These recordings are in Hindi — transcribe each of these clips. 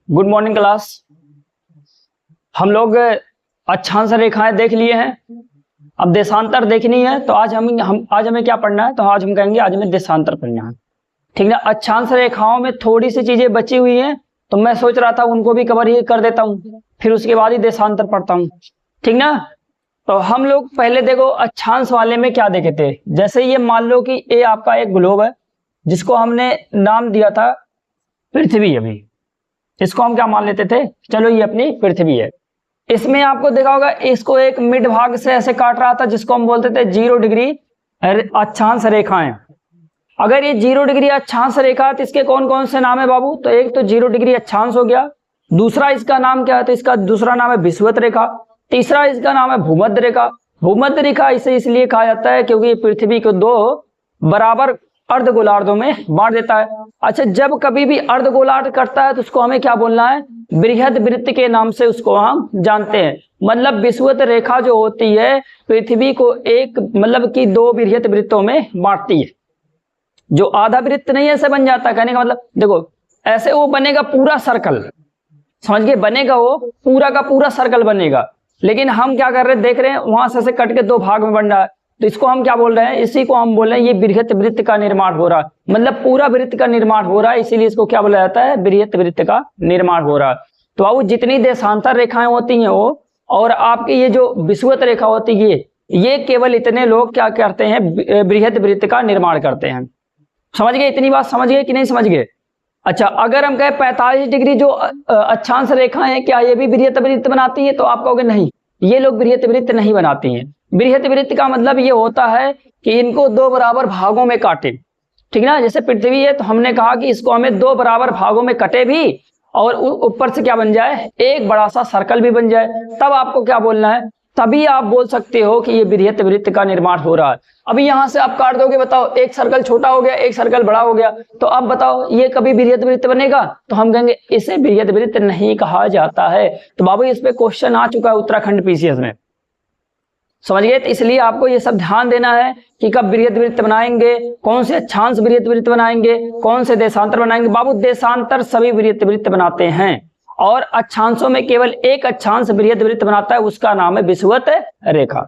Good morning class. हम लोग अक्षांश रेखाएं देख लिए हैं, अब देशांतर देखनी है। तो आज हमें क्या पढ़ना है? तो आज हम कहेंगे आज हमें देशांतर पढ़ना है, ठीक ना। अक्षांश रेखाओं में थोड़ी सी चीजें बची हुई हैं, तो मैं सोच रहा था उनको भी कवर ही कर देता हूँ, फिर उसके बाद ही देशांतर पढ़ता हूँ, ठीक ना। तो हम लोग पहले देखो अक्षांश वाले में क्या देखे थे। जैसे ये मान लो कि ये आपका एक ग्लोब है जिसको हमने नाम दिया था पृथ्वी। अभी इसको हम क्या मान लेते थे? चलो ये अपनी पृथ्वी है। इसमें आपको देखा होगा इसको एक मिड भाग से ऐसे काट रहा था जिसको हम बोलते थे 0 डिग्री अक्षांश रेखाएं। अगर ये 0 डिग्री अक्षांश रेखा तो इसके कौन कौन से नाम है बाबू? तो एक तो 0 डिग्री अक्षांश हो गया, दूसरा इसका नाम क्या है? तो इसका दूसरा नाम है विषुवत रेखा, तीसरा इसका नाम है भूमध्य रेखा। भूमध्य रेखा इसे इसलिए कहा जाता है क्योंकि पृथ्वी को दो बराबर अर्धगोलार्धों में बांट देता है। अच्छा, जब कभी भी अर्धगोलार्ध करता है तो उसको हमें क्या बोलना है? बृहद वृत्त के नाम से उसको हम जानते हैं। मतलब विषुवत रेखा जो होती है पृथ्वी को एक मतलब कि 2 बृहद वृत्तों में बांटती है। जो आधा वृत्त नहीं ऐसे बन जाता, कहने का मतलब देखो ऐसे वो बनेगा पूरा सर्कल, समझ गए? बनेगा वो पूरा का पूरा सर्कल बनेगा, लेकिन हम क्या कर रहे हैं देख रहे हैं वहां से कट के 2 भाग में बन रहा है। तो इसको हम क्या बोल रहे हैं? इसी को हम बोल रहे हैं ये बृहद वृत्त का निर्माण हो रहा है, मतलब पूरा वृत्त का निर्माण हो रहा है, इसीलिए इसको क्या बोला जाता है? बृहद वृत्त का निर्माण हो रहा है। तो अब जितनी देशांतर रेखाएं होती हैं वो और आपकी ये जो विषुवत रेखा होती है ये केवल इतने लोग क्या करते हैं? बृहद वृत्त का निर्माण करते हैं। समझ गए? इतनी बात समझ गए कि नहीं समझ गए? अच्छा, अगर हम कहें 45 डिग्री जो अक्षांश रेखाएं हैं क्या ये भी बृहद वृत्त बनाती है? तो आप कहोगे नहीं, ये लोग बृहद वृत्त नहीं बनाती हैं। बृहद वृत्त का मतलब ये होता है कि इनको 2 बराबर भागों में काटे, ठीक ना। जैसे पृथ्वी है तो हमने कहा कि इसको हमें 2 बराबर भागों में कटे भी और ऊपर से क्या बन जाए? एक बड़ा सा सर्कल भी बन जाए, तब आपको क्या बोलना है? तभी आप बोल सकते हो कि ये बृहद वृत्त का निर्माण हो रहा है। अभी यहां से आप काट दोगे, बताओ एक सर्कल छोटा हो गया एक सर्कल बड़ा हो गया, तो अब बताओ ये कभी बृहद वृत्त बनेगा? तो हम कहेंगे इसे बृहद वृत्त नहीं कहा जाता है। तो बाबू इस पे क्वेश्चन आ चुका है उत्तराखंड पीसीएस में, समझ गए? तो इसलिए आपको ये सब ध्यान देना है कि कब बृहद वृत्त बनाएंगे, कौन से अक्षांश बृहद वृत्त बनाएंगे, कौन से देशांतर बनाएंगे। बाबू देशांतर सभी बृहद वृत्त बनाते हैं और अक्षांशों में केवल एक अक्षांश बृहद वृत्त बनाता है, उसका नाम है विषुवत रेखा।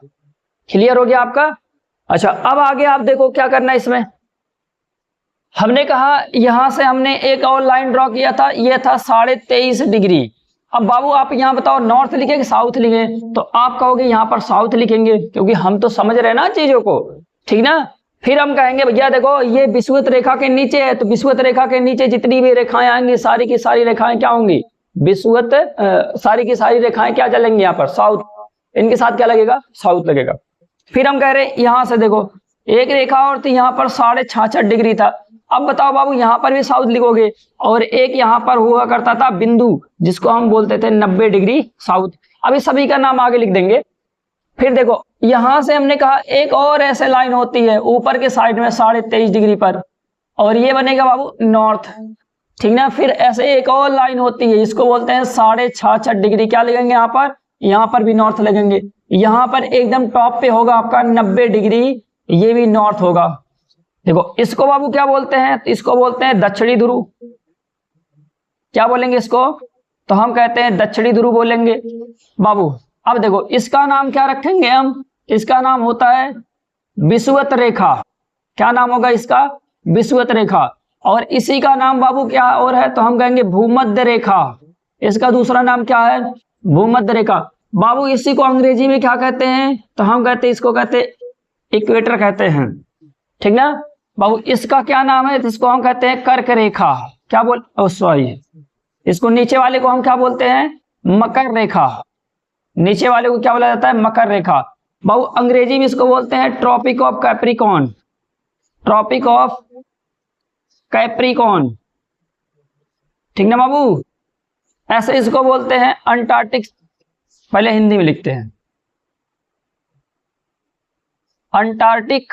क्लियर हो गया आपका? अच्छा, अब आगे आप देखो क्या करना है इसमें। हमने कहा यहां से हमने एक और लाइन ड्रॉ किया था, यह था 23.5 डिग्री। अब बाबू आप यहां बताओ नॉर्थ लिखे कि साउथ लिखे? तो आप कहोगे यहां पर साउथ लिखेंगे क्योंकि हम तो समझ रहे हैं ना चीजों को, ठीक ना। फिर हम कहेंगे भैया देखो ये विषुवत रेखा के नीचे है, तो विषुवत रेखा के नीचे जितनी भी रेखाएं आएंगी सारी की सारी रेखाएं क्या होंगी? विषुवत सारी की सारी रेखाएं क्या चलेंगी? यहाँ पर साउथ, इनके साथ क्या लगेगा? साउथ लगेगा। फिर हम कह रहे हैं यहां से देखो एक रेखा और थी यहाँ पर 66.5 डिग्री था। अब बताओ बाबू यहाँ पर भी साउथ लिखोगे, और एक यहाँ पर हुआ करता था बिंदु जिसको हम बोलते थे 90 डिग्री साउथ। अभी सभी का नाम आगे लिख देंगे। फिर देखो यहां से हमने कहा एक और ऐसे लाइन होती है ऊपर के साइड में 23.5 डिग्री पर, और ये बनेगा बाबू नॉर्थ, ठीक ना। फिर ऐसे एक और लाइन होती है इसको बोलते हैं 66.5 डिग्री, क्या लगेंगे यहाँ पर भी नॉर्थ लगेंगे। यहाँ पर एकदम टॉप पे होगा आपका 90 डिग्री, ये भी नॉर्थ होगा। देखो इसको बाबू क्या बोलते हैं? इसको बोलते हैं दक्षिणी ध्रुव। क्या बोलेंगे इसको? तो हम कहते हैं दक्षिणी ध्रुव बोलेंगे बाबू। अब देखो इसका नाम क्या रखेंगे हम? इसका नाम होता है विषुवत रेखा। क्या नाम होगा इसका? विषुवत रेखा। और इसी का नाम बाबू क्या और है? तो हम कहेंगे भूमध्य रेखा। इसका दूसरा नाम क्या है? भूमध्य रेखा। बाबू इसी को अंग्रेजी में क्या कहते हैं? तो हम कहते हैं इसको कहते इक्वेटर कहते हैं, ठीक ना बाबू। इसका क्या नाम है? इसको हम कहते हैं कर्क रेखा। क्या बोल सॉरी, इसको नीचे वाले को हम क्या बोलते हैं? मकर रेखा। नीचे वाले को क्या बोला जाता है? मकर रेखा। बाबू अंग्रेजी में इसको बोलते हैं tropic of Capricorn. Tropic of Capricorn, ठीक ना बाबू। ऐसे इसको बोलते हैं अंटार्कटिक। पहले हिंदी में लिखते हैं अंटार्कटिक।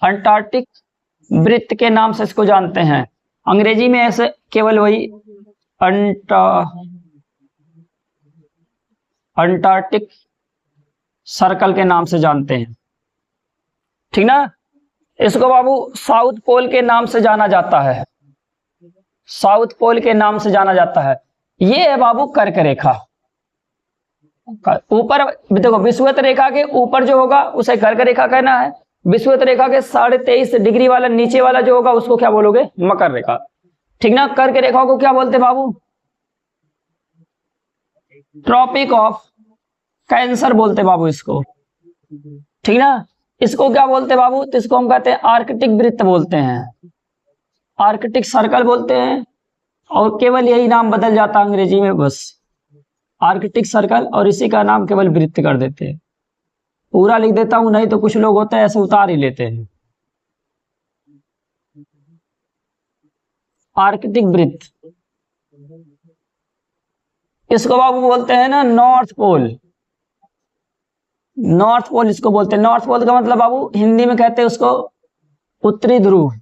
अंटार्कटिक वृत्त के नाम से इसको जानते हैं। अंग्रेजी में ऐसे केवल वही अंटार्कटिक सर्कल के नाम से जानते हैं, ठीक ना। इसको बाबू साउथ पोल के नाम से जाना जाता है। साउथ पोल के नाम से जाना जाता है। ये है बाबू कर्क रेखा। ऊपर देखो विषुवत रेखा के ऊपर जो होगा उसे कर्क रेखा कहना है। विषुवत रेखा के 23.5 डिग्री वाला नीचे वाला जो होगा उसको क्या बोलोगे? मकर रेखा। ठीक ना। कर्क रेखा को क्या बोलते बाबू? ट्रॉपिक ऑफ कैंसर बोलते बाबू इसको। ठीक ना। इसको क्या बोलते बाबू? तो इसको हम कहते हैं आर्कटिक वृत्त बोलते हैं, आर्कटिक सर्कल बोलते हैं। और केवल यही नाम बदल जाता है अंग्रेजी में, बस आर्कटिक सर्कल, और इसी का नाम केवल वृत्त कर देते हैं। पूरा लिख देता हूं, नहीं तो कुछ लोग होते हैं ऐसे उतार ही लेते हैं। आर्कटिक वृत्त, इसको बाबू बोलते हैं ना नॉर्थ पोल। नॉर्थ पोल इसको बोलते हैं। नॉर्थ पोल का मतलब बाबू हिंदी में कहते हैं उसको उत्तरी ध्रुव।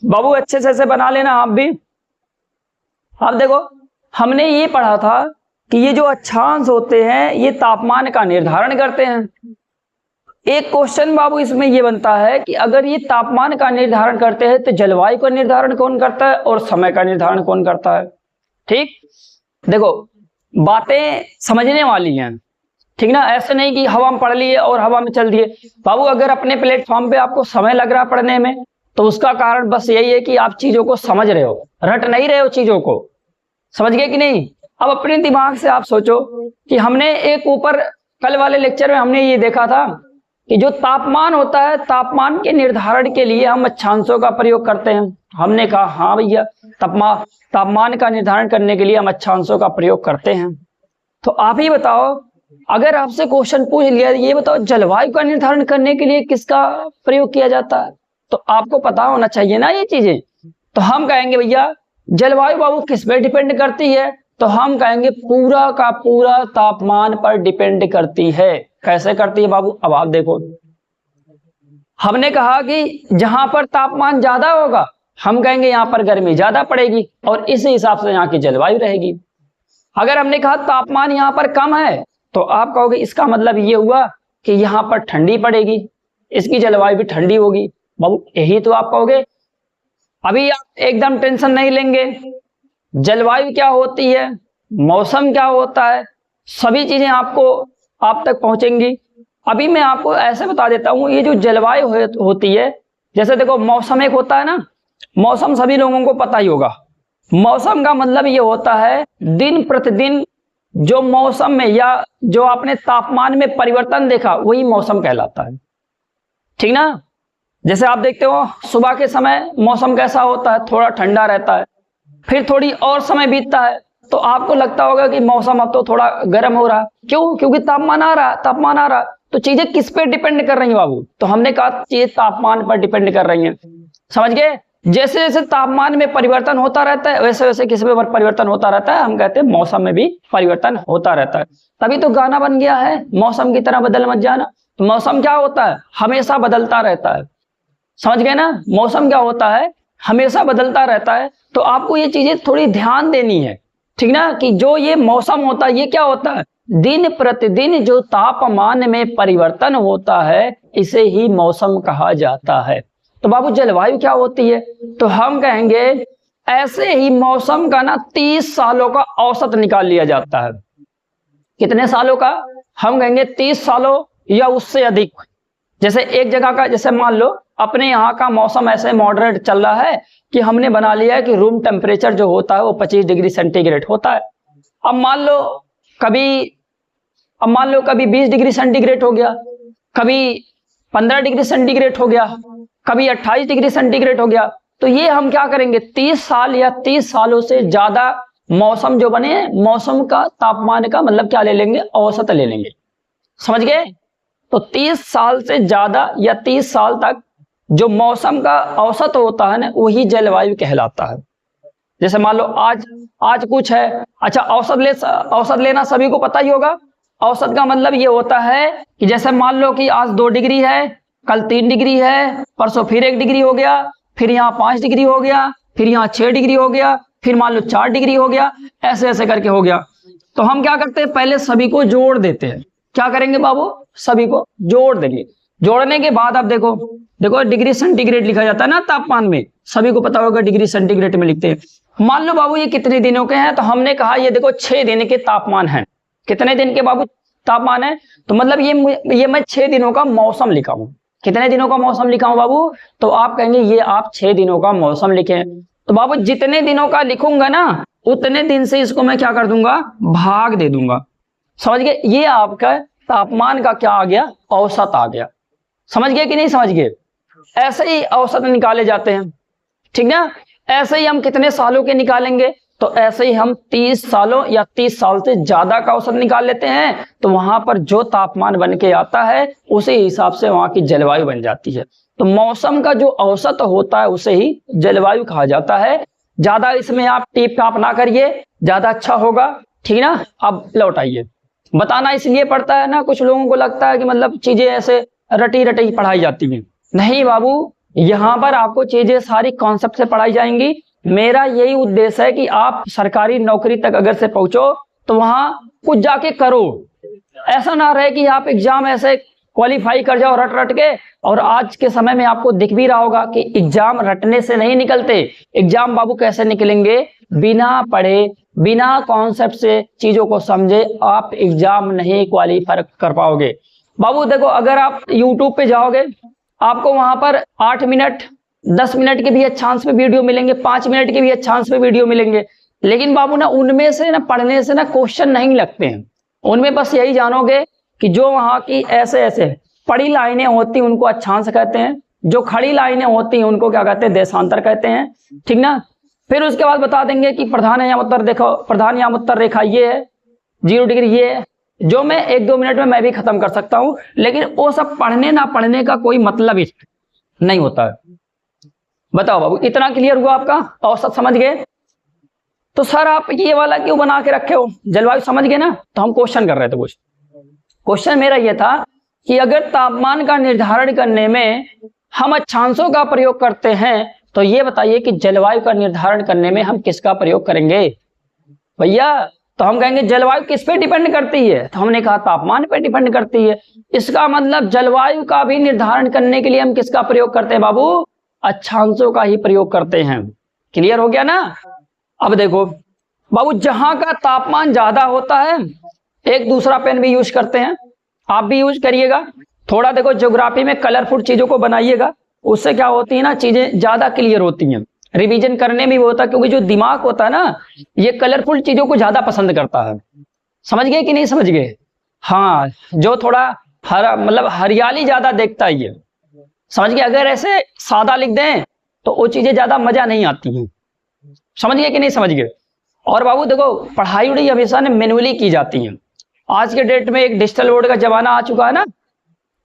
बाबू अच्छे से ऐसे बना लेना आप भी। अब देखो हमने ये पढ़ा था कि ये जो अक्षांश होते हैं ये तापमान का निर्धारण करते हैं। एक क्वेश्चन बाबू इसमें ये बनता है कि अगर ये तापमान का निर्धारण करते हैं तो जलवायु का निर्धारण कौन करता है और समय का निर्धारण कौन करता है? ठीक, देखो बातें समझने वाली हैं। ठीक ना। ऐसे नहीं कि हवा में पढ़ लिए और हवा में चल दिए। बाबू अगर अपने प्लेटफॉर्म पे आपको समय लग रहा पढ़ने में तो उसका कारण बस यही है कि आप चीजों को समझ रहे हो, रट नहीं रहे हो चीजों को। समझ गए कि नहीं? अब अपने दिमाग से आप सोचो कि हमने एक ऊपर कल वाले लेक्चर में हमने ये देखा था कि जो तापमान होता है, तापमान के निर्धारण के लिए हम अक्षांशों का प्रयोग करते हैं। हमने कहा हाँ भैया, तापमान का निर्धारण करने के लिए हम अक्षांशों का प्रयोग करते हैं। तो आप ही बताओ, अगर आपसे क्वेश्चन पूछ लिया ये बताओ जलवायु का निर्धारण करने के लिए किसका प्रयोग किया जाता है, तो आपको पता होना चाहिए ना ये चीजें। तो हम कहेंगे भैया जलवायु बाबू किस पे डिपेंड करती है? तो हम कहेंगे पूरा का पूरा तापमान पर डिपेंड करती है। कैसे करती है बाबू? अब आप देखो, हमने कहा कि जहां पर तापमान ज्यादा होगा हम कहेंगे यहां पर गर्मी ज्यादा पड़ेगी और इस हिसाब से यहाँ की जलवायु रहेगी। अगर हमने कहा तापमान यहाँ पर कम है तो आप कहोगे इसका मतलब ये हुआ कि यहाँ पर ठंडी पड़ेगी, इसकी जलवायु भी ठंडी होगी। बाबू यही तो आप कहोगे। अभी आप एकदम टेंशन नहीं लेंगे, जलवायु क्या होती है, मौसम क्या होता है, सभी चीजें आपको आप तक पहुंचेंगी। अभी मैं आपको ऐसे बता देता हूं, ये जो जलवायु होती है, जैसे देखो मौसम एक होता है ना, मौसम सभी लोगों को पता ही होगा। मौसम का मतलब ये होता है दिन प्रतिदिन जो मौसम में या जो आपने तापमान में परिवर्तन देखा वही मौसम कहलाता है। ठीक ना। जैसे आप देखते हो सुबह के समय मौसम कैसा होता है, थोड़ा ठंडा रहता है, फिर थोड़ी और समय बीतता है तो आपको लगता होगा कि मौसम अब तो थोड़ा गर्म हो रहा है। क्यों? क्योंकि तापमान आ रहा। तो चीजें किस पे डिपेंड कर रही हैं बाबू? तो हमने कहा चीजें तापमान पर डिपेंड कर रही हैं। समझ गए? जैसे जैसे तापमान में परिवर्तन होता रहता है वैसे वैसे किस में परिवर्तन होता रहता है, हम कहते हैं मौसम में भी परिवर्तन होता रहता है। तभी तो गाना बन गया है, मौसम की तरह बदल मत जाना। तो मौसम क्या होता है? हमेशा बदलता रहता है। समझ गए ना? मौसम क्या होता है? हमेशा बदलता रहता है। तो आपको ये चीजें थोड़ी ध्यान देनी है। ठीक ना, कि जो ये मौसम होता है ये क्या होता है? दिन प्रतिदिन जो तापमान में परिवर्तन होता है इसे ही मौसम कहा जाता है। तो बाबू जलवायु क्या होती है? तो हम कहेंगे ऐसे ही मौसम का ना 30 सालों का औसत निकाल लिया जाता है। कितने सालों का? हम कहेंगे 30 सालों या उससे अधिक। जैसे एक जगह का, जैसे मान लो अपने यहाँ का मौसम ऐसे मॉडरेट चल रहा है कि हमने बना लिया है कि रूम टेम्परेचर जो होता है वो 25 डिग्री सेंटीग्रेड होता है। अब मान लो कभी 20 डिग्री सेंटीग्रेड हो गया, कभी 15 डिग्री सेंटीग्रेड हो गया, कभी 28 डिग्री सेंटीग्रेड हो गया। तो ये हम क्या करेंगे 30 साल या 30 सालों से ज्यादा मौसम जो बने, मौसम का तापमान का मतलब क्या ले लेंगे? औसत ले लेंगे। समझ गए? तो 30 साल से ज्यादा या 30 साल तक जो मौसम का औसत होता है ना वही जलवायु कहलाता है। जैसे मान लो आज कुछ है, अच्छा औसत लेना सभी को पता ही होगा। औसत का मतलब ये होता है कि जैसे मान लो कि आज 2 डिग्री है, कल 3 डिग्री है, परसों फिर 1 डिग्री हो गया, फिर यहाँ 5 डिग्री हो गया, फिर यहाँ 6 डिग्री हो गया, फिर मान लो 4 डिग्री हो गया, ऐसे ऐसे करके हो गया। तो हम क्या करते हैं? पहले सभी को जोड़ देते हैं। क्या करेंगे बाबू? सभी को जोड़ देंगे। जोड़ने के बाद आप देखो, देखो डिग्री सेंटीग्रेड लिखा जाता है ना तापमान में, सभी को पता होगा डिग्री सेंटीग्रेड में लिखते हैं। मान लो बाबू ये कितने दिनों के हैं, तो हमने कहा ये देखो 6 दिन के तापमान है। कितने दिन के बाबू तापमान है, तो मतलब ये मैं 6 दिनों का मौसम लिखा हूं। कितने दिनों का मौसम लिखा हूं बाबू, तो आप कहेंगे ये आप 6 दिनों का मौसम लिखे। तो बाबू जितने दिनों का लिखूंगा ना, उतने दिन से इसको मैं क्या कर दूंगा, भाग दे दूंगा। समझ गए, ये आपका तापमान का क्या आ गया, औसत आ गया। समझ गए कि नहीं समझ गए, ऐसे ही औसत निकाले जाते हैं, ठीक ना। ऐसे ही हम कितने सालों के निकालेंगे, तो ऐसे ही हम 30 सालों या 30 साल से ज्यादा का औसत निकाल लेते हैं, तो वहां पर जो तापमान बन के आता है उसी हिसाब से वहां की जलवायु बन जाती है। तो मौसम का जो औसत होता है उसे ही जलवायु कहा जाता है। ज्यादा इसमें आप टीप टाप ना करिए, ज्यादा अच्छा होगा, ठीक ना। अब लौट आइए, बताना इसलिए पड़ता है ना, कुछ लोगों को लगता है कि मतलब चीजें ऐसे रटी रटी पढ़ाई जाती हैं। नहीं बाबू, यहाँ पर आपको चीजें सारी कॉन्सेप्ट से पढ़ाई जाएंगी। मेरा यही उद्देश्य है कि आप सरकारी नौकरी तक अगर से पहुंचो तो वहां कुछ जाके करो। ऐसा ना रहे कि आप एग्जाम ऐसे क्वालिफाई कर जाओ रट रट के, और आज के समय में आपको दिख भी रहा होगा कि एग्जाम रटने से नहीं निकलते। एग्जाम बाबू कैसे निकलेंगे, बिना पढ़े बिना कॉन्सेप्ट से चीजों को समझे आप एग्जाम नहीं क्वालिफाई कर पाओगे। बाबू देखो, अगर आप यूट्यूब पे जाओगे आपको वहां पर 8 मिनट 10 मिनट के भी अच्छांश पे वीडियो मिलेंगे, 5 मिनट के भी अच्छांश पे वीडियो मिलेंगे, लेकिन बाबू ना उनमें से ना पढ़ने से ना क्वेश्चन नहीं लगते हैं। उनमें बस यही जानोगे कि जो वहां की ऐसे ऐसे पड़ी लाइनें होती हैं उनको अच्छांश कहते हैं, जो खड़ी लाइनें होती हैं उनको क्या कहते हैं, देशांतर कहते हैं, ठीक ना। फिर उसके बाद बता देंगे कि प्रधान यामोत्तर देखो, प्रधान यामोत्तर रेखा ये है, 0 डिग्री ये है, जो मैं 1-2 मिनट में मैं भी खत्म कर सकता हूं, लेकिन वो सब पढ़ने ना पढ़ने का कोई मतलब ही नहीं होता है। बताओ बाबू, इतना क्लियर हुआ आपका, औसत समझ गए। तो सर आप ये वाला क्यों बना के रखे हो, जलवायु समझ गए ना। तो हम क्वेश्चन कर रहे थे, कुछ क्वेश्चन मेरा ये था कि अगर तापमान का निर्धारण करने में हम अक्षांशों का प्रयोग करते हैं, तो ये बताइए कि जलवायु का निर्धारण करने में हम किसका प्रयोग करेंगे भैया। तो हम कहेंगे जलवायु किस पे डिपेंड करती है, तो हमने कहा तापमान पे डिपेंड करती है। इसका मतलब जलवायु का भी निर्धारण करने के लिए हम किसका प्रयोग करते हैं बाबू, अक्षांशों का ही प्रयोग करते हैं। क्लियर हो गया ना। अब देखो बाबू, जहां का तापमान ज्यादा होता है, एक दूसरा पेन भी यूज करते हैं, आप भी यूज करिएगा। थोड़ा देखो ज्योग्राफी में कलरफुल चीजों को बनाइएगा, उससे क्या होती है ना, चीजें ज्यादा क्लियर होती हैं, रिवीजन करने में भी होता है, क्योंकि जो दिमाग होता है ना ये कलरफुल चीजों को ज्यादा पसंद करता है। समझ गए कि नहीं समझ गए। हाँ, जो थोड़ा हरा मतलब हरियाली ज्यादा देखता है ये, समझ गए। अगर ऐसे सादा लिख दें तो वो चीजें ज्यादा मजा नहीं आती हैं। समझ गए कि नहीं समझ गए। और बाबू देखो, पढ़ाई उड़ाई हमेशा ने मैनुअली की जाती है। आज के डेट में एक डिजिटल बोर्ड का जमाना आ चुका है ना,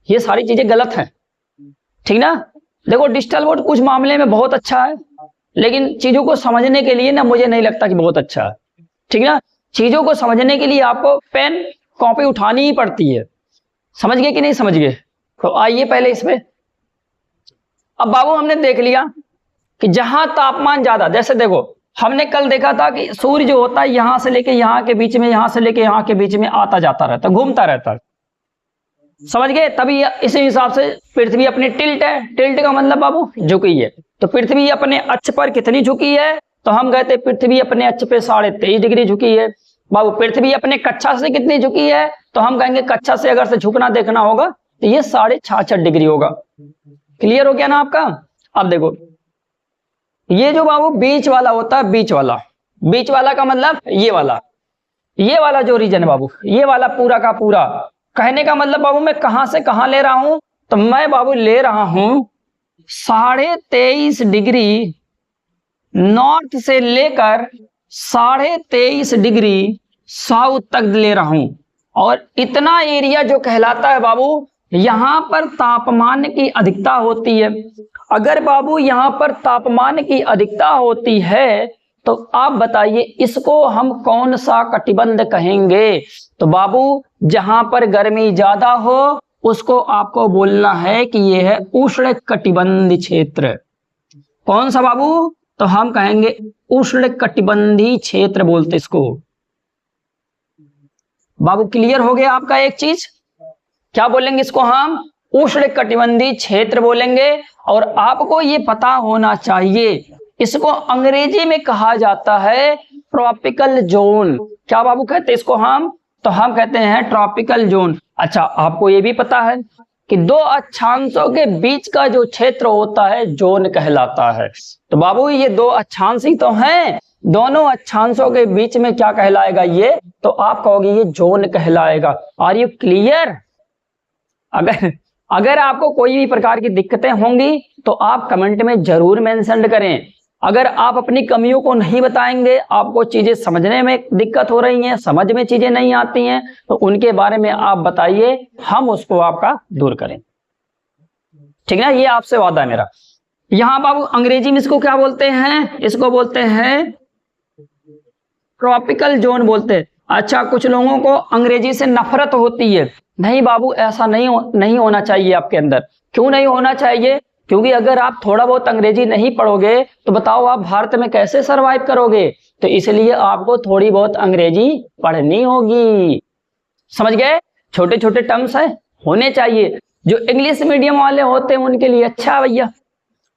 ये सारी चीजें गलत हैं, ठीक ना। देखो डिजिटल बोर्ड कुछ मामले में बहुत अच्छा है, लेकिन चीजों को समझने के लिए ना मुझे नहीं लगता कि बहुत अच्छा है, ठीक ना। चीजों को समझने के लिए आपको पेन कॉपी उठानी ही पड़ती है। समझ गए कि नहीं समझ गए। तो आइए पहले इसमें। अब बाबू हमने देख लिया कि जहां तापमान ज्यादा, जैसे देखो हमने कल देखा था कि सूर्य जो होता है यहां से लेके यहां के बीच में, यहां से लेके यहां के बीच में आता जाता रहता है, घूमता रहता है। समझ गए। तभी इसी हिसाब से पृथ्वी अपनी टिल्ट है, टिल्ट का मतलब बाबू झुकी है। तो पृथ्वी अपने अक्ष पर कितनी झुकी है, तो हम कहते पृथ्वी अपने अक्ष पे 23.5 डिग्री झुकी है। बाबू पृथ्वी अपने कक्षा से कितनी झुकी है, तो हम कहेंगे कक्षा से अगर से झुकना देखना होगा तो ये 66.5 डिग्री होगा। क्लियर हो गया ना आपका। अब देखो ये जो बाबू बीच वाला होता है, बीच वाला का मतलब ये वाला जो रीजन है बाबू, ये वाला पूरा का पूरा, कहने का मतलब बाबू मैं कहां से कहां ले रहा हूं, तो मैं बाबू ले रहा हूं 23.5 डिग्री नॉर्थ से लेकर 23.5 डिग्री साउथ तक ले रहा हूं। और इतना एरिया जो कहलाता है बाबू, यहां पर तापमान की अधिकता होती है। अगर बाबू यहां पर तापमान की अधिकता होती है तो आप बताइए इसको हम कौन सा कटिबंध कहेंगे। तो बाबू जहां पर गर्मी ज्यादा हो उसको आपको बोलना है कि यह है उष्ण कटिबंधी क्षेत्र। कौन सा बाबू, तो हम कहेंगे उष्ण कटिबंधी क्षेत्र बोलते इसको। बाबू क्लियर हो गया आपका एक चीज, क्या बोलेंगे इसको हम, उष्ण कटिबंधीय क्षेत्र बोलेंगे। और आपको ये पता होना चाहिए, इसको अंग्रेजी में कहा जाता है ट्रॉपिकल जोन। क्या बाबू कहते हैं इसको हम? तो हम कहते हैं ट्रॉपिकल जोन। अच्छा, आपको ये भी पता है कि दो अक्षांशों के बीच का जो क्षेत्र होता है जोन कहलाता है। तो बाबू ये दो अक्षांश ही तो हैं, दोनों अक्षांशों के बीच में क्या कहलाएगा ये? तो आप कहोगे ये जोन कहलाएगा। Are you clear? अगर आपको कोई भी प्रकार की दिक्कतें होंगी तो आप कमेंट में जरूर मेंशन करें। अगर आप अपनी कमियों को नहीं बताएंगे, आपको चीजें समझने में दिक्कत हो रही हैं, समझ में चीजें नहीं आती हैं, तो उनके बारे में आप बताइए, हम उसको आपका दूर करें। ठीक है ना, ये आपसे वादा है मेरा। यहां बाबू अंग्रेजी में इसको क्या बोलते हैं? इसको बोलते हैं ट्रॉपिकल जोन बोलते हैं। अच्छा, कुछ लोगों को अंग्रेजी से नफरत होती है। नहीं बाबू, ऐसा नहीं होना चाहिए आपके अंदर। क्यों नहीं होना चाहिए? क्योंकि अगर आप थोड़ा बहुत अंग्रेजी नहीं पढ़ोगे तो बताओ आप भारत में कैसे सरवाइव करोगे? तो इसलिए आपको थोड़ी बहुत अंग्रेजी पढ़नी होगी। समझ गए? छोटे छोटे टर्म्स है होने चाहिए। जो इंग्लिश मीडियम वाले होते हैं उनके लिए अच्छा भैया,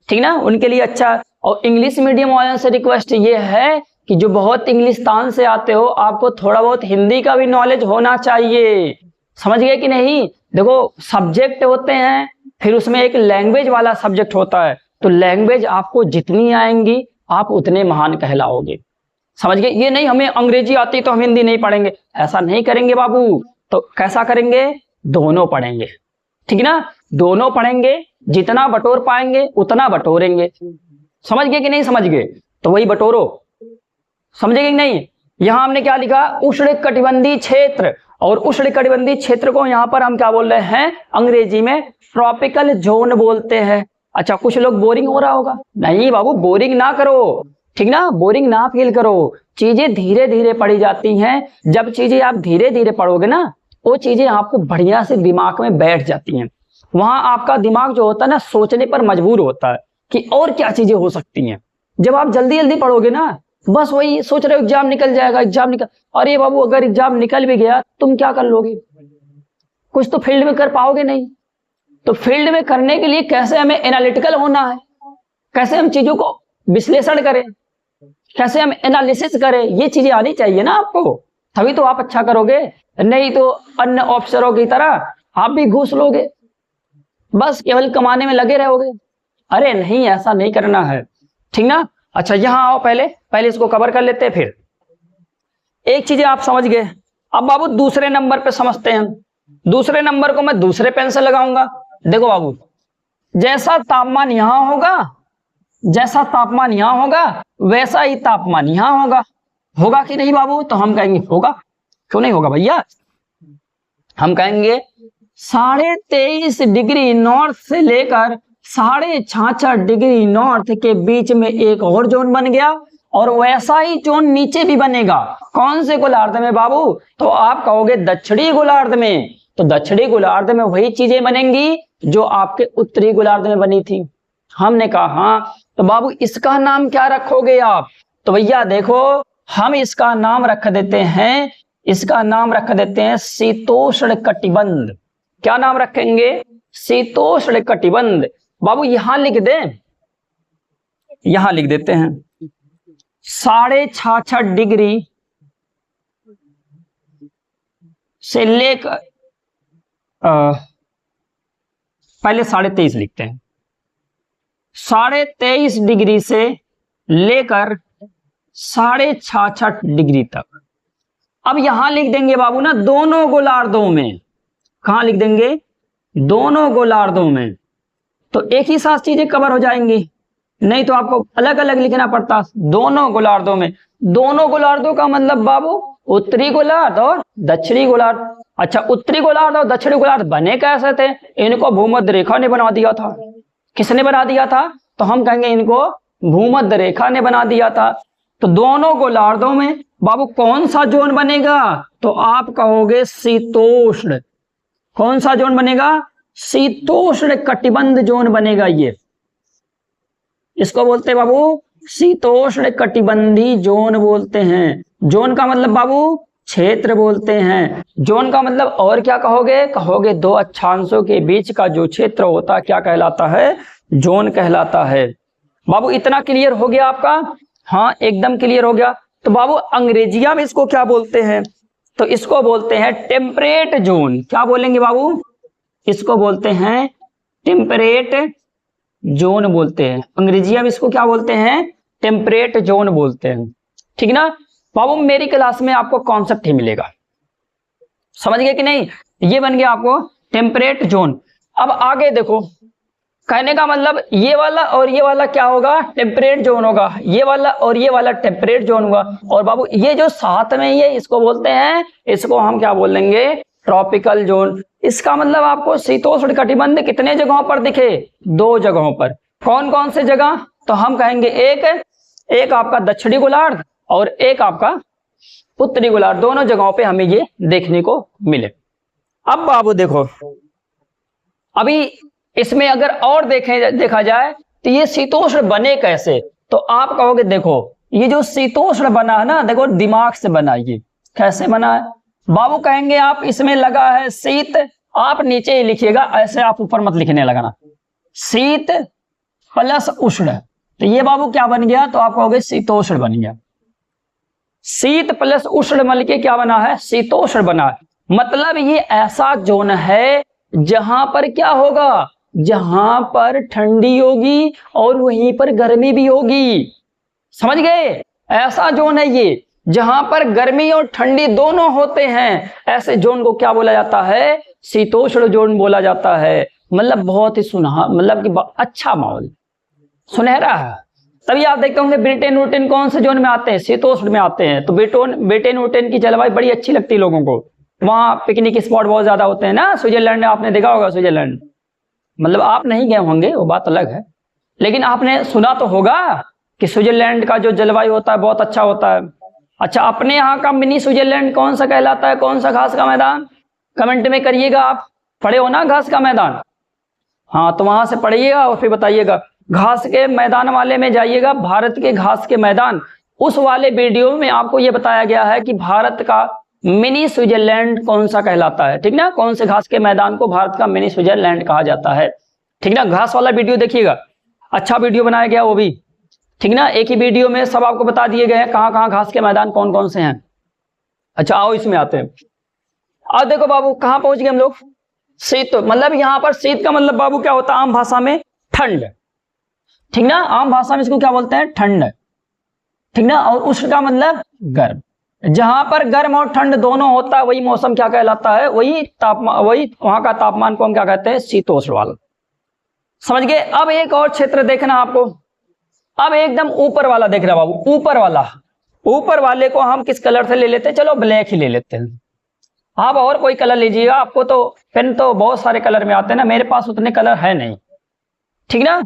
ठीक ना, उनके लिए अच्छा। और इंग्लिश मीडियम वालों से रिक्वेस्ट ये है कि जो बहुत इंग्लिस्तान से आते हो, आपको थोड़ा बहुत हिंदी का भी नॉलेज होना चाहिए। समझ गए कि नहीं? देखो, सब्जेक्ट होते हैं, फिर उसमें एक लैंग्वेज वाला सब्जेक्ट होता है। तो लैंग्वेज आपको जितनी आएंगी आप उतने महान कहलाओगे। समझ गए? ये नहीं हमें अंग्रेजी आती तो हम हिंदी नहीं पढ़ेंगे, ऐसा नहीं करेंगे बाबू। तो कैसा करेंगे? दोनों पढ़ेंगे, ठीक ना, दोनों पढ़ेंगे, जितना बटोर पाएंगे उतना बटोरेंगे। समझ गए कि नहीं समझ गए? तो वही बटोरो। समझे कि नहीं? यहां हमने क्या लिखा? उष्ण कटिबंधीय क्षेत्र। और उष्ण कटिबंधीय क्षेत्र को यहां पर हम क्या बोल रहे हैं? अंग्रेजी में ट्रॉपिकल जोन बोलते हैं। अच्छा, कुछ लोग बोरिंग हो रहा होगा। नहीं बाबू, बोरिंग ना करो, ठीक ना, बोरिंग ना फील करो। चीजें धीरे धीरे पढ़ी जाती हैं। जब चीजें आप धीरे धीरे पढ़ोगे ना, वो चीजें आपको बढ़िया से दिमाग में बैठ जाती हैं। वहां आपका दिमाग जो होता है ना, सोचने पर मजबूर होता है कि और क्या चीजें हो सकती हैं। जब आप जल्दी जल्दी पढ़ोगे ना, बस वही सोच रहे हो एग्जाम निकल जाएगा, एग्जाम निकल। अरे बाबू, अगर एग्जाम निकल भी गया तुम क्या कर लोगे? कुछ तो फील्ड में कर पाओगे नहीं। तो फील्ड में करने के लिए कैसे हमें एनालिटिकल होना है, कैसे हम चीजों को विश्लेषण करें, कैसे हम एनालिसिस करें, ये चीजें आनी चाहिए ना आपको, तभी तो आप अच्छा करोगे। नहीं तो अन्य ऑफिसरों की तरह आप भी घूस लोगे, बस केवल कमाने में लगे रहोगे। अरे नहीं, ऐसा नहीं करना है, ठीक ना। अच्छा, यहां आओ, पहले इसको कवर कर लेते हैं। फिर एक चीज आप समझ गए। अब बाबू दूसरे नंबर पे समझते हैं। दूसरे नंबर को मैं दूसरे पेन से लगाऊंगा। देखो बाबू, जैसा तापमान यहां होगा, जैसा तापमान यहां होगा, वैसा ही तापमान यहां होगा। होगा कि नहीं बाबू? तो हम कहेंगे होगा। क्यों नहीं होगा भैया? हम कहेंगे 23.5 डिग्री नॉर्थ से लेकर 66.5 डिग्री नॉर्थ के बीच में एक और जोन बन गया, और वैसा ही जोन नीचे भी बनेगा। कौन से गोलार्ध में बाबू? तो आप कहोगे दक्षिणी गोलार्ध में। तो दक्षिणी गोलार्ध में वही चीजें बनेंगी जो आपके उत्तरी गोलार्ध में बनी थी। हमने कहा हाँ। तो बाबू इसका नाम क्या रखोगे आप? तो भैया देखो, हम इसका नाम रख देते हैं, इसका नाम रख देते हैं शीतोष्ण कटिबंध। क्या नाम रखेंगे? शीतोष्ण कटिबंध। बाबू यहां लिख दें, यहां लिख देते हैं 66.5 डिग्री से लेकर पहले 23.5 लिखते हैं, 23.5 डिग्री से लेकर 66.5 डिग्री तक। अब यहां लिख देंगे बाबू ना दोनों गोलार्धों में। कहां लिख देंगे? दोनों गोलार्धों में। तो एक ही साथ चीजें कवर हो जाएंगी, नहीं तो आपको अलग अलग लिखना पड़ता। दोनों गोलार्धों में, दोनों गोलार्धों का मतलब बाबू उत्तरी गोलार्ध और दक्षिणी गोलार्ध। अच्छा, उत्तरी गोलार्ध और दक्षिणी गोलार्ध बने कैसे थे? इनको भूमध्य रेखा ने बना दिया था। किसने बना दिया था? तो हम कहेंगे इनको भूमध्य रेखा ने बना दिया था। तो दोनों गोलार्धों में बाबू कौन सा जोन बनेगा? तो आप कहोगे शीतोष्ण। कौन सा जोन बनेगा? शीतोष्ण कटिबंध जोन बनेगा। ये इसको बोलते हैं बाबू शीतोष्ण कटिबंधी जोन बोलते हैं। जोन का मतलब बाबू क्षेत्र बोलते हैं। जोन का मतलब और क्या कहोगे? कहोगे दो अक्षांशों के बीच का जो क्षेत्र होता है क्या कहलाता है? जोन कहलाता है। बाबू इतना क्लियर हो गया आपका? हाँ एकदम क्लियर हो गया। तो बाबू अंग्रेजिया में इसको क्या बोलते हैं? तो इसको बोलते हैं टेम्परेट जोन। क्या बोलेंगे बाबू? इसको बोलते हैं टेम्परेट जोन बोलते हैं। अंग्रेजिया में इसको क्या बोलते हैं? टेम्परेट जोन बोलते हैं। ठीक ना बाबू? मेरी क्लास में आपको कॉन्सेप्ट ही मिलेगा, समझ गए कि नहीं? ये बन गया आपको टेम्परेट जोन। अब आगे देखो, कहने का मतलब ये वाला और ये वाला क्या होगा? टेम्परेट जोन होगा। ये वाला और ये वाला टेम्परेट जोन होगा। और बाबू ये जो साथ में ये इसको बोलते हैं, इसको हम क्या बोलेंगे? Tropical zone. इसका मतलब आपको शीतोष्ण कटिबंध कितने जगहों पर दिखे? 2 जगहों पर। कौन कौन से जगह? तो हम कहेंगे एक आपका दक्षिणी गोलार्ध और एक आपका उत्तरी गोलार्ध। दोनों जगहों पे हमें ये देखने को मिले। अब बाबू देखो, अभी इसमें अगर और देखा जाए तो ये शीतोष्ण बने कैसे? तो आप कहोगे देखो ये जो शीतोष्ण बना है ना, देखो दिमाग से बना। ये कैसे बना है बाबू? कहेंगे आप इसमें लगा है शीत, आप नीचे ही लिखिएगा, ऐसे आप ऊपर मत लिखने लगना। शीत प्लस उष्ण, तो ये बाबू क्या बन गया? तो आप कहोगे शीतोष्ण बन गया। शीत प्लस उष्ण मिल के क्या बना है? शीतोष्ण बना है। मतलब ये ऐसा जोन है जहां पर क्या होगा? जहां पर ठंडी होगी और वहीं पर गर्मी भी होगी। समझ गए? ऐसा जोन है ये जहां पर गर्मी और ठंडी दोनों होते हैं। ऐसे जोन को क्या बोला जाता है? शीतोष्ण जोन बोला जाता है। मतलब बहुत ही मतलब कि अच्छा माहौल, सुनहरा है। तभी आप देखते होंगे ब्रिटेन कौन से जोन में आते हैं? शीतोष्ण में आते हैं। तो ब्रिटेन की जलवायु बड़ी अच्छी लगती है लोगों को। वहां पिकनिक स्पॉट बहुत ज्यादा होते हैं ना। स्विट्जरलैंड आपने देखा होगा, स्विट्जरलैंड मतलब आप नहीं गए होंगे, वो बात अलग है, लेकिन आपने सुना तो होगा कि स्विट्जरलैंड का जो जलवायु होता है बहुत अच्छा होता है। अच्छा, अपने यहाँ का मिनी स्विट्जरलैंड कौन सा कहलाता है? कौन सा घास का मैदान? कमेंट में करिएगा। आप पढ़े हो ना घास का मैदान? हाँ, तो वहां से पढ़िएगा और फिर बताइएगा। घास के मैदान वाले में जाइएगा, भारत के घास के मैदान, उस वाले वीडियो में आपको यह बताया गया है कि भारत का मिनी स्विट्जरलैंड कौन सा कहलाता है। ठीक ना? कौन से घास के मैदान को भारत का मिनी स्विट्जरलैंड कहा जाता है। ठीक ना? घास वाला वीडियो देखिएगा, अच्छा वीडियो बनाया गया वो भी। ठीक ना? एक ही वीडियो में सब आपको बता दिए गए हैं कहाँ कहाँ घास के मैदान कौन कौन से हैं। अच्छा आओ इसमें आते हैं। अब देखो बाबू कहाँ पहुंच गए हम लोग? शीत। मतलब यहाँ पर शीत का मतलब बाबू क्या होता है? आम भाषा में ठंड। ठीक ना? आम भाषा में इसको क्या बोलते हैं? ठंड। ठीक ना? और उष्ण का मतलब गर्म। जहां पर गर्म और ठंड दोनों होता है वही मौसम क्या कहलाता है? वही तापमान, वही वहां का तापमान को हम क्या कहते हैं? शीतोष्ण वाला। समझ गए? अब एक और क्षेत्र देखना आपको। अब एकदम ऊपर वाला देख रहा बाबू, ऊपर वाला। ऊपर वाले को हम किस कलर से ले लेते हैं? चलो ब्लैक ही ले लेते हैं। आप और कोई कलर लीजिएगा, आपको तो पेन तो बहुत सारे कलर में आते हैं ना, मेरे पास उतने कलर है नहीं। ठीक ना?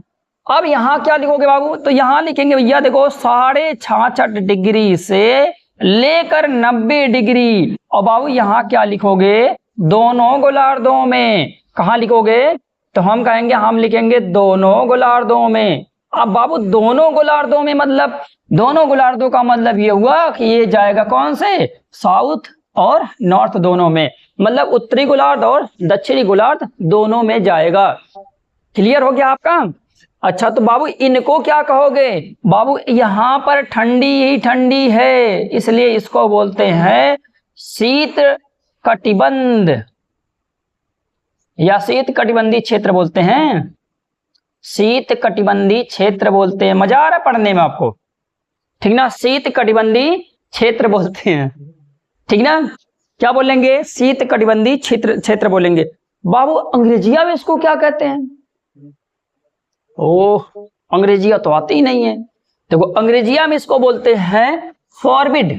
अब यहां क्या लिखोगे बाबू? तो यहां लिखेंगे भैया देखो 66.5 डिग्री से लेकर 90 डिग्री। और बाबू यहां क्या लिखोगे? दोनों गोलार्धों में। कहां लिखोगे? तो हम कहेंगे, हम लिखेंगे दोनों गोलार्धों में। अब बाबू दोनों गोलार्धों में मतलब दोनों गोलार्धों का मतलब ये हुआ कि ये जाएगा कौन से? साउथ और नॉर्थ दोनों में। मतलब उत्तरी गोलार्ध और दक्षिणी गोलार्ध दोनों में जाएगा। क्लियर हो गया आपका? अच्छा, तो बाबू इनको क्या कहोगे? बाबू यहां पर ठंडी ही ठंडी है, इसलिए इसको बोलते हैं शीत कटिबंध या शीत कटिबंधी क्षेत्र बोलते हैं। शीत कटिबंधी क्षेत्र बोलते हैं। मजा आ रहा है पढ़ने में आपको? ठीक ना? शीत कटिबंधी क्षेत्र बोलते हैं। ठीक ना? क्या बोलेंगे? शीत कटिबंधी क्षेत्र बोलेंगे। बाबू अंग्रेजिया में इसको क्या कहते हैं? ओह, अंग्रेजिया तो आती ही नहीं है। देखो अंग्रेजिया में इसको बोलते हैं फॉरबिड।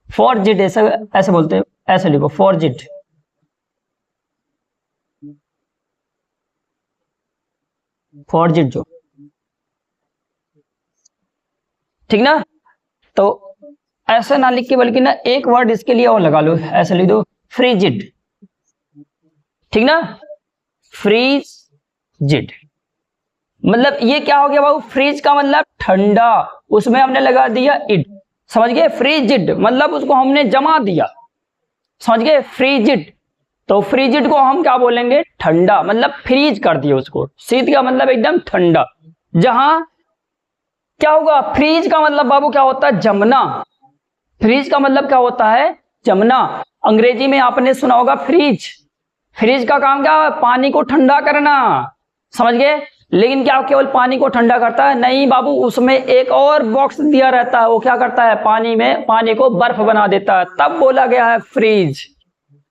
फॉरजिड ऐसे बोलते हैं, ऐसे लिखो फॉरजिड। फॉरजिड जो, ठीक ना? तो ऐसे ना लिख के बल्कि ना एक वर्ड इसके लिए और लगा लो, ऐसे लिख दो फ्रीजिड। ठीक ना? फ्रीजिड मतलब ये क्या हो गया बाबू? फ्रीज का मतलब ठंडा, उसमें हमने लगा दिया इड। समझ गए, फ्रीजिड मतलब उसको हमने जमा दिया, समझ गए, फ्रीजिड। तो फ्रीजिड को हम क्या बोलेंगे, ठंडा, मतलब फ्रीज कर दिया उसको। शीत का मतलब एकदम ठंडा। जहां क्या होगा, फ्रीज का मतलब बाबू क्या होता है, जमना। फ्रीज का मतलब क्या होता है, जमना। अंग्रेजी में आपने सुना होगा फ्रीज। फ्रीज का काम क्या है, पानी को ठंडा करना, समझ गए। लेकिन क्या केवल पानी को ठंडा करता है, नहीं बाबू, उसमें एक और बॉक्स दिया रहता है, वो क्या करता है, पानी को बर्फ बना देता है, तब बोला गया है फ्रीज,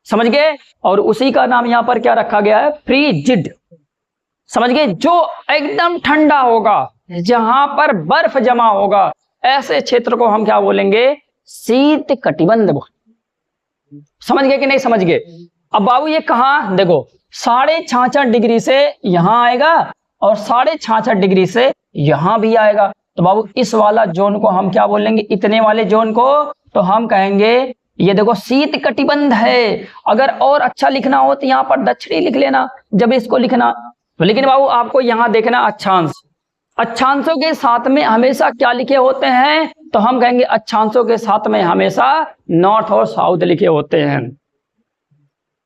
समझ गए। और उसी का नाम यहां पर क्या रखा गया है, फ्रीजिड, समझ गए। जो एकदम ठंडा होगा, जहां पर बर्फ जमा होगा, ऐसे क्षेत्र को हम क्या बोलेंगे, शीत कटिबंध। समझ गए कि नहीं समझ गए। अब बाबू ये कहां, देखो 66.5 डिग्री से यहां आएगा और 66.5 डिग्री से यहां भी आएगा। तो बाबू इस वाला जोन को हम क्या बोलेंगे, इतने वाले जोन को तो हम कहेंगे ये देखो शीत कटिबंध है। अगर और अच्छा लिखना हो तो यहां पर दक्षिणी लिख लेना जब इसको लिखना। लेकिन बाबू आपको यहां देखना अक्षांश, अक्षांशों के साथ में हमेशा क्या लिखे होते हैं, तो हम कहेंगे अक्षांशों के साथ में हमेशा नॉर्थ और साउथ लिखे होते हैं,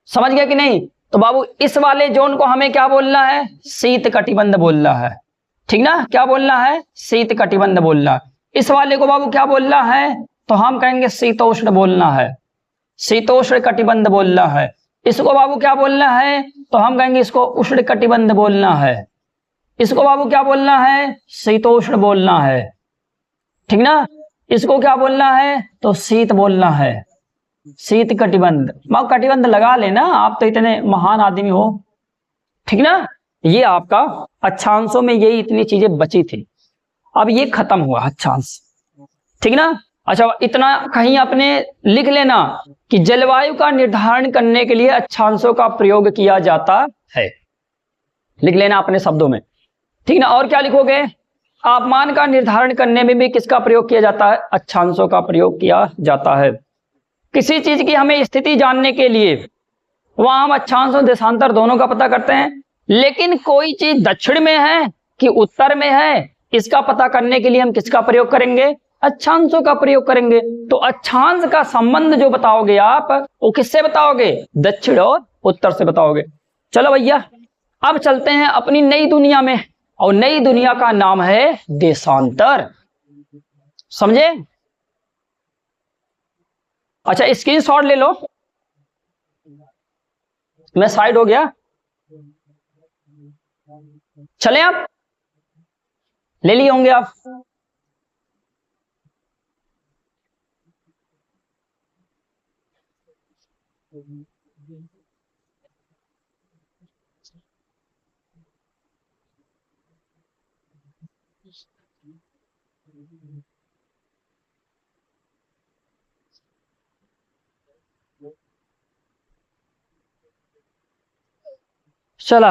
समझ गया कि नहीं। तो बाबू इस वाले जोन को हमें क्या बोलना है, शीत कटिबंध बोलना है, ठीक ना, क्या बोलना है, शीत कटिबंध बोलना। इस वाले को बाबू क्या बोलना है, तो हम कहेंगे शीतोष्ण बोलना है, शीतोष्ण कटिबंध बोलना है। इसको बाबू क्या बोलना है, तो हम कहेंगे इसको उष्ण कटिबंध बोलना है। इसको बाबू क्या बोलना है, शीतोष्ण बोलना है, ठीक ना। इसको क्या बोलना है, तो शीत बोलना है, शीत कटिबंध। बाबू कटिबंध लगा लेना, आप तो इतने महान आदमी हो, ठीक ना। ये आपका अक्षांशों में यही इतनी चीजें बची थी, अब ये खत्म हुआ अक्षांश, ठीक ना। अच्छा इतना कहीं आपने लिख लेना कि जलवायु का निर्धारण करने के लिए अक्षांशों का प्रयोग किया जाता है, लिख लेना अपने शब्दों में, ठीक ना। और क्या लिखोगे, तापमान का निर्धारण करने में भी किसका प्रयोग किया जाता है, अक्षांशों का प्रयोग किया जाता है। किसी चीज की हमें स्थिति जानने के लिए वहां हम अक्षांश और देशांतर दोनों का पता करते हैं। लेकिन कोई चीज दक्षिण में है कि उत्तर में है, इसका पता करने के लिए हम किसका प्रयोग करेंगे, अक्षांशों का प्रयोग करेंगे। तो अक्षांश का संबंध जो बताओगे आप, वो किससे बताओगे, दक्षिण और उत्तर से बताओगे। चलो भैया अब चलते हैं अपनी नई दुनिया में, और नई दुनिया का नाम है देशांतर, समझे। अच्छा स्क्रीनशॉट ले लो, मैं साइड हो गया, चले आप ले लिए होंगे आप। चला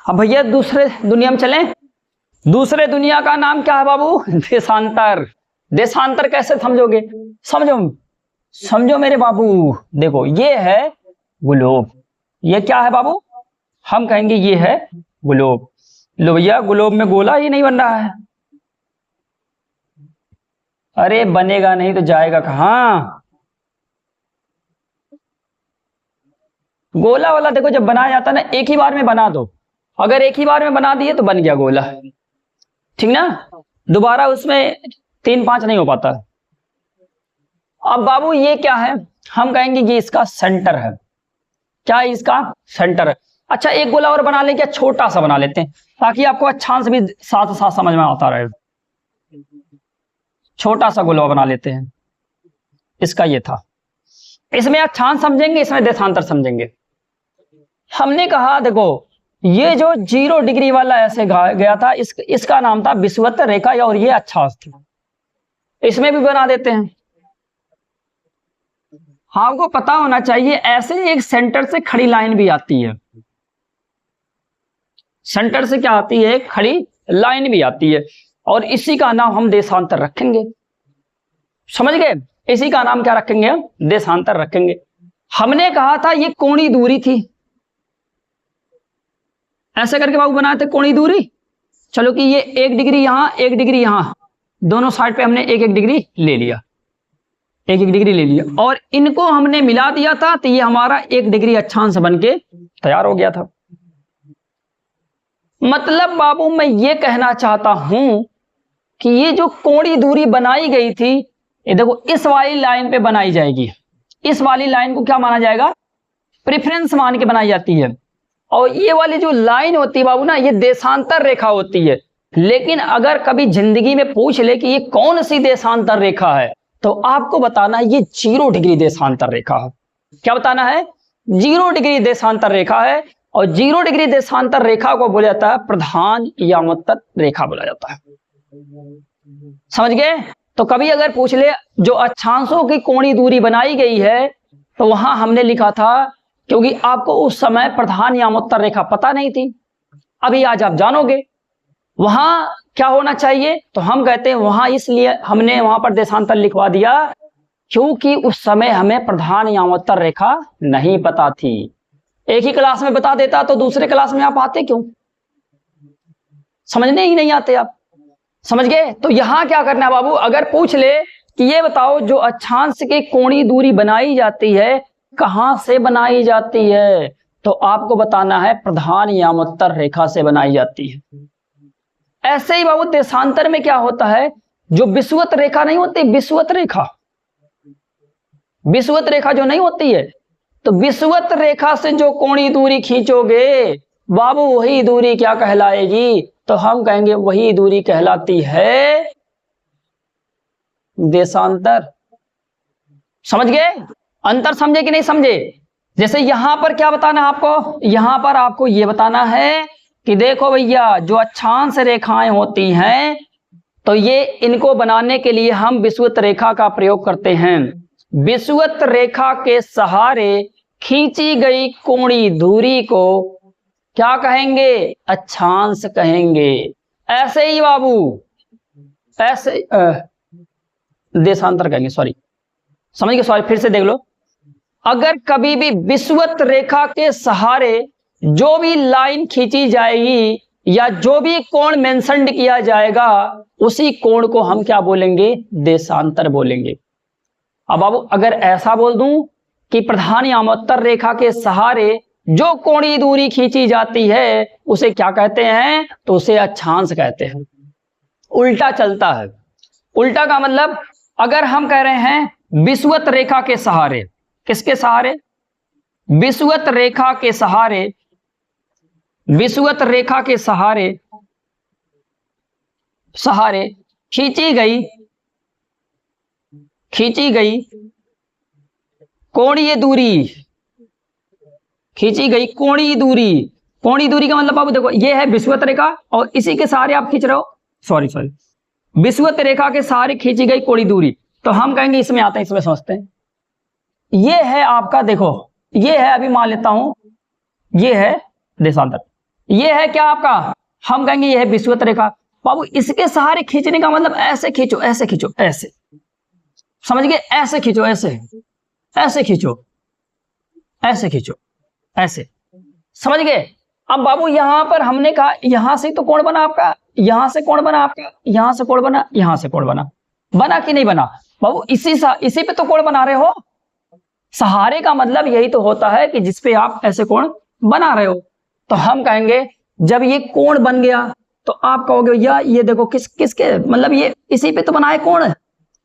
अब भैया दूसरे दुनिया में चलें। दूसरे दुनिया का नाम क्या है बाबू, देशांतर। देशांतर कैसे समझोगे, समझो समझो मेरे बाबू। देखो ये है ग्लोब, ये क्या है बाबू, हम कहेंगे ये है ग्लोब। लो भैया ग्लोब में गोला ही नहीं बन रहा है, अरे बनेगा नहीं तो जाएगा कहां। गोला वाला देखो जब बनाया जाता है ना, एक ही बार में बना दो, अगर एक ही बार में बना दिए तो बन गया गोला, ठीक ना, दोबारा उसमें 3-5 नहीं हो पाता। अब बाबू ये क्या है, हम कहेंगे ये इसका सेंटर है, क्या है इसका सेंटर है। अच्छा एक गोला और बना लें क्या, छोटा सा बना लेते हैं ताकि आपको अक्षांश भी साथ साथ समझ में आता रहे। छोटा सा गोला बना लेते हैं, इसका ये था, इसमें अक्षांश समझेंगे, इसमें देशांतर समझेंगे। हमने कहा देखो ये जो 0 डिग्री वाला ऐसे गया था, इसका नाम था विषुवत रेखा, और ये अक्षांश था, इसमें भी बना देते हैं। हाँ आपको पता होना चाहिए ऐसे एक सेंटर से खड़ी लाइन भी आती है, सेंटर से क्या आती है, खड़ी लाइन भी आती है, और इसी का नाम हम देशांतर रखेंगे, समझ गए। इसी का नाम क्या रखेंगे हम, देशांतर रखेंगे। हमने कहा था ये कोणीय दूरी थी, ऐसे करके बाबू बनाए थे कोणीय दूरी। चलो कि ये 1 डिग्री यहां 1 डिग्री यहां, दोनों साइड पे हमने एक एक डिग्री ले लिया, एक एक डिग्री ले लिया, और इनको हमने मिला दिया था, तो ये हमारा 1 डिग्री अक्षांश बन के तैयार हो गया था। मतलब बाबू मैं ये कहना चाहता हूं कि ये जो कोणीय दूरी बनाई गई थी, ये देखो इस वाली लाइन पे बनाई जाएगी, इस वाली लाइन को क्या माना जाएगा, प्रेफरेंस मान के बनाई जाती है। और ये वाली जो लाइन होती है बाबू ना, ये देशांतर रेखा होती है। लेकिन अगर कभी जिंदगी में पूछ ले कि ये कौन सी देशांतर रेखा है, तो आपको बताना है ये 0 डिग्री देशांतर रेखा है। क्या बताना है, 0 डिग्री देशांतर रेखा है। और 0 डिग्री देशांतर रेखा को बोला जाता है प्रधान यामोत्तर रेखा बोला जाता है। समझ गए? तो कभी अगर पूछ ले जो अक्षांशों की कोणीय दूरी बनाई गई है, तो वहां हमने लिखा था, क्योंकि आपको उस समय प्रधान यामोत्तर रेखा पता नहीं थी, अभी आज आप जानोगे वहां क्या होना चाहिए। तो हम कहते हैं वहां इसलिए हमने वहां पर देशांतर लिखवा दिया क्योंकि उस समय हमें प्रधान यामोत्तर रेखा नहीं पता थी। एक ही क्लास में बता देता तो दूसरे क्लास में आप आते क्यों? समझने ही नहीं आते आप। समझ गए? तो यहां क्या करना है बाबू, अगर पूछ ले कि ये बताओ जो अक्षांश की कोणीय दूरी बनाई जाती है कहां से बनाई जाती है, तो आपको बताना है प्रधान यामोत्तर रेखा से बनाई जाती है। ऐसे ही बाबू देशांतर में क्या होता है, जो विषुवत रेखा नहीं होती, विषुवत रेखा, विषुवत रेखा जो नहीं होती है, तो विषुवत रेखा से जो कोणीय दूरी खींचोगे बाबू वही दूरी क्या कहलाएगी, तो हम कहेंगे वही दूरी कहलाती है देशांतर। समझ गए? अंतर समझे कि नहीं समझे? जैसे यहां पर क्या बताना है आपको, यहां पर आपको यह बताना है कि देखो भैया जो अक्षांश रेखाएं होती हैं, तो ये इनको बनाने के लिए हम विषुवत रेखा का प्रयोग करते हैं। विषुवत रेखा के सहारे खींची गई कोणीय दूरी को क्या कहेंगे, अक्षांश कहेंगे। ऐसे ही बाबू ऐसे देशांतर कहेंगे, सॉरी समझ गए, सॉरी फिर से देख लो। अगर कभी भी विषुवत रेखा के सहारे जो भी लाइन खींची जाएगी या जो भी कोण मेंशन्ड किया जाएगा, उसी कोण को हम क्या बोलेंगे, देशांतर बोलेंगे। अब बाबू अगर ऐसा बोल दूं कि प्रधान यामोत्तर रेखा के सहारे जो कोणीय दूरी खींची जाती है उसे क्या कहते हैं, तो उसे अक्षांश कहते हैं। उल्टा चलता है। उल्टा का मतलब अगर हम कह रहे हैं विषुवत रेखा के सहारे, किसके सहारे, विषुवत रेखा के सहारे, विषुवत रेखा के सहारे सहारे खींची गई कोणीय दूरी, खींची गई कोणीय दूरी। कोणीय दूरी का मतलब बाबू देखो ये है विषुवत रेखा और इसी के सहारे आप खींच रहे हो, सॉरी विषुवत रेखा के सहारे खींची गई कोणीय दूरी, तो हम कहेंगे इसमें आते हैं, इसमें समझते हैं। ये है आपका, देखो ये है, अभी मान लेता हूं ये है देशांतर, ये है क्या आपका, हम कहेंगे ये है विषुवत रेखा। बाबू इसके सहारे खींचने का मतलब ऐसे खींचो, ऐसे खींचो, ऐसे, समझ गए, ऐसे खींचो, ऐसे ऐसे खींचो, ऐसे खींचो, ऐसे, समझ गए। अब बाबू यहां पर हमने कहा यहां से तो कोण बना आपका, यहां से कोण बना आपका, यहां से कोण बना, यहां से कोण बना, बना कि नहीं बना बाबू, इसी पे तो कोण बना रहे हो। सहारे का मतलब यही तो होता है कि जिसपे आप ऐसे कोण बना रहे हो। तो हम कहेंगे जब ये कोण बन गया तो आप कहोगे भैया ये देखो किसके मतलब ये इसी पे तो बनाए कोण,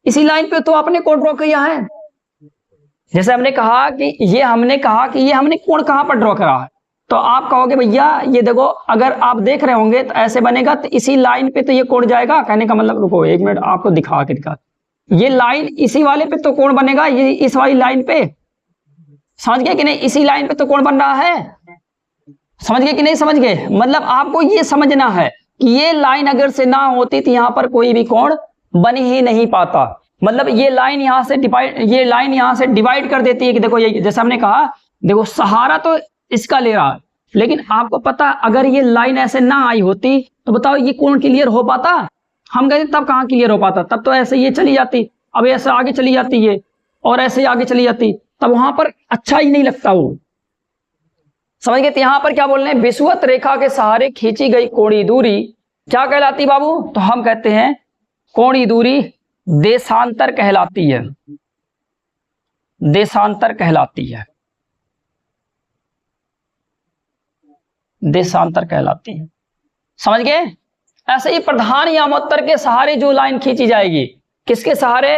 इसी लाइन पे तो आपने कोण ड्रॉ किया है। जैसे हमने कहा कि ये हमने कोण कहां पर ड्रॉ करा है, तो आप कहोगे भैया ये देखो अगर आप देख रहे होंगे तो ऐसे बनेगा, तो इसी लाइन पे तो ये कोण जाएगा। कहने का मतलब रुको एक मिनट आपको दिखा, ये लाइन इसी वाले पे तो कोण बनेगा, ये इस वाली लाइन पे, समझ गए कि नहीं, इसी लाइन पे तो कोण बन रहा है, समझ गए कि नहीं समझ गए। मतलब आपको ये समझना है कि ये लाइन अगर से ना होती तो यहां पर कोई भी कोण बन ही नहीं पाता। मतलब ये लाइन यहां से डिवाइड कर देती है कि देखो ये, जैसे हमने कहा देखो सहारा तो इसका ले रहा है, लेकिन आपको पता अगर ये लाइन ऐसे ना आई होती तो बताओ ये कोण क्लियर हो पाता, हम कहते तब कहां क्लियर हो पाता, तब तो ऐसे ये चली जाती, अब ऐसे आगे चली जाती है और ऐसे आगे चली जाती, तब वहां पर अच्छा ही नहीं लगता वो, समझ गए। यहां पर क्या बोल रहे हैं, विषुवत रेखा के सहारे खींची गई कोणीय दूरी क्या कहलाती बाबू, तो हम कहते हैं कोणीय दूरी देशांतर कहलाती है, देशांतर कहलाती है, देशांतर कहलाती है। समझ गए? ऐसे ही प्रधान यामोत्तर के सहारे जो लाइन खींची जाएगी, किसके सहारे?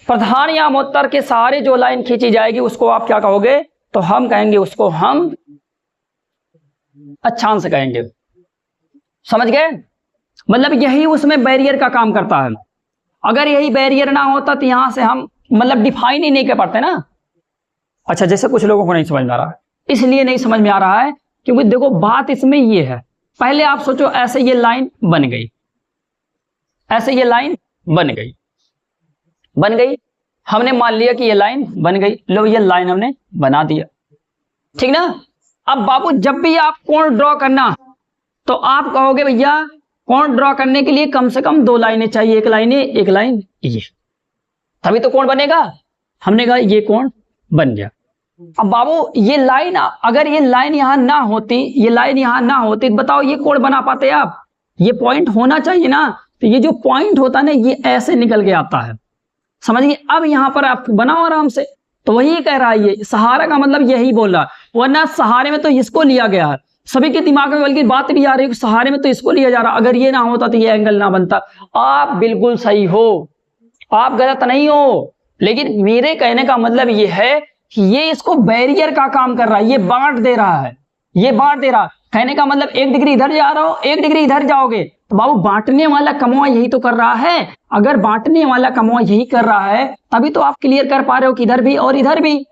प्रधान यामोत्तर के सहारे जो लाइन खींची जाएगी उसको आप क्या कहोगे? तो हम कहेंगे उसको हम अक्षांश कहेंगे। समझ गए? मतलब यही उसमें बैरियर का काम करता है। अगर यही बैरियर ना होता तो यहां से हम मतलब डिफाइन ही नहीं कर पाते ना। अच्छा, जैसे कुछ लोगों को नहीं समझ में आ रहा है, इसलिए नहीं समझ में आ रहा है क्योंकि देखो बात इसमें ये है, पहले आप सोचो ऐसे ये लाइन बन गई, ऐसे ये लाइन बन गई, बन गई, हमने मान लिया कि ये लाइन बन गई, लो ये लाइन हमने बना दिया, ठीक ना। अब बाबू जब भी आप कोण ड्रॉ करना तो आप कहोगे भैया कोण ड्रॉ करने के लिए कम से कम दो लाइनें चाहिए, एक लाइन ये, एक लाइन ये, तभी तो कोण बनेगा। हमने कहा ये कोण बन गया। अब बाबू ये लाइन, अगर ये लाइन यहां ना होती, ये लाइन यहां ना होती, बताओ ये कोण बना पाते आप? ये पॉइंट होना चाहिए ना, तो ये जो पॉइंट होता है ना ये ऐसे निकल के आता है, समझिए। अब यहां पर आप बनाओ आराम से, तो वही कह रहा है ये सहारा का मतलब यही बोल रहा है, वरना सहारे में तो इसको लिया गया है, सभी के दिमाग में बल्कि बात भी आ रही है सहारे में तो इसको लिया जा रहा, अगर ये ना होता तो ये एंगल ना बनता। आप बिल्कुल सही हो, आप गलत नहीं हो, लेकिन मेरे कहने का मतलब ये है कि ये इसको बैरियर का काम कर रहा है, ये बांट दे रहा है, ये बांट दे रहा है। कहने का मतलब 1 डिग्री इधर जा रहा हो, 1 डिग्री इधर जाओगे, तो बाबू बांटने वाला कमवा यही तो कर रहा है। अगर बांटने वाला कमवा यही कर रहा है तभी तो आप क्लियर कर पा रहे हो कि इधर भी और इधर भी,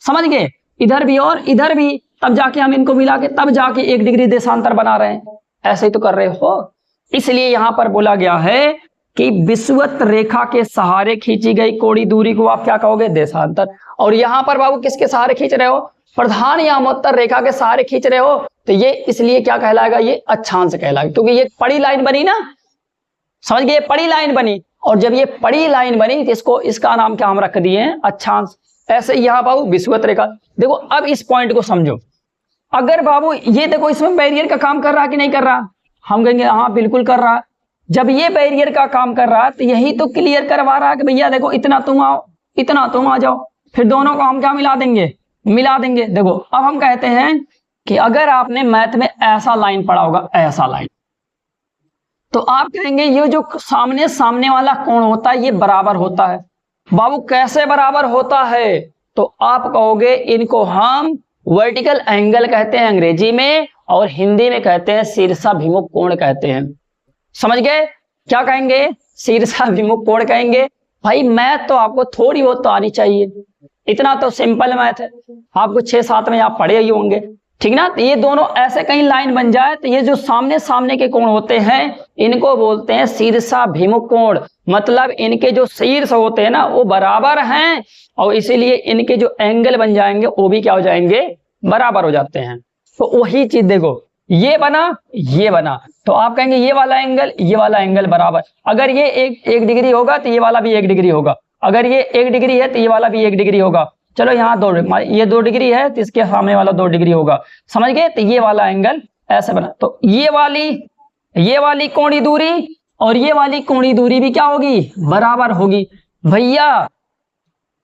समझ गए? इधर भी और इधर भी, तब जाके हम इनको मिला के तब जाके 1 डिग्री देशांतर बना रहे हैं, ऐसे ही तो कर रहे हो। इसलिए यहां पर बोला गया है कि विषुवत रेखा के सहारे खींची गई कोणीय दूरी को आप क्या कहोगे? देशांतर। और यहां पर बाबू किसके सहारे खींच रहे हो? प्रधान यामोत्तर रेखा के सहारे खींच रहे हो, तो ये इसलिए क्या कहलाएगा? ये अक्षांश कहलाएगा, क्योंकि ये पड़ी लाइन बनी ना, समझ गए? पड़ी लाइन बनी, और जब ये पड़ी लाइन बनी तो इसको, इसका नाम क्या हम रख दिए? अक्षांश। ऐसे यहां बाबू विषुवत रेखा। देखो अब इस पॉइंट को समझो, अगर बाबू ये देखो इसमें बैरियर का काम कर रहा कि नहीं कर रहा? हम कहेंगे हाँ बिल्कुल कर रहा। जब ये बैरियर का काम कर रहा है तो यही तो क्लियर करवा रहा है कि भैया देखो इतना तुम आओ, इतना तुम आ जाओ, फिर दोनों को हम क्या मिला देंगे? मिला देंगे। देखो अब हम कहते हैं कि अगर आपने मैथ में ऐसा लाइन पढ़ा होगा, ऐसा लाइन, तो आप कहेंगे ये जो सामने सामने वाला कोण होता है ये बराबर होता है। बाबू कैसे बराबर होता है? तो आप कहोगे इनको हम वर्टिकल एंगल कहते हैं अंग्रेजी में, और हिंदी में कहते हैं शीर्षाभिमुख कोण कहते हैं। समझ गए? क्या कहेंगे? शीर्षाभिमुख कोण कहेंगे। भाई मैथ तो आपको थोड़ी बहुत तो आनी चाहिए, इतना तो सिंपल मैथ है, आपको 6-7 में आप पढ़े ही होंगे, ठीक ना। तो ये दोनों ऐसे कहीं लाइन बन जाए तो ये जो सामने सामने के कोण होते हैं इनको बोलते हैं शीर्षाभिमुख कोण। मतलब इनके जो शीर्ष होते हैं ना वो बराबर हैं, और इसीलिए इनके जो एंगल बन जाएंगे वो भी क्या हो जाएंगे? बराबर हो जाते हैं। तो वही चीज देखो, ये बना, ये बना, तो आप कहेंगे ये वाला एंगल बराबर। अगर ये एक डिग्री होगा तो ये वाला भी 1 डिग्री होगा, अगर ये 1 डिग्री है तो ये वाला भी 1 डिग्री होगा। चलो यहाँ ये 2 डिग्री है तो इसके सामने वाला 2 डिग्री होगा, समझ गए? तो ये वाला एंगल ऐसे बना, तो ये वाली कोणीय दूरी और ये वाली कोणीय दूरी भी क्या होगी? बराबर होगी। भैया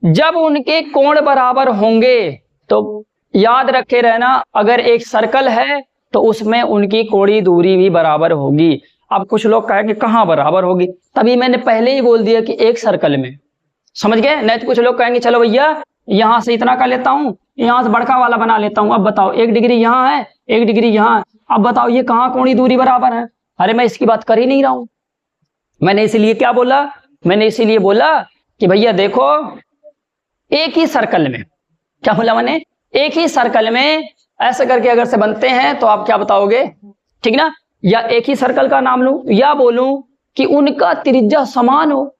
जब उनके कोण बराबर होंगे तो याद रखे रहना, अगर एक सर्कल है तो उसमें उनकी कोणीय दूरी भी बराबर होगी। अब कुछ लोग कहेंगे कहाँ बराबर होगी? तभी मैंने पहले ही बोल दिया कि एक सर्कल में, समझ गए? नहीं तो कुछ लोग कहेंगे चलो भैया यहां से इतना कर लेता हूं, यहां से बड़का वाला बना लेता हूं। अब बताओ 1 डिग्री यहां है, 1 डिग्री यहां, अब बताओ ये कहां कोणीय दूरी बराबर है? अरे मैं इसकी बात कर ही नहीं रहा हूं। मैंने इसीलिए क्या बोला? मैंने इसीलिए बोला कि भैया देखो एक ही सर्कल में, क्या बोला मैंने? एक ही सर्कल में ऐसे करके अगर से बनते हैं तो आप क्या बताओगे? ठीक ना। या एक ही सर्कल का नाम लूं या बोलूं कि उनका त्रिज्या समान हो,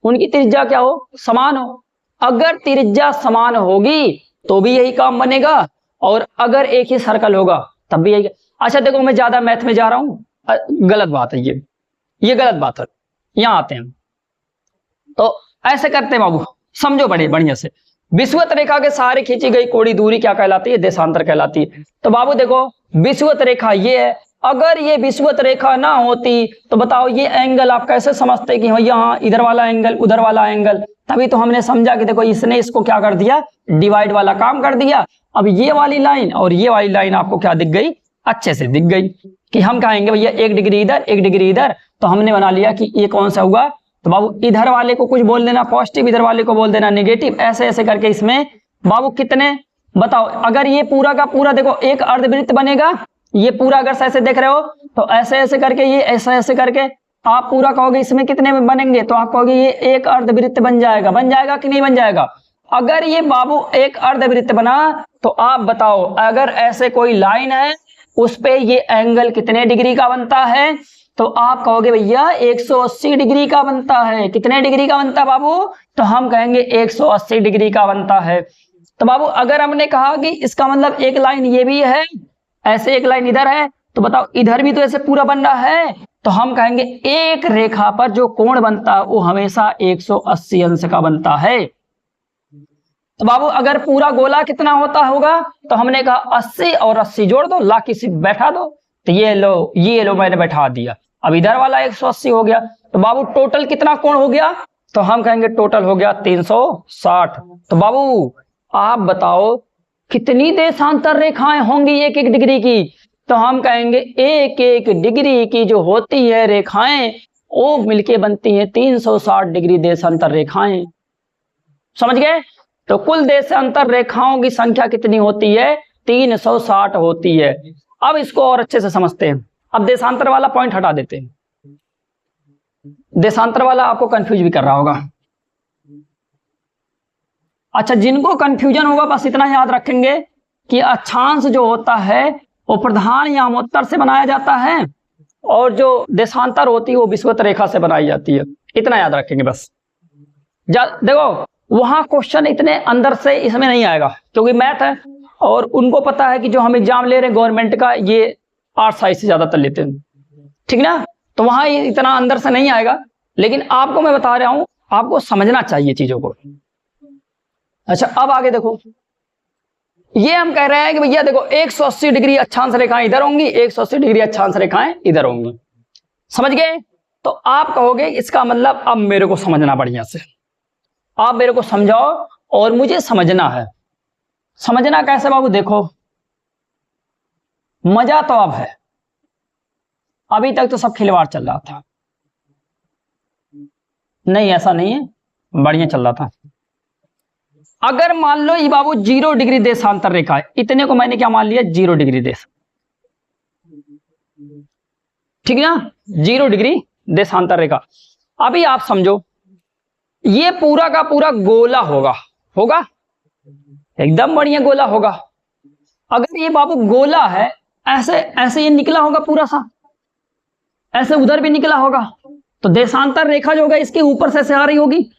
उनकी त्रिज्या क्या हो? समान हो। अगर त्रिज्या समान होगी तो भी यही काम बनेगा, और अगर एक ही सर्कल होगा तब भी यही। अच्छा देखो मैं ज्यादा मैथ में जा रहा हूं, गलत बात है ये गलत बात है। यहां आते हैं तो ऐसे करते हैं बाबू, समझो बड़े बढ़िया से। विषुवत रेखा के सहारे खींची गई कोणीय दूरी क्या कहलाती है? देशांतर कहलाती है। तो बाबू देखो विषुवत रेखा ये है, अगर ये विषुवत रेखा ना होती तो बताओ ये एंगल आप कैसे समझते कि यहाँ इधर वाला एंगल उधर वाला एंगल। तभी तो हमने समझा कि देखो इसने इसको क्या कर दिया, डिवाइड वाला काम कर दिया। अब ये वाली लाइन और ये वाली लाइन आपको क्या दिख गई, अच्छे से दिख गई कि हम कहेंगे भैया 1 डिग्री इधर 1 डिग्री इधर, तो हमने बना लिया कि ये कौन सा हुआ। तो बाबू इधर वाले को कुछ बोल देना पॉजिटिव, इधर वाले को बोल देना नेगेटिव, ऐसे ऐसे करके इसमें बाबू कितने बताओ। अगर ये पूरा का पूरा देखो एक अर्धवृत्त बनेगा, ये पूरा अगर ऐसे देख रहे हो तो ऐसे ऐसे करके ये ऐसे ऐसे करके आप पूरा कहोगे इसमें कितने में बनेंगे, तो आप कहोगे ये एक अर्धवृत्त बन जाएगा कि नहीं बन जाएगा। अगर ये बाबू एक अर्धवृत्त बना तो आप बताओ अगर ऐसे कोई लाइन है उस पे ये एंगल कितने डिग्री का बनता है, तो आप कहोगे भैया 180 डिग्री का बनता है। कितने डिग्री का बनता है बाबू, तो हम कहेंगे 180 डिग्री का बनता है। तो बाबू अगर हमने कहा कि इसका मतलब एक लाइन ये भी है, ऐसे एक लाइन इधर है, तो बताओ इधर भी तो ऐसे पूरा बन रहा है, तो हम कहेंगे एक रेखा पर जो कोण बनता है वो हमेशा 180 अंश का बनता है। तो बाबू अगर पूरा गोला कितना होता होगा, तो हमने कहा 80 और 80 जोड़ दो, ला किसी बैठा दो, तो ये लो मैंने बैठा दिया। अब इधर वाला 180 हो गया, तो बाबू टोटल कितना कोण हो गया, तो हम कहेंगे टोटल हो गया 360। तो बाबू आप बताओ कितनी देशांतर रेखाएं होंगी 1-1 डिग्री की, तो हम कहेंगे 1-1 डिग्री की जो होती है रेखाएं वो मिलके बनती हैं 360 डिग्री देशांतर रेखाएं। समझ गए। तो कुल देशांतर रेखाओं की संख्या कितनी होती है, 360 होती है। अब इसको और अच्छे से समझते हैं। अब देशांतर वाला पॉइंट हटा देते हैं, देशांतर वाला आपको कंफ्यूज भी कर रहा होगा। अच्छा, जिनको कंफ्यूजन होगा बस इतना याद रखेंगे कि अक्षांश जो होता है वो प्रधान यामोत्तर से बनाया जाता है और जो देशांतर होती है वो विषुवत रेखा से बनाई जाती है। इतना याद रखेंगे बस। देखो वहां क्वेश्चन इतने अंदर से इसमें नहीं आएगा क्योंकि मैथ है और उनको पता है कि जो हम एग्जाम ले रहे हैं गवर्नमेंट का ये आर्ट साइंस से ज्यादातर लेते हैं, ठीक ना, तो वहां इतना अंदर से नहीं आएगा। लेकिन आपको मैं बता रहा हूं, आपको समझना चाहिए चीजों को। अच्छा अब आगे देखो, ये हम कह रहे हैं कि भैया देखो 180 डिग्री अक्षांश रेखाएं इधर होंगी, 180 डिग्री अक्षांश रेखाएं इधर होंगी। समझ गए। तो आप कहोगे इसका मतलब अब मेरे को समझना बढ़िया से, आप मेरे को समझाओ और मुझे समझना है। समझना कैसे बाबू, देखो मजा तो अब है, अभी तक तो सब खिलवाड़ चल रहा था। नहीं ऐसा नहीं है, बढ़िया चल रहा था। अगर मान लो ये बाबू 0 डिग्री देशांतर रेखा है, इतने को मैंने क्या मान लिया 0 डिग्री देश, ठीक है ना, 0 डिग्री देशांतर रेखा। अभी आप समझो ये पूरा का पूरा गोला होगा एकदम बढ़िया गोला होगा। अगर ये बाबू गोला है, ऐसे ऐसे ये निकला होगा पूरा सा, ऐसे उधर भी निकला होगा, तो देशांतर रेखा जो होगा इसके ऊपर से ऐसे आ रही होगी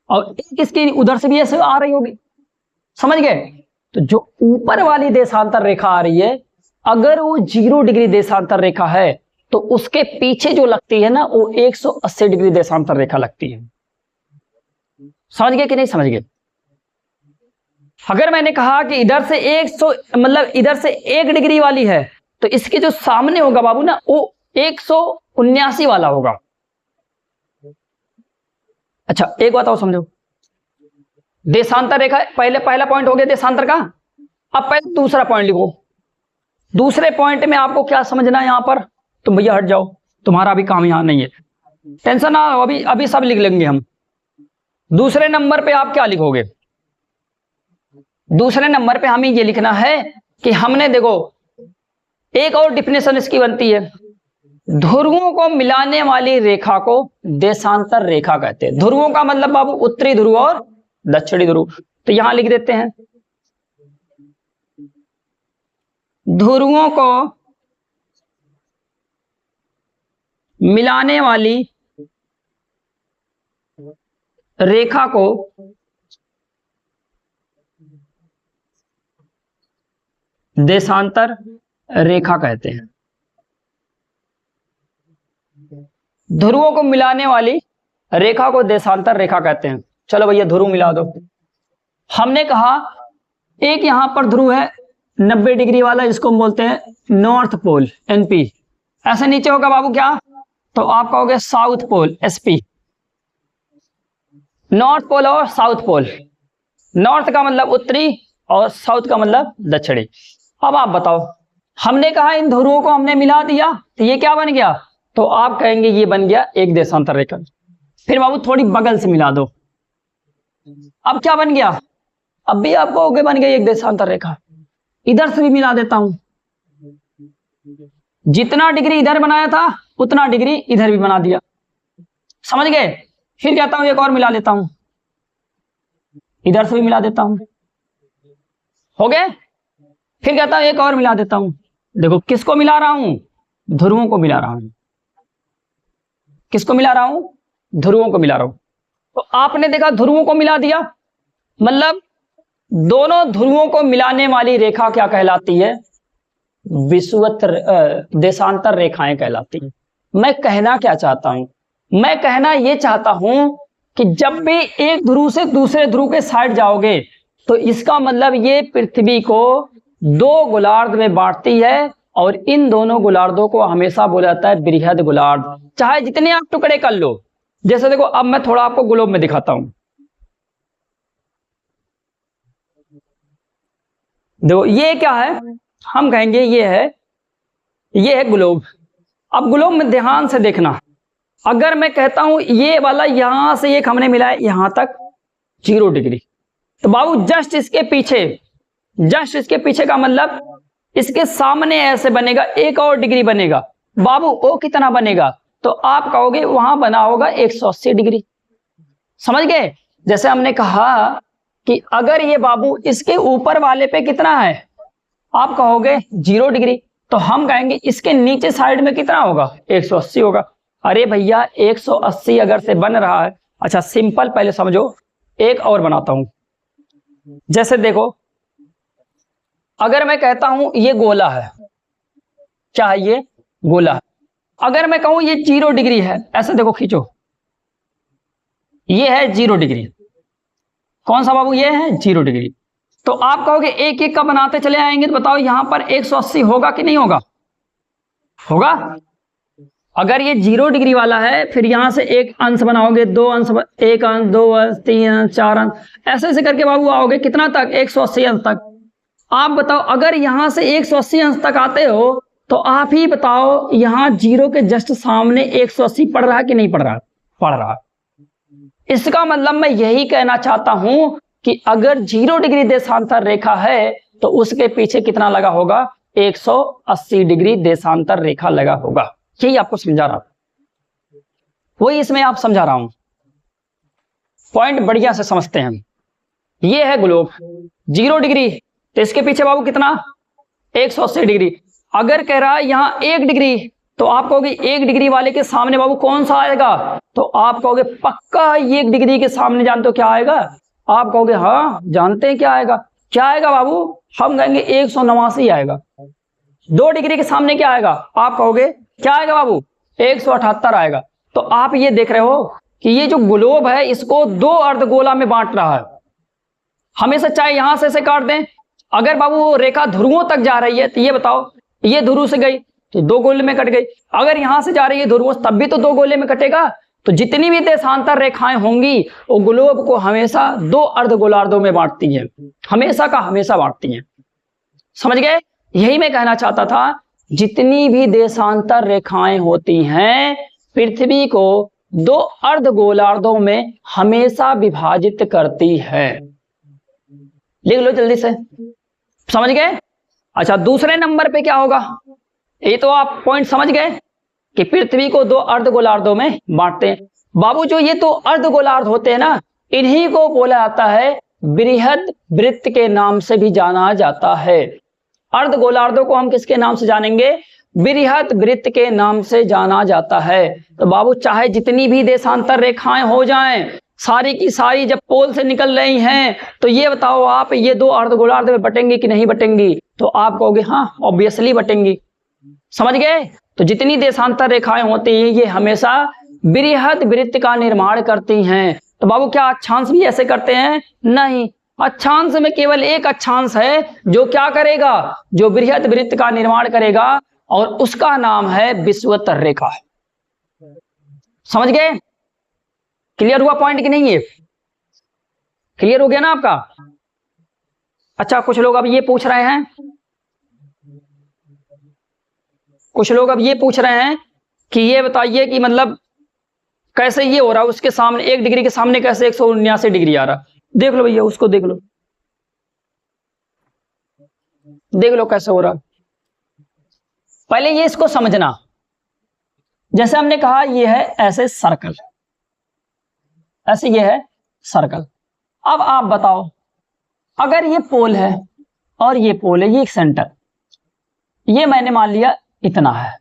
और एक इसके उधर से भी ऐसे आ रही होगी। समझ गए। तो जो ऊपर वाली देशांतर रेखा आ रही है, अगर वो 0 डिग्री देशांतर रेखा है तो उसके पीछे जो लगती है ना वो 180 डिग्री देशांतर रेखा लगती है। समझ गए कि नहीं समझ गए। अगर मैंने कहा कि इधर से 100 मतलब इधर से 1 डिग्री वाली है, तो इसके जो सामने होगा बाबू ना वो 179 वाला होगा। अच्छा एक बात और समझो, देशांतर रेखा पहला पॉइंट हो गया देशांतर का। अब पहले दूसरा पॉइंट लिखो। दूसरे पॉइंट में आपको क्या समझना है, यहां पर तुम भैया हट जाओ, तुम्हारा भी काम यहां नहीं है, टेंशन ना, अभी सब लिख लेंगे हम। दूसरे नंबर पे आप क्या लिखोगे, दूसरे नंबर पे हमें ये लिखना है कि हमने देखो एक और डिफिनेशन इसकी बनती है, ध्रुवों को मिलाने वाली रेखा को देशांतर रेखा कहते हैं। ध्रुवों का मतलब बाबू उत्तरी ध्रुव और दक्षिणी ध्रुव, तो यहां लिख देते हैं ध्रुवों को मिलाने वाली रेखा को देशांतर रेखा कहते हैं। ध्रुवों को मिलाने वाली रेखा को देशांतर रेखा कहते हैं। चलो भैया ध्रुव मिला दो। हमने कहा एक यहां पर ध्रुव है, 90 डिग्री वाला, इसको हम बोलते हैं नॉर्थ पोल NP। ऐसे नीचे होगा बाबू क्या, तो आप कहोगे south pole SP। North pole और साउथ पोल, नॉर्थ का मतलब उत्तरी और साउथ का मतलब दक्षिणी। अब आप बताओ, हमने कहा इन ध्रुवों को हमने मिला दिया तो ये क्या बन गया, तो आप कहेंगे ये बन गया एक देशांतर रेखा। फिर बाबू थोड़ी बगल से मिला दो, अब क्या बन गया, अब भी आप कहोगे बन गया एक देशांतर रेखा। इधर से भी मिला देता हूं, जितना डिग्री इधर बनाया था उतना डिग्री इधर भी बना दिया, समझ गए। फिर कहता हूं एक और मिला लेता हूं, इधर से भी मिला देता हूं, हो गए। फिर कहता हूं एक और मिला देता हूं, देखो किसको मिला रहा हूं, ध्रुवों को मिला रहा हूं। किसको मिला रहा हूं, ध्रुवों को मिला रहा हूं। तो आपने देखा ध्रुवों को मिला दिया, मतलब दोनों ध्रुवों को मिलाने वाली रेखा क्या कहलाती है, विषुवत देशांतर रेखाएं कहलाती हैं। मैं कहना क्या चाहता हूं, मैं कहना यह चाहता हूं कि जब भी एक ध्रुव से दूसरे ध्रुव के साइड जाओगे तो इसका मतलब ये पृथ्वी को दो गोलार्ध में बांटती है, और इन दोनों गोलार्धों को हमेशा बोला जाता है बृहद गोलार्ध, चाहे जितने आप टुकड़े कर लो। जैसे देखो, अब मैं थोड़ा आपको ग्लोब में दिखाता हूं, देखो ये क्या है, हम कहेंगे ये है ग्लोब। अब ग्लोब में ध्यान से देखना, अगर मैं कहता हूं ये वाला यहां से एक हमने मिला है यहां तक 0 डिग्री, तो बाबू जस्ट इसके पीछे का मतलब इसके सामने ऐसे बनेगा एक और डिग्री बनेगा। बाबू वो कितना बनेगा, तो आप कहोगे वहां बना होगा 180 डिग्री, समझ गए। जैसे हमने कहा कि अगर ये बाबू इसके ऊपर वाले पे कितना है, आप कहोगे 0 डिग्री, तो हम कहेंगे इसके नीचे साइड में कितना होगा, 180 होगा। अरे भैया 180 अगर से बन रहा है, अच्छा सिंपल पहले समझो, एक और बनाता हूं। जैसे देखो, अगर मैं कहता हूं ये गोला है, क्या है ये गोला है, अगर मैं कहूं ये 0 डिग्री है, ऐसे देखो खींचो, ये है 0 डिग्री, कौन सा बाबू, ये है 0 डिग्री। तो आप कहोगे एक एक का बनाते चले आएंगे, तो बताओ यहां पर 180 होगा कि नहीं होगा, होगा। अगर ये 0 डिग्री वाला है, फिर यहां से एक अंश बनाओगे, 2 अंश, 1 अंश, 2 अंश, 3 अंश, 4 अंश, ऐसे ऐसे करके बाबू आओगे कितना तक, 180 अंश तक। आप बताओ अगर यहां से 180 अंश तक आते हो, तो आप ही बताओ यहां 0 के जस्ट सामने 180 पड़ रहा है कि नहीं पड़ रहा है, पड़ रहा है। इसका मतलब मैं यही कहना चाहता हूं कि अगर 0 डिग्री देशांतर रेखा है तो उसके पीछे कितना लगा होगा, 180 डिग्री देशांतर रेखा लगा होगा। यही आपको समझा रहा हूं, वही इसमें आप समझा रहा हूं, पॉइंट बढ़िया से समझते हैं हम। ये है ग्लोब 0 डिग्री, तो इसके पीछे बाबू कितना, 180 डिग्री। अगर कह रहा है यहां 1 डिग्री, तो आप कहोगे 1 डिग्री वाले के सामने बाबू कौन सा आएगा, तो आप कहोगे पक्का 1 डिग्री के सामने जानते हो क्या आएगा, आप कहोगे हाँ जानते हैं क्या आएगा, क्या आएगा बाबू, हम कहेंगे 189 आएगा। 2 डिग्री के सामने क्या आएगा, आप कहोगे क्या आएगा बाबू, 178 आएगा। तो आप ये देख रहे हो कि ये जो ग्लोब है इसको 2 अर्धगोला में बांट रहा है। हमेशा चाहे यहां से काट दें, अगर बाबू वो रेखा ध्रुवों तक जा रही है तो ये बताओ, ये ध्रुव से गई तो 2 गोले में कट गई, अगर यहां से जा रही है ध्रुवों तब भी तो 2 गोले में कटेगा। तो जितनी भी देशांतर रेखाएं होंगी वो ग्लोब को हमेशा 2 अर्धगोलार्धों में बांटती हैं, हमेशा का हमेशा बांटती हैं, समझ गए। यही मैं कहना चाहता था, जितनी भी देशांतर रेखाएं होती हैं पृथ्वी को 2 अर्धगोलार्धों में हमेशा विभाजित करती है। लिख लो जल्दी से, समझ गए। अच्छा दूसरे नंबर पे क्या होगा, ये तो आप पॉइंट समझ गए कि पृथ्वी को 2 अर्धगोलार्धों में बांटते हैं। बाबू जो ये तो अर्धगोलार्ध होते हैं ना, इन्हीं को बोला जाता है बृहद वृत्त के नाम से भी जाना जाता है। अर्धगोलार्धों को हम किसके नाम से जानेंगे, बृहद वृत्त के नाम से जाना जाता है। तो बाबू चाहे जितनी भी देशांतर रेखाएं हो जाएं, सारी की सारी जब पोल से निकल रही हैं, तो ये बताओ आप ये 2 अर्धगोलार्ध में बटेंगी कि नहीं बटेंगी, तो आप कहोगे हाँ ऑब्वियसली बटेंगी, समझ गए। तो जितनी देशांतर रेखाएं होती हैं ये हमेशा बृहद वृत्त का निर्माण करती हैं। तो बाबू क्या अक्षांश भी ऐसे करते हैं, नहीं, अक्षांश में केवल एक अक्षांश है जो क्या करेगा, जो बृहद वृत्त का निर्माण करेगा, और उसका नाम है विषुवत रेखा। समझ गए? क्लियर हुआ पॉइंट कि नहीं? ये क्लियर हो गया ना आपका? अच्छा, कुछ लोग अब ये पूछ रहे हैं, कि ये बताइए कि मतलब कैसे ये हो रहा है, उसके सामने 1 डिग्री के सामने कैसे 179 डिग्री आ रहा। देख लो भैया, उसको देख लो कैसे हो रहा। पहले ये इसको समझना। जैसे हमने कहा ये है ऐसे सर्कल, ऐसे ये है सर्कल। अब आप बताओ, अगर ये पोल है और ये पोल है, ये एक सेंटर, ये मैंने मान लिया इतना है,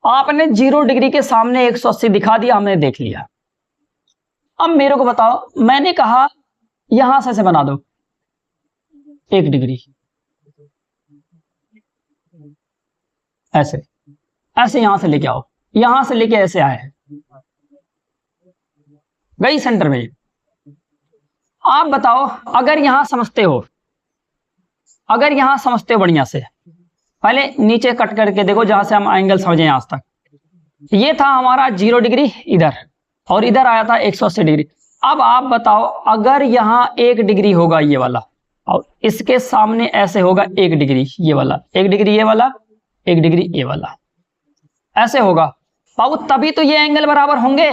आपने 0 डिग्री के सामने 180 दिखा दिया, हमने देख लिया। अब मेरे को बताओ, मैंने कहा यहां से बना दो 1 डिग्री, ऐसे ऐसे यहां से लेके आओ, यहां से लेके ऐसे आए, गई सेंटर में। आप बताओ, अगर यहां समझते हो बढ़िया से, पहले नीचे कट करके देखो जहां से हम एंगल समझे आज तक। ये था हमारा 0 डिग्री इधर, और इधर आया था 180 डिग्री। अब आप बताओ, अगर यहां 1 डिग्री होगा ये वाला, और इसके सामने ऐसे होगा 1 डिग्री ये वाला, 1 डिग्री ये वाला, 1 डिग्री ये वाला, ऐसे होगा बाबू, तभी तो ये एंगल बराबर होंगे।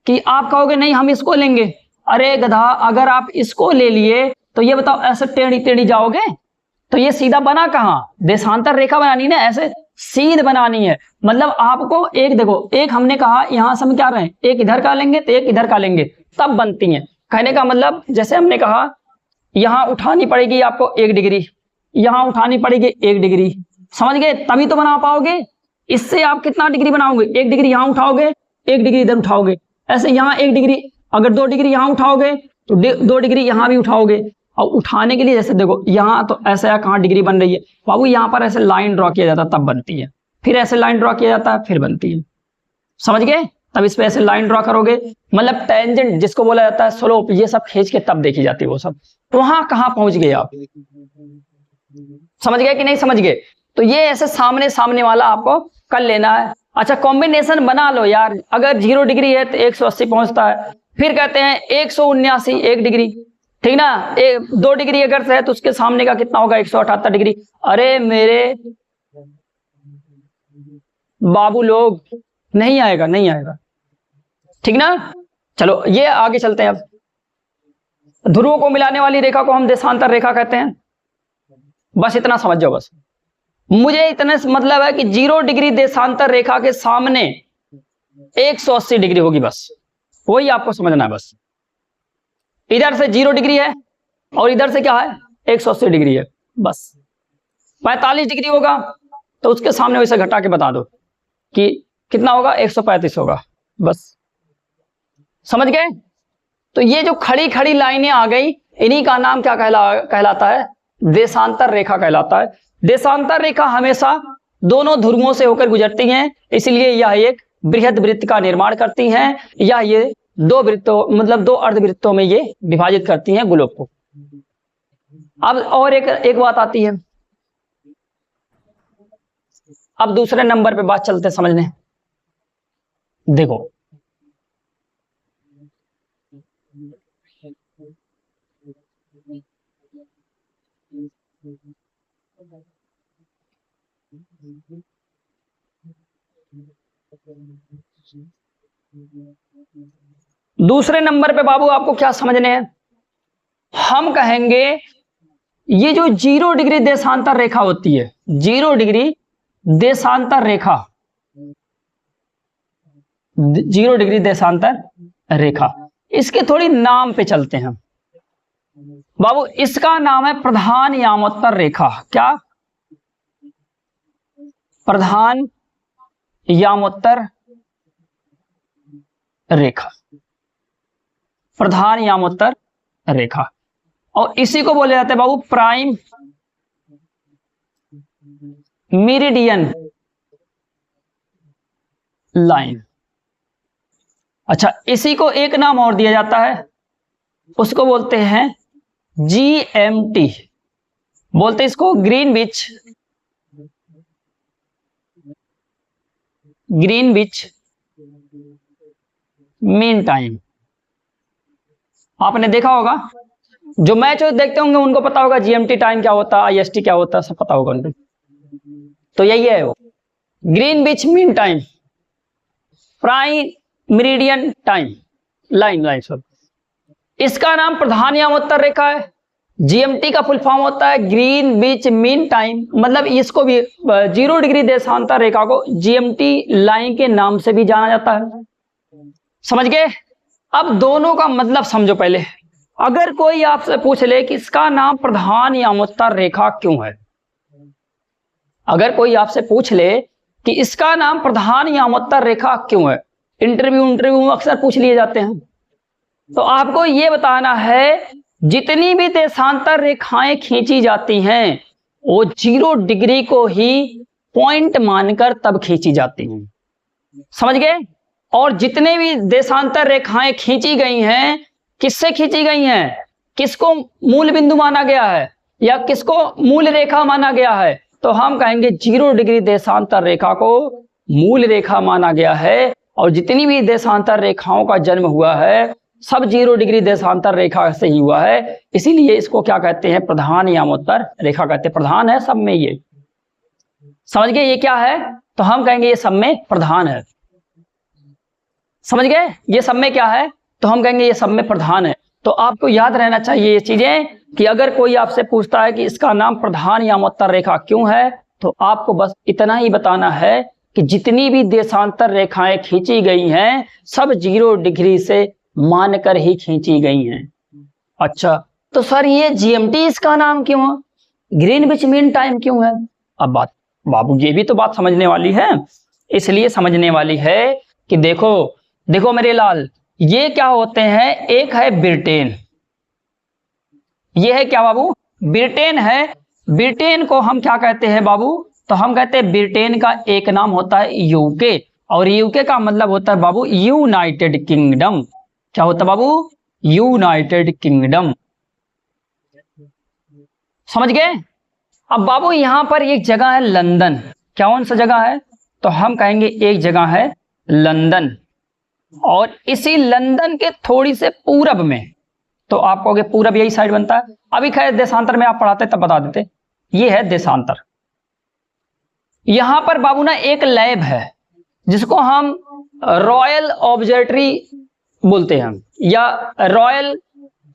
कि आप कहोगे नहीं हम इसको लेंगे, अरे गधा, अगर आप इसको ले लिए तो ये बताओ ऐसे टेढ़ी टेढ़ी जाओगे, तो ये सीधा बना कहां, देशांतर रेखा बनानी ना, ऐसे सीध बनानी है। मतलब आपको एक देखो, एक हमने कहा यहां से हम क्या रहे, एक इधर का लेंगे तो एक इधर का लेंगे, तब बनती है। कहने का मतलब, जैसे हमने कहा यहां उठानी पड़ेगी आपको 1 डिग्री, यहां उठानी पड़ेगी 1 डिग्री, समझ गए, तभी तो बना पाओगे। इससे आप कितना डिग्री बनाओगे, 1 डिग्री यहां उठाओगे, 1 डिग्री इधर उठाओगे, ऐसे यहां 1 डिग्री, अगर 2 डिग्री यहां उठाओगे तो 2 डिग्री यहां भी उठाओगे। और उठाने के लिए जैसे देखो यहां तो ऐसे कहां डिग्री बन रही है बाबू, यहां पर ऐसे लाइन ड्रॉ किया जाता है तब बनती है, फिर ऐसे लाइन ड्रॉ किया जाता है फिर बनती है, समझ गए। तब इस पे ऐसे लाइन ड्रॉ करोगे, मतलब टेंजेंट जिसको बोला जाता है, स्लोप, ये सब खींच के तब देखी जाती है वो सब। तो वहां कहां पहुंच गए आप, समझ गए कि नहीं समझ गए? तो ये ऐसे सामने सामने वाला आपको कर लेना है। अच्छा, कॉम्बिनेशन बना लो यार, अगर 0 डिग्री है तो 180 पहुंचता है, फिर कहते हैं 179 1 डिग्री, ठीक ना, 2 डिग्री अगर से है तो उसके सामने का कितना होगा, 178 डिग्री। अरे मेरे बाबू लोग, नहीं आएगा, ठीक ना। चलो ये आगे चलते हैं। अब ध्रुवों को मिलाने वाली रेखा को हम देशांतर रेखा कहते हैं, बस इतना समझ जाओ। बस मुझे इतने मतलब है कि 0 डिग्री देशांतर रेखा के सामने 180 डिग्री होगी, बस वही आपको समझना है। बस इधर से 0 डिग्री है और इधर से क्या है, 180 डिग्री है, बस 45 डिग्री होगा तो उसके सामने वैसे घटा के बता दो कि कितना होगा, 135 होगा, बस समझ गए। तो ये जो खड़ी खड़ी लाइनें आ गई, इन्हीं का नाम क्या कहलाता है, देशांतर रेखा कहलाता है। देशांतर रेखा हमेशा दोनों ध्रुवों से होकर गुजरती हैं, इसलिए यह एक बृहद वृत्त का निर्माण करती हैं, या ये 2 वृत्तों मतलब 2 अर्धवृत्तों में ये विभाजित करती हैं गोलोक को। अब और एक बात आती है, अब दूसरे नंबर पे बात चलते समझने। देखो दूसरे नंबर पे बाबू आपको क्या समझने हैं, हम कहेंगे ये जो 0 डिग्री देशांतर रेखा होती है, 0 डिग्री देशांतर रेखा, 0 डिग्री देशांतर रेखा, इसके थोड़ी नाम पे चलते हैं बाबू। इसका नाम है प्रधान यामोत्तर रेखा। क्या, प्रधान यामोत्तर रेखा, प्रधान यामोत्तर रेखा। और इसी को बोले जाते हैं बाबू प्राइम मेरिडियन लाइन। अच्छा, इसी को एक नाम और दिया जाता है, उसको बोलते हैं GMT बोलते इसको, ग्रीनविच मीन टाइम। आपने देखा होगा, जो मैच देखते होंगे उनको पता होगा GMT टाइम क्या होता है, IST क्या होता है, सब पता होगा उनको। तो यही है वो Greenwich mean time, prime meridian time, line सब। इसका नाम प्रधान यामोत्तर रेखा है। GMT का फुल फॉर्म होता है ग्रीनविच मीन टाइम, मतलब इसको भी 0 डिग्री देशांतर रेखा को GMT लाइन के नाम से भी जाना जाता है। समझ गए? अब दोनों का मतलब समझो पहले। अगर कोई आपसे पूछ ले कि इसका नाम प्रधान यामोत्तर रेखा क्यों है, अगर कोई आपसे पूछ ले कि इसका नाम प्रधान यामोत्तर रेखा क्यों है, इंटरव्यू में अक्सर पूछ लिए जाते हैं, तो आपको यह बताना है जितनी भी देशांतर रेखाएं खींची जाती हैं वो 0 डिग्री को ही पॉइंट मानकर तब खींची जाती हैं। समझ गए? और जितने भी देशांतर रेखाएं खींची गई हैं, किससे खींची गई हैं, किसको मूल बिंदु माना गया है या किसको मूल रेखा माना गया है, तो हम कहेंगे 0 डिग्री देशांतर रेखा को मूल रेखा माना गया है। और जितनी भी देशांतर रेखाओं का जन्म हुआ है सब 0 डिग्री देशांतर रेखा से ही हुआ है, इसीलिए इसको क्या कहते हैं, प्रधान यामोत्तर रेखा कहते हैं। प्रधान है सब में, ये समझ गए ये क्या है, तो हम कहेंगे ये सब में प्रधान है। समझ गए? ये सब में क्या है, तो हम कहेंगे ये सब में प्रधान है। तो आपको याद रहना चाहिए ये चीजें कि अगर कोई आपसे पूछता है कि इसका नाम प्रधान यामोत्तर रेखा क्यों है, तो आपको बस इतना ही बताना है कि जितनी भी देशांतर रेखाएं खींची गई हैं सब 0 डिग्री से मानकर ही खींची गई हैं। अच्छा, तो सर ये GMT इसका नाम क्यों है, ग्रीनविच मीन टाइम क्यों है? अब बात बाबू ये भी तो बात समझने वाली है, इसलिए समझने वाली है कि देखो मेरे लाल, ये क्या होते हैं, एक है ब्रिटेन, ये है क्या बाबू, ब्रिटेन है। ब्रिटेन को हम क्या कहते हैं बाबू, तो हम कहते हैं ब्रिटेन का एक नाम होता है यूके, और यूके का मतलब होता है बाबू यूनाइटेड किंगडम। क्या होता है बाबू, यूनाइटेड किंगडम। समझ गए? अब बाबू यहां पर एक जगह है लंदन, कौन सा जगह है, तो हम कहेंगे एक जगह है लंदन, और इसी लंदन के थोड़ी से पूरब में, तो आप कहोगे पूरब यही साइड बनता है, अभी खैर देशांतर में आप पढ़ाते तब बता देते, ये है देशांतर। यहां पर बाबू ना एक लैब है जिसको हम रॉयल ऑब्जर्वेटरी बोलते हैं या रॉयल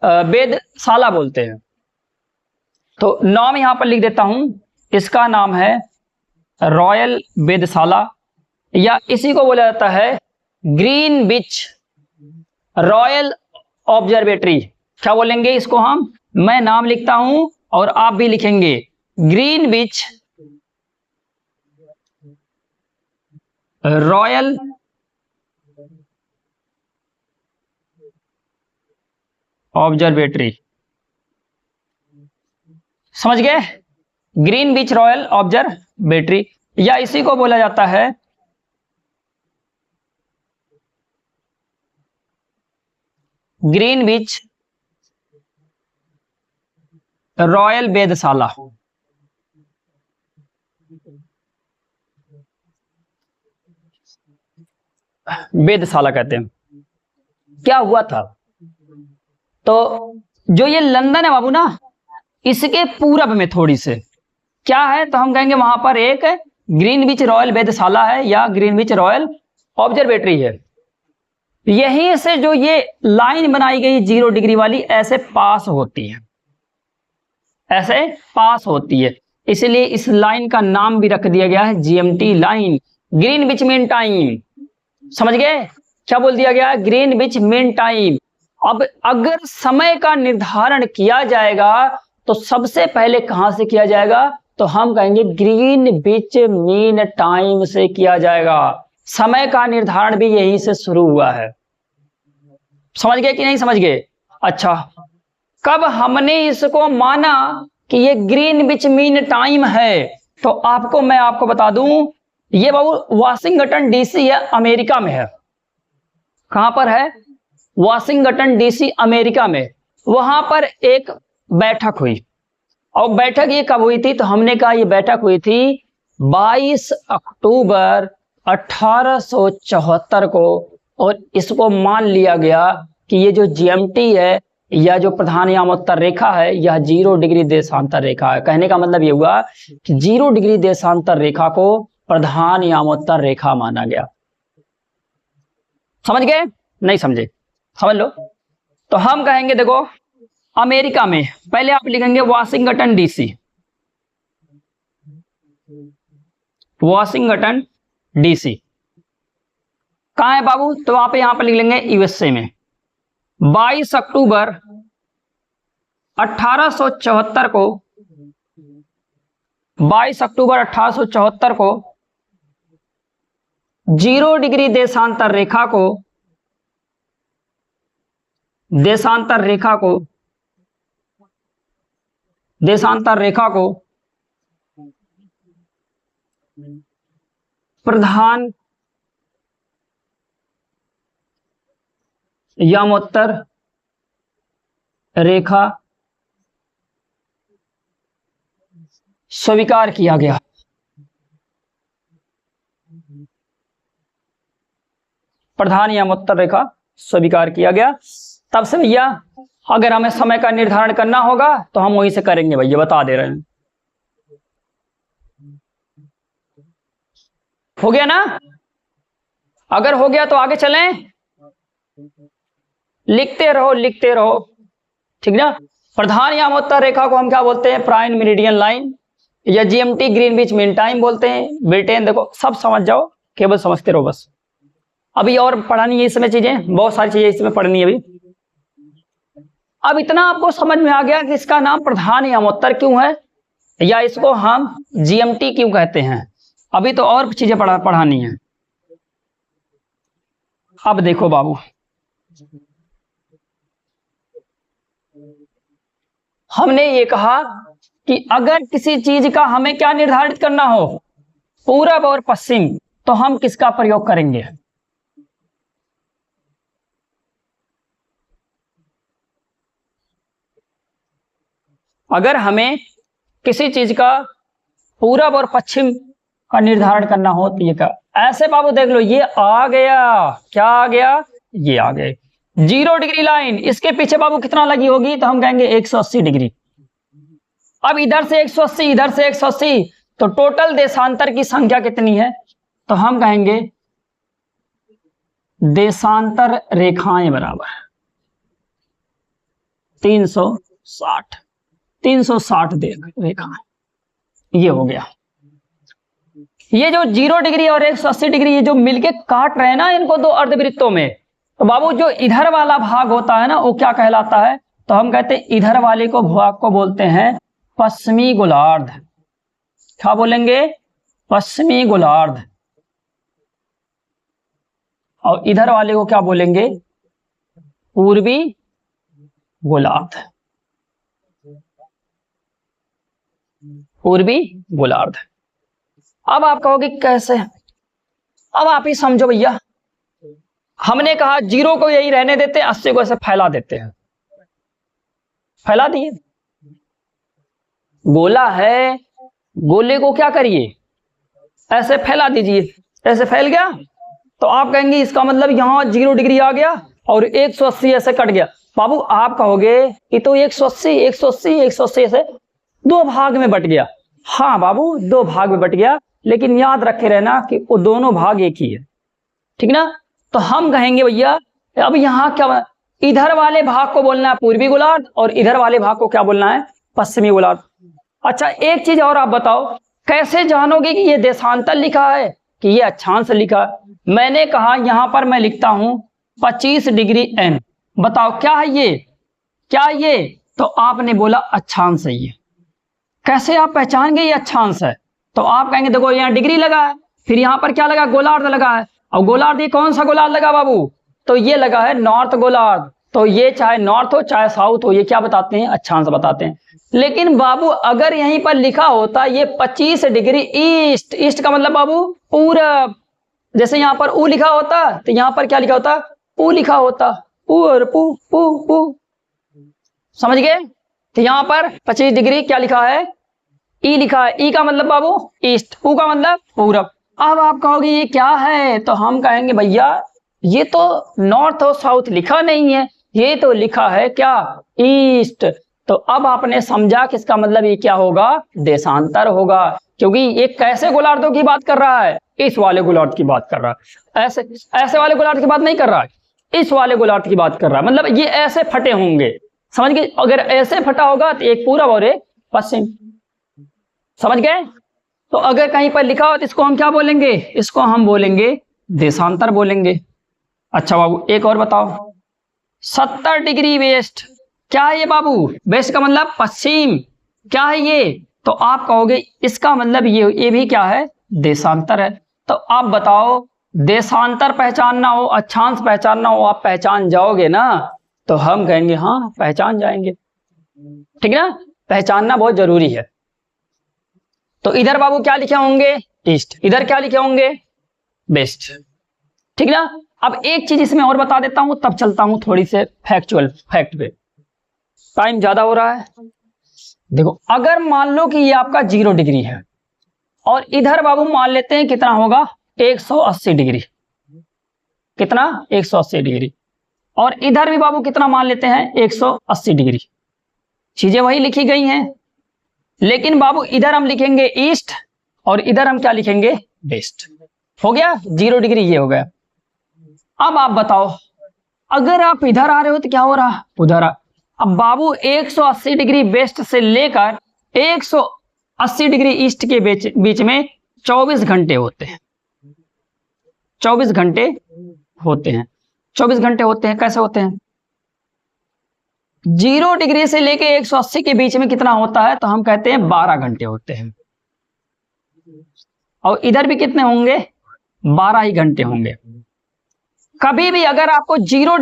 वेधशाला बोलते हैं। तो नाम यहां पर लिख देता हूं, इसका नाम है रॉयल वेधशाला, या इसी को बोला जाता है ग्रीनविच रॉयल ऑब्जर्वेटरी। क्या बोलेंगे इसको हम, मैं नाम लिखता हूं और आप भी लिखेंगे, ग्रीनविच रॉयल ऑब्जर्वेटरी। समझ गए? ग्रीनविच रॉयल ऑब्जर्वेटरी, या इसी को बोला जाता है ग्रीनविच रॉयल वेधशाला। वेधशाला कहते हैं। क्या हुआ था, तो जो ये लंदन है बाबू ना, इसके पूरब में थोड़ी से क्या है, तो हम कहेंगे वहां पर एक ग्रीनविच रॉयल वेधशाला है या ग्रीनविच रॉयल ऑब्जर्वेटरी है। यहीं से जो ये लाइन बनाई गई 0 डिग्री वाली ऐसे पास होती है, ऐसे पास होती है, इसलिए इस लाइन का नाम भी रख दिया गया है GMT line, Greenwich mean time. समझ गए? क्या बोल दिया गया, ग्रीनविच मीन टाइम। अब अगर समय का निर्धारण किया जाएगा तो सबसे पहले कहां से किया जाएगा, तो हम कहेंगे ग्रीनविच मीन टाइम से किया जाएगा। समय का निर्धारण भी यहीं से शुरू हुआ है। समझ गए कि नहीं समझ गए? अच्छा, कब हमने इसको माना कि ये ग्रीनविच मीन टाइम है, तो मैं आपको बता दूं, ये बाबू वाशिंगटन DC है, अमेरिका में है। कहां पर है, वाशिंगटन DC अमेरिका में। वहां पर एक बैठक हुई। और बैठक ये कब हुई थी? तो हमने कहा ये बैठक हुई थी 22 अक्टूबर 1874 को। और इसको मान लिया गया कि ये जो जीएमटी है या जो प्रधान यामोत्तर रेखा है यह 0 डिग्री देशांतर रेखा है। कहने का मतलब ये हुआ कि 0 डिग्री देशांतर रेखा को प्रधान यामोत्तर रेखा माना गया। समझ गए? नहीं समझे? समझ लो। तो हम कहेंगे देखो अमेरिका में, पहले आप लिखेंगे वाशिंगटन डीसी, वाशिंगटन डीसी कहां है बाबू? तो आप यहां पर लिख लेंगे यूएसए में। 22 अक्टूबर 1874 को, 22 अक्टूबर 1874 को 0 डिग्री देशांतर रेखा को, देशांतर रेखा को प्रधान यामोत्तर रेखा स्वीकार किया गया। प्रधान यामोत्तर रेखा स्वीकार किया गया। तब से भैया अगर हमें समय का निर्धारण करना होगा तो हम वहीं से करेंगे भैया, बता दे रहे हैं। हो गया ना? अगर हो गया तो आगे चलें, लिखते रहो, ठीक ना। प्रधान यामोत्तर रेखा को हम क्या बोलते हैं? प्राइम मेरिडियन लाइन या जीएमटी ग्रीनविच मीन टाइम बोलते हैं। ब्रिटेन, देखो सब समझ जाओ, केवल समझते रहो बस। अभी और पढ़ानी है इसमें चीजें, बहुत सारी चीजें इसमें पढ़नी है अभी। अब इतना आपको समझ में आ गया कि इसका नाम प्रधान यामोत्तर क्यों है या इसको हम जीएमटी क्यों कहते हैं। अभी तो और चीजें पढ़ानी है। अब देखो बाबू, हमने ये कहा कि अगर किसी चीज का हमें क्या निर्धारित करना हो, पूरब और पश्चिम, तो हम किसका प्रयोग करेंगे? अगर हमें किसी चीज का पूरब और पश्चिम का निर्धारण करना हो तो ये क्या? ऐसे बाबू देख लो, ये आ गया, क्या आ गया? ये आ गए 0 डिग्री लाइन। इसके पीछे बाबू कितना लगी होगी? तो हम कहेंगे 180 डिग्री। अब इधर से 180, इधर से 180, तो टोटल देशांतर की संख्या कितनी है? तो हम कहेंगे देशांतर रेखाएं बराबर 360 रेखाएं। ये हो गया। ये जो 0 डिग्री और 180 डिग्री ये जो मिलके काट रहे हैं ना इनको दो अर्धवृत्तों में, तो बाबू जो इधर वाला भाग होता है ना वो क्या कहलाता है? तो हम कहते हैं इधर वाले को भाग को बोलते हैं पश्चिमी गोलार्ध। क्या बोलेंगे? पश्चिमी गोलार्ध। और इधर वाले को क्या बोलेंगे? पूर्वी गोलार्ध। पूर्वी गोलार्ध। अब आप कहोगे कैसे? अब आप ही समझो भैया, हमने कहा 0 को यही रहने देते हैं, 80 को ऐसे फैला देते हैं। फैला दिए, गोला है, गोले को क्या करिए? ऐसे फैला दीजिए। ऐसे फैल गया तो आप कहेंगे इसका मतलब यहां 0 डिग्री आ गया और 180 ऐसे कट गया। बाबू आप कहोगे कि तो 180 ऐसे दो भाग में बट गया। हाँ बाबू, दो भाग में बट गया, लेकिन याद रखे रहना कि वो दोनों भाग एक ही है, ठीक ना। तो हम कहेंगे भैया अब यहां क्या, इधर वाले भाग को बोलना है पूर्वी गोलार्ध और इधर वाले भाग को क्या बोलना है? पश्चिमी गोलार्ध। अच्छा एक चीज और आप बताओ, कैसे जानोगे कि ये देशांतर लिखा है कि ये अक्षांश लिखा है? मैंने कहा यहां पर मैं लिखता हूं 25 डिग्री एन। बताओ क्या है ये? क्या ये? तो आपने बोला अक्षांश है ये। कैसे आप पहचान गए ये अक्षांश है? तो आप कहेंगे देखो यहाँ डिग्री लगा है, फिर यहाँ पर क्या लगा? गोलार्ध लगा है। और गोलार्ध ये कौन सा गोलार्ध लगा बाबू? तो ये लगा है नॉर्थ गोलार्ध। तो ये चाहे नॉर्थ हो चाहे साउथ हो, ये क्या बताते हैं? अक्षांश बताते हैं। लेकिन बाबू अगर यहीं पर लिखा होता ये 25 डिग्री ईस्ट, ईस्ट का मतलब बाबू पूरब, जैसे यहाँ पर ऊ लिखा होता तो यहाँ पर क्या लिखा होता? पू लिखा होता, पू और पू पू पू। समझ गए? तो यहाँ पर 25 डिग्री क्या लिखा है, ई लिखा है। ई का मतलब बाबू ईस्ट, ऊ का मतलब पूरब। अब आप कहोगे ये क्या है, तो हम कहेंगे भैया ये तो नॉर्थ और साउथ लिखा नहीं है, ये तो लिखा है क्या, ईस्ट। तो अब आपने समझा कि इसका मतलब ये क्या होगा, देशांतर होगा, क्योंकि ये कैसे गोलार्धों की बात कर रहा है, इस वाले गोलार्ध की बात कर रहा है, ऐसे वाले गोलार्ध की बात नहीं कर रहा है, इस वाले गोलार्ध की बात कर रहा है। मतलब ये ऐसे फटे होंगे, समझ गए। अगर ऐसे फटा होगा तो एक पूरब और एक पश्चिम, समझ गए। तो अगर कहीं पर लिखा हो तो इसको हम क्या बोलेंगे, इसको हम बोलेंगे देशांतर बोलेंगे। अच्छा बाबू एक और बताओ, 70 डिग्री वेस्ट, क्या है ये बाबू, वेस्ट का मतलब पश्चिम, क्या है ये, तो आप कहोगे इसका मतलब ये भी क्या है, देशांतर है। तो आप बताओ, देशांतर पहचानना हो, अक्षांश पहचानना हो, आप पहचान जाओगे ना, तो हम कहेंगे हाँ पहचान जाएंगे, ठीक है ना, पहचानना बहुत जरूरी है। तो इधर बाबू क्या लिखे होंगे, ईस्ट, इधर क्या लिखे होंगे, वेस्ट, ठीक है ना। अब एक चीज इसमें और बता देता हूं, तब चलता हूं थोड़ी से फैक्ट पे, टाइम ज्यादा हो रहा है। देखो अगर मान लो कि ये आपका 0 डिग्री है और इधर बाबू मान लेते हैं कितना होगा, 180 डिग्री, कितना 180 डिग्री, और इधर भी बाबू कितना मान लेते हैं 180 डिग्री, चीजें वही लिखी गई हैं, लेकिन बाबू इधर हम लिखेंगे ईस्ट और इधर हम क्या लिखेंगे, वेस्ट। हो गया 0 डिग्री, ये हो गया। अब आप बताओ, अगर आप इधर आ रहे हो तो क्या हो रहा, उधर आ। अब बाबू 180 डिग्री वेस्ट से लेकर 180 डिग्री ईस्ट के बीच में 24 घंटे होते हैं, 24 घंटे होते हैं, 24 घंटे होते हैं। कैसे होते हैं, 0 डिग्री से लेके 180 के बीच में कितना होता है, तो हम कहते हैं 12 घंटे होते हैं। और इधर भी कितने होंगे, 12 ही घंटे होंगे। कभी भी अगर आपको 0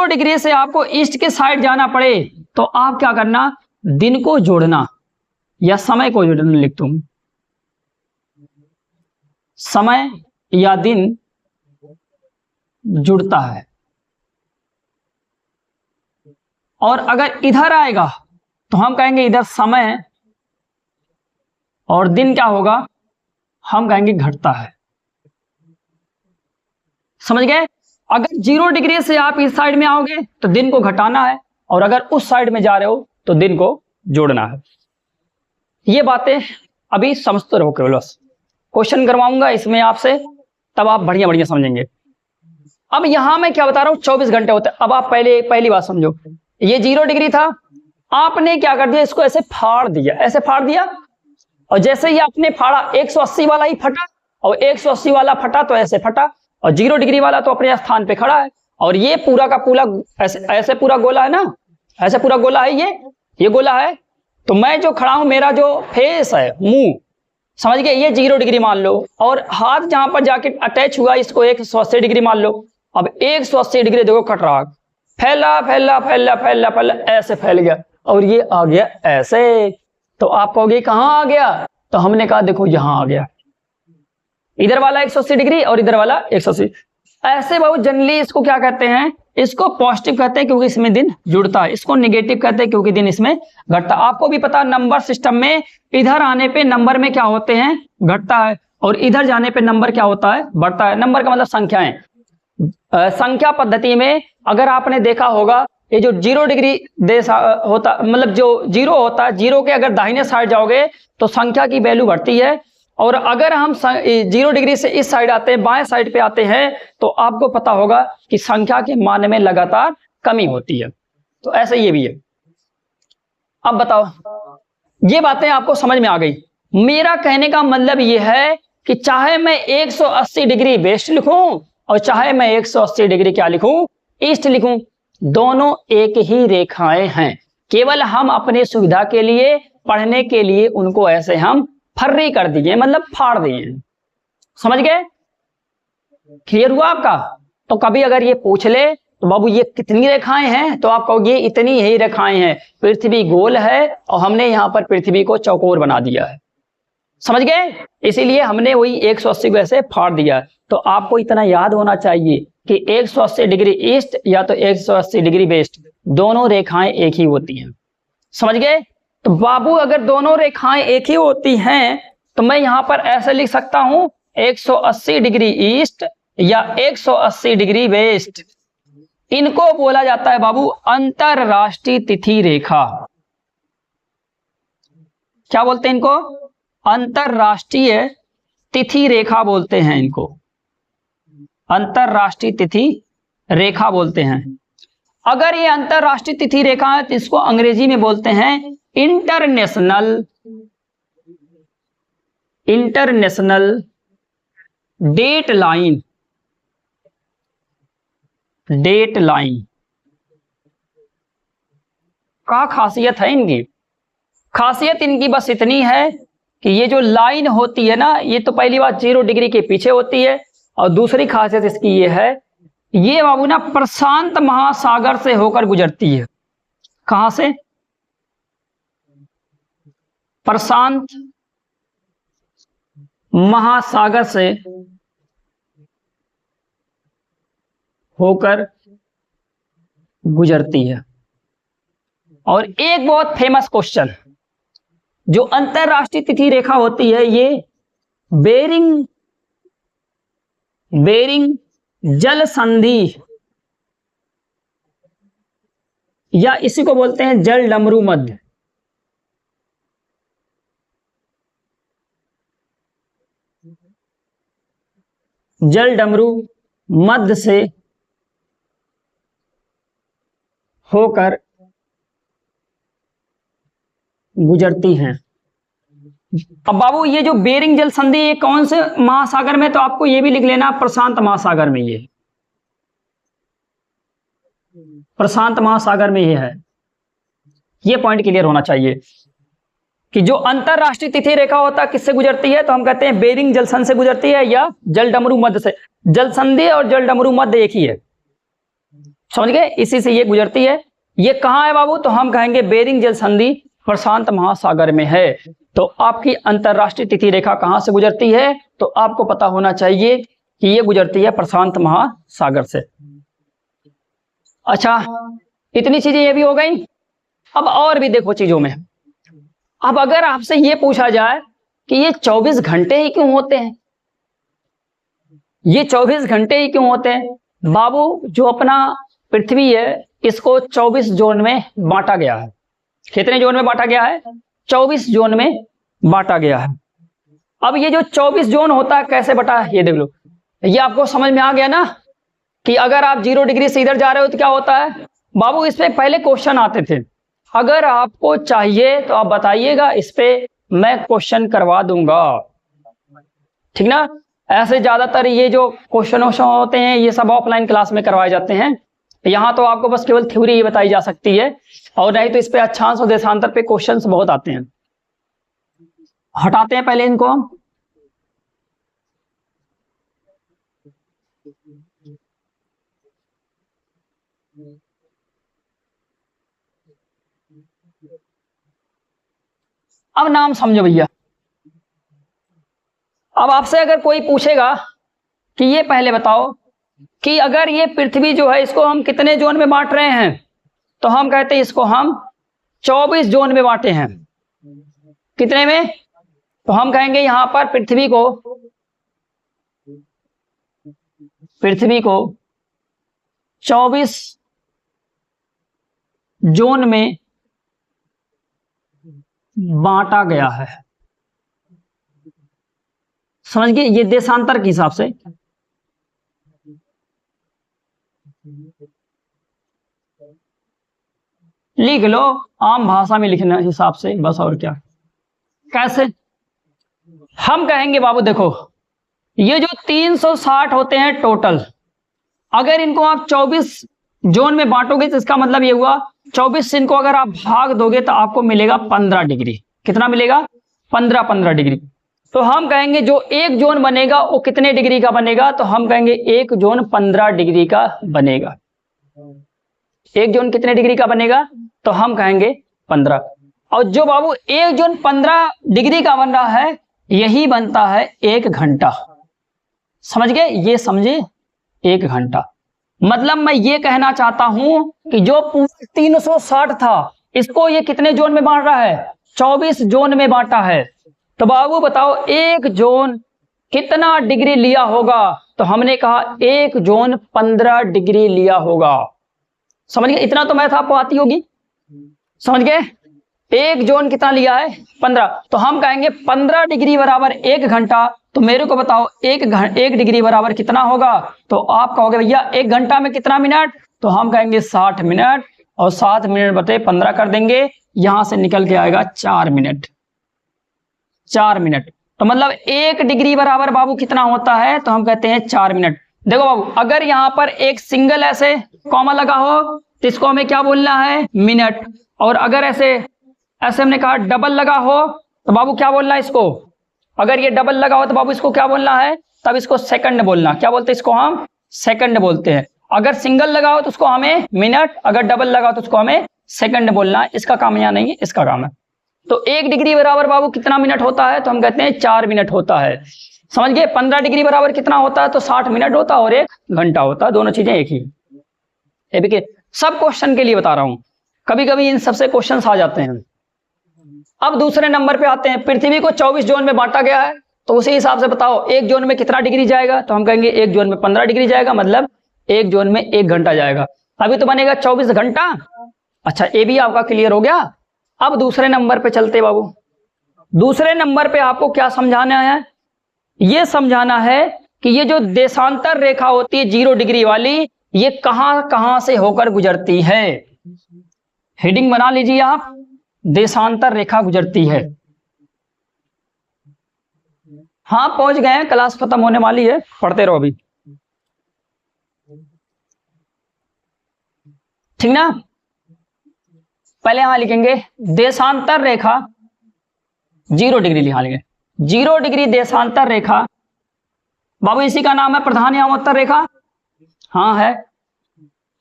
डिग्री से आपको ईस्ट के साइड जाना पड़े, तो आप क्या करना, दिन को जोड़ना या समय को जोड़ना, लिख दूं समय या दिन जुड़ता है। और अगर इधर आएगा तो हम कहेंगे इधर समय, और दिन क्या होगा, हम कहेंगे घटता है, समझ गए। अगर 0 डिग्री से आप इस साइड में आओगे तो दिन को घटाना है, और अगर उस साइड में जा रहे हो तो दिन को जोड़ना है। ये बातें अभी समझते रहो, केवल क्वेश्चन करवाऊंगा इसमें आपसे, तब आप बढ़िया बढ़िया समझेंगे। अब यहां मैं क्या बता रहा हूं, 24 घंटे होते हैं। अब आप पहली बात समझो, ये 0 डिग्री था, आपने क्या कर दिया, इसको ऐसे फाड़ दिया, ऐसे फाड़ दिया, और जैसे ही आपने फाड़ा 180 वाला ही फटा, और 180 वाला फटा तो ऐसे फटा, और 0 डिग्री वाला तो अपने स्थान पे खड़ा है। और ये पूरा का पूरा ऐसे पूरा गोला है ना, ऐसे पूरा गोला है, ये गोला है। तो मैं जो खड़ा हूं, मेरा जो फेस है, मुंह, समझ गए, ये 0 डिग्री मान लो, और हाथ जहां पर जाके अटैच हुआ इसको 180 डिग्री मान लो। अब 180 डिग्री देखो कट रहा, फैला फैला फैला फैला फैला, ऐसे फैल गया, और ये आ गया ऐसे। तो आप कहोगे कहां आ गया, तो हमने कहा देखो यहां आ गया, इधर वाला 180 डिग्री और इधर वाला 180। ऐसे बहुत जनरली इसको क्या कहते हैं, इसको पॉजिटिव कहते हैं क्योंकि इसमें दिन जुड़ता है, इसको नेगेटिव कहते हैं क्योंकि दिन इसमें घटता है। आपको भी पता, नंबर सिस्टम में इधर आने पे नंबर में क्या होते हैं, घटता है, और इधर जाने पे नंबर क्या होता है, बढ़ता है। नंबर का मतलब संख्याएं। संख्या पद्धति में अगर आपने देखा होगा, ये जो 0 डिग्री देश होता, मतलब जो 0 होता है, 0 के अगर दाहिने साइड जाओगे तो संख्या की वैल्यू बढ़ती है, और अगर हम 0 डिग्री से इस साइड आते हैं, बाएं साइड पे आते हैं, तो आपको पता होगा कि संख्या के मान में लगातार कमी होती है। तो ऐसे ये भी है। अब बताओ, ये बातें आपको समझ में आ गई। मेरा कहने का मतलब ये है कि चाहे मैं 180 डिग्री वेस्ट लिखूं और चाहे मैं 180 डिग्री क्या लिखूं, ईस्ट लिखूं, दोनों एक ही रेखाएं हैं। केवल हम अपने सुविधा के लिए, पढ़ने के लिए उनको ऐसे हम फर्री कर दिए, मतलब फाड़ दिए, समझ गए। क्लियर हुआ आपका। तो कभी अगर ये पूछ ले तो बाबू ये कितनी रेखाएं हैं, तो आप कहोगे इतनी ही रेखाएं हैं। पृथ्वी गोल है और हमने यहां पर पृथ्वी को चौकोर बना दिया है, समझ गए, इसीलिए हमने वही 180 को ऐसे फाड़ दिया। तो आपको इतना याद होना चाहिए कि 180 डिग्री ईस्ट या तो 180 डिग्री वेस्ट, दोनों रेखाएं एक ही होती हैं। समझ गए? तो बाबू अगर दोनों रेखाएं एक ही होती हैं तो मैं यहां पर ऐसे लिख सकता हूं 180 डिग्री ईस्ट या 180 डिग्री वेस्ट। इनको बोला जाता है बाबू अंतरराष्ट्रीय तिथि रेखा। क्या बोलते हैं इनको? अंतरराष्ट्रीय तिथि रेखा बोलते हैं इनको, अंतरराष्ट्रीय तिथि रेखा बोलते हैं। अगर ये अंतरराष्ट्रीय तिथि रेखा है तो इसको अंग्रेजी में बोलते हैं international date line. Date line का खासियत है इनकी, खासियत इनकी बस इतनी है कि ये जो लाइन होती है ना, ये तो पहली बात 0 डिग्री के पीछे होती है, और दूसरी खासियत इसकी ये है, ये बाबू ना प्रशांत महासागर से होकर गुजरती है। कहां से? प्रशांत महासागर से होकर गुजरती है। और एक बहुत फेमस क्वेश्चन, जो अंतरराष्ट्रीय तिथि रेखा होती है ये बेरिंग जल संधि या इसी को बोलते हैं जल डमरू मध्य। जल डमरू मध्य से होकर गुजरती हैं। अब बाबू ये जो बेरिंग जल संधि ये कौन से महासागर में? तो आपको ये भी लिख लेना प्रशांत महासागर में, ये प्रशांत महासागर में ये है। ये पॉइंट क्लियर होना चाहिए कि जो अंतरराष्ट्रीय तिथि रेखा होता है किससे गुजरती है? तो हम कहते हैं बेरिंग जल संधि से गुजरती है या जल डमरू मध्य से। जल संधि और जल डमरू मध्य एक ही है, समझ गए? इसी से ये गुजरती है। ये कहां है बाबू? तो हम कहेंगे बेरिंग जल संधि प्रशांत महासागर में है। तो आपकी अंतरराष्ट्रीय तिथि रेखा कहां से गुजरती है? तो आपको पता होना चाहिए कि ये गुजरती है प्रशांत महासागर से। अच्छा, इतनी चीजें ये भी हो गई। अब और भी देखो चीजों में। अब अगर आपसे ये पूछा जाए कि ये 24 घंटे ही क्यों होते हैं, ये 24 घंटे ही क्यों होते हैं? बाबू जो अपना पृथ्वी है इसको 24 जोन में बांटा गया है। कितने जोन में बांटा गया है? 24 जोन में बांटा गया है। अब ये जो 24 जोन होता है कैसे बटा है ये देख लो। ये आपको समझ में आ गया ना कि अगर आप 0 डिग्री से इधर जा रहे हो तो क्या होता है? बाबू इस पे पहले क्वेश्चन आते थे, अगर आपको चाहिए तो आप बताइएगा, इस पे मैं क्वेश्चन करवा दूंगा, ठीक ना? ऐसे ज्यादातर ये जो क्वेश्चन होते हैं ये सब ऑफलाइन क्लास में करवाए जाते हैं। यहाँ तो आपको बस केवल थ्योरी ही बताई जा सकती है, और नहीं तो इस पे अक्षांश और देशांतर पे क्वेश्चंस बहुत आते हैं। हटाते हैं पहले इनको हम। अब नाम समझो भैया। अब आपसे अगर कोई पूछेगा कि ये पहले बताओ कि अगर ये पृथ्वी जो है इसको हम कितने जोन में बांट रहे हैं, तो हम कहते हैं इसको हम 24 जोन में बांटे हैं। कितने में? तो हम कहेंगे यहां पर पृथ्वी को 24 जोन में बांटा गया है। समझ गए? ये देशांतर के हिसाब से। लिख लो आम भाषा में लिखने हिसाब से बस, और क्या। कैसे? हम कहेंगे बाबू देखो ये जो 360 होते हैं टोटल, अगर इनको आप 24 जोन में बांटोगे तो इसका मतलब ये हुआ 24 से इनको अगर आप भाग दोगे तो आपको मिलेगा 15 डिग्री। कितना मिलेगा? 15 डिग्री। तो हम कहेंगे जो एक जोन बनेगा वो कितने डिग्री का बनेगा? तो हम कहेंगे एक जोन 15 डिग्री का बनेगा। एक जोन कितने डिग्री का बनेगा? तो हम कहेंगे 15। और जो बाबू एक जोन 15 डिग्री का बन रहा है यही बनता है 1 घंटा। समझ गए? ये समझे? 1 घंटा मतलब मैं ये कहना चाहता हूं कि जो पूरा 360 था इसको ये कितने जोन में बांट रहा है? 24 जोन में बांटा है। तो बाबू बताओ एक जोन कितना डिग्री लिया होगा? तो हमने कहा एक जोन 15 डिग्री लिया होगा। समझ गए? इतना तो मैथ आपको आती होगी, समझ गए? एक जोन कितना लिया है? 15। तो हम कहेंगे 15 डिग्री बराबर 1 घंटा। तो मेरे को बताओ 1 डिग्री बराबर कितना होगा? तो आप कहोगे भैया 1 घंटा में कितना मिनट? तो हम कहेंगे 60 मिनट, और 7 मिनट बटे 15 कर देंगे, यहां से निकल के आएगा 4 मिनट। 4 मिनट। तो मतलब 1 डिग्री बराबर बाबू कितना होता है? तो हम कहते हैं 4 मिनट। देखो बाबू, अगर यहां पर एक सिंगल ऐसे कॉमा लगा हो तो इसको हमें क्या बोलना है? मिनट। और अगर ऐसे हमने कहा डबल लगा हो तो बाबू क्या बोलना है इसको? अगर ये डबल लगा हो तो बाबू इसको क्या बोलना है? तब इसको सेकंड बोलना। क्या बोलते हैं इसको? हम सेकंड बोलते हैं। अगर सिंगल लगा हो तो उसको हमें मिनट, अगर डबल लगा हो तो उसको हमें सेकंड बोलना है। इसका काम यहाँ नहीं है, इसका काम है। तो 1 डिग्री बराबर बाबू कितना मिनट होता है? तो हम कहते हैं 4 मिनट होता है। समझ गए? 15 डिग्री बराबर कितना होता है? तो 60 मिनट होता है और 1 घंटा होता है। दोनों चीजें एक ही। देखिए सब क्वेश्चन के लिए बता रहा हूं, कभी कभी इन सबसे क्वेश्चन आ जाते हैं। अब दूसरे नंबर पे आते हैं। पृथ्वी को 24 जोन में बांटा गया है, तो उसी हिसाब से बताओ एक जोन में कितना डिग्री जाएगा? तो हम कहेंगे एक जोन में 15 डिग्री जाएगा, मतलब एक जोन में 1 घंटा जाएगा। अभी तो बनेगा 24 घंटा। अच्छा, ये भी आपका क्लियर हो गया। अब दूसरे नंबर पे चलते बाबू। दूसरे नंबर पे आपको क्या समझाना है? ये समझाना है कि ये जो देशांतर रेखा होती है 0 डिग्री वाली, ये कहां कहां से होकर गुजरती है। हेडिंग बना लीजिए आप, देशांतर रेखा गुजरती है। हाँ पहुंच गए हैं, क्लास खत्म होने वाली है, पढ़ते रहो अभी, ठीक ना। पहले यहां लिखेंगे देशांतर रेखा 0 डिग्री लिखा लेंगे। 0 डिग्री देशांतर रेखा बाबू, इसी का नाम है प्रधान या उत्तर रेखा। हाँ है।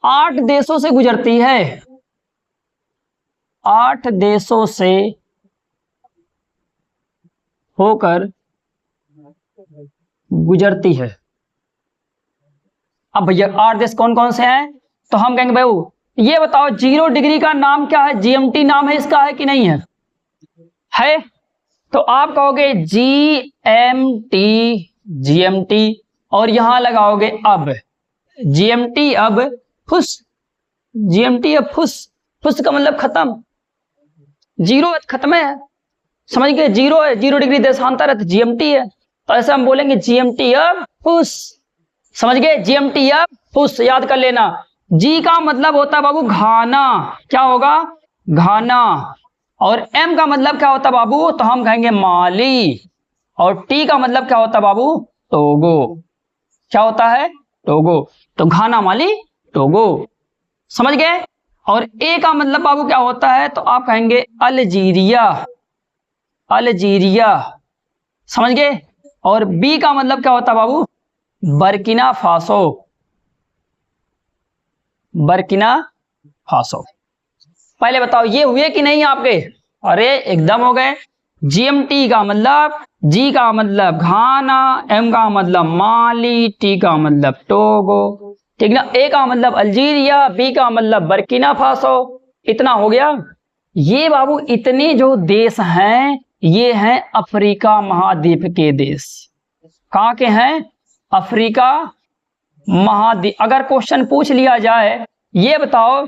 8 देशों से गुजरती है। 8 देशों से होकर गुजरती है। अब भैया 8 देश कौन कौन से हैं? तो हम कहेंगे भाई ये बताओ 0 डिग्री का नाम क्या है? जीएमटी नाम है इसका, है कि नहीं है? है। तो आप कहोगे जीएमटी, जीएमटी, और यहां लगाओगे अब जीएमटी अब फुस, जीएमटी अब फुस। फुस का मतलब खत्म, 0 खत्म है, समझ गए? 0 है, 0 डिग्री देशांतर है तो जीएमटी है। तो ऐसे हम बोलेंगे जीएमटी अब फुस, समझ गए? जीएमटी अब फुस, याद कर लेना। जी का मतलब होता है बाबू घाना, क्या होगा? घाना। और एम का मतलब क्या होता है बाबू? तो हम कहेंगे माली। और टी का मतलब क्या होता है बाबू? टोगो। क्या होता है? टोगो। तो घाना, माली, टोगो, समझ गए? और ए का मतलब बाबू क्या होता है? तो आप कहेंगे अल्जीरिया, अल्जीरिया, समझ गए? और बी का मतलब क्या होता है बाबू? Burkina Faso, Burkina Faso. पहले बताओ ये हुए कि नहीं आपके? अरे एकदम हो गए। जीएमटी का मतलब, जी का मतलब घाना, एम का मतलब माली, टी का मतलब टोगो, ठीक ना। ए का मतलब अल्जीरिया, बी का मतलब बर्किना फासो। इतना हो गया। ये बाबू इतने जो देश हैं ये हैं अफ्रीका महाद्वीप के देश। कहां के हैं? अफ्रीका महाद्वीप। अगर क्वेश्चन पूछ लिया जाए ये बताओ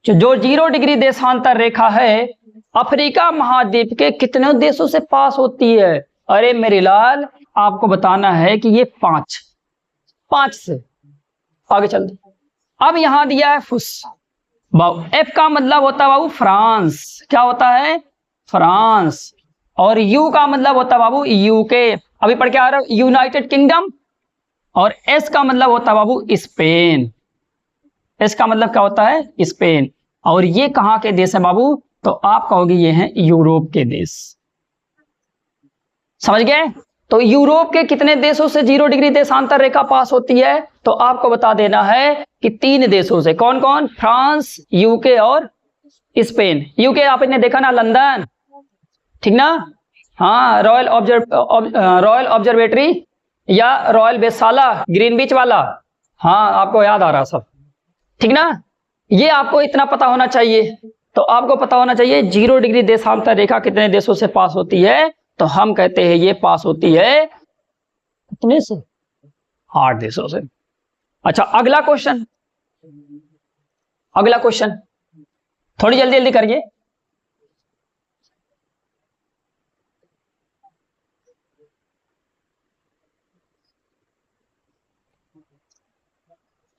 जो 0 डिग्री देशांतर रेखा है अफ्रीका महाद्वीप के कितने देशों से पास होती है? अरे मेरे लाल आपको बताना है कि ये 5 से। आगे चलते। अब यहां दिया है फुस। एफ का मतलब होता है बाबू फ्रांस, क्या होता है? फ्रांस। और यू का मतलब होता है बाबू यूके, अभी पढ़ के आ रहा हूं, यूनाइटेड किंगडम। और एस का मतलब होता है बाबू स्पेन, एस का मतलब क्या होता है? स्पेन। और ये कहां के देश है बाबू? तो आप कहोगे ये हैं यूरोप के देश, समझ गए? तो यूरोप के कितने देशों से 0 डिग्री देशांतर रेखा पास होती है? तो आपको बता देना है कि 3 देशों से। कौन कौन? फ्रांस, यूके और स्पेन। यूके आपने देखा ना, लंदन, ठीक ना। हाँ, रॉयल ऑब्जर्वेटरी या रॉयल वेधशाला, ग्रीनविच वाला, हाँ आपको याद आ रहा सब, ठीक ना। ये आपको इतना पता होना चाहिए। तो आपको पता होना चाहिए 0 डिग्री देशांतर रेखा कितने देशों से पास होती है, तो हम कहते हैं ये पास होती है कितने से, 8 देशों से। अच्छा अगला क्वेश्चन, अगला क्वेश्चन थोड़ी जल्दी जल्दी करिए।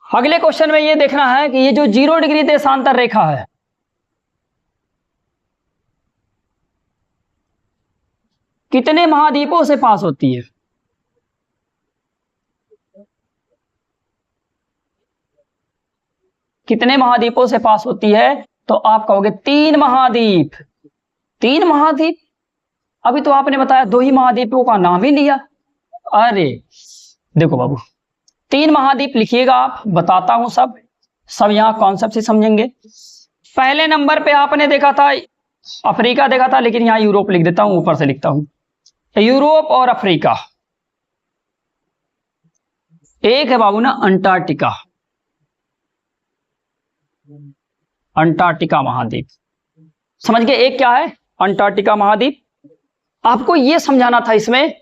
अगले क्वेश्चन में ये देखना है कि ये जो 0 डिग्री देशांतर रेखा है कितने महाद्वीपों से पास होती है। कितने महाद्वीपों से पास होती है, तो आप कहोगे 3 महाद्वीप। 3 महाद्वीप, अभी तो आपने बताया 2 ही महाद्वीपों का नाम ही लिया। अरे देखो बाबू 3 महाद्वीप लिखिएगा, आप बताता हूं सब यहां कॉन्सेप्ट से समझेंगे। पहले नंबर पे आपने देखा था अफ्रीका देखा था, लेकिन यहां यूरोप लिख देता हूं, ऊपर से लिखता हूं यूरोप और अफ्रीका। एक है बाबू ना अंटार्कटिका, अंटार्कटिका महाद्वीप, समझ गए। एक क्या है अंटार्कटिका महाद्वीप। आपको यह समझाना था इसमें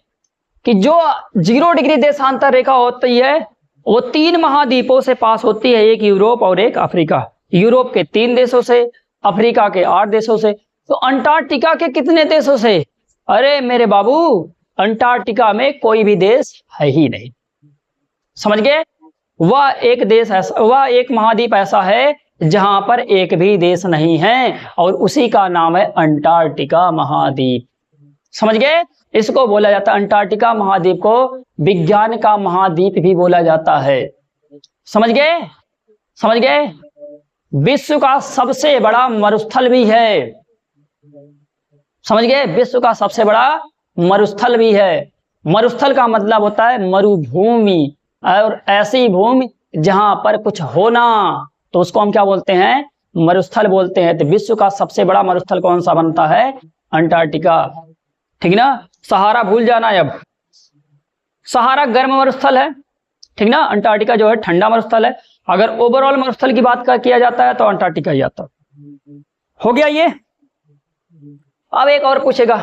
कि जो 0 डिग्री देशांतर रेखा होती है वो 3 महाद्वीपों से पास होती है, एक यूरोप और एक अफ्रीका। यूरोप के 3 देशों से, अफ्रीका के 8 देशों से। तो अंटार्कटिका के कितने देशों से, अरे मेरे बाबू अंटार्कटिका में कोई भी देश है ही नहीं, समझ गए। वह एक देश ऐसा, वह एक महाद्वीप ऐसा है जहां पर एक भी देश नहीं है, और उसी का नाम है अंटार्कटिका महाद्वीप, समझ गए। इसको बोला जाता है, अंटार्कटिका महाद्वीप को विज्ञान का महाद्वीप भी बोला जाता है, समझ गए, समझ गए। विश्व का सबसे बड़ा मरुस्थल भी है, समझ गए, विश्व का सबसे बड़ा मरुस्थल भी है। मरुस्थल का मतलब होता है मरुभूमि, और ऐसी भूमि जहां पर कुछ होना, तो उसको हम क्या बोलते हैं, मरुस्थल बोलते हैं। तो विश्व का सबसे बड़ा मरुस्थल कौन सा बनता है, अंटार्कटिका, ठीक ना। सहारा भूल जाना, अब सहारा गर्म मरुस्थल है, ठीक ना। अंटार्कटिका जो है ठंडा मरुस्थल है। अगर ओवरऑल मरुस्थल की बात किया जाता है तो अंटार्कटिका ही आता हो गया ये। अब एक और पूछेगा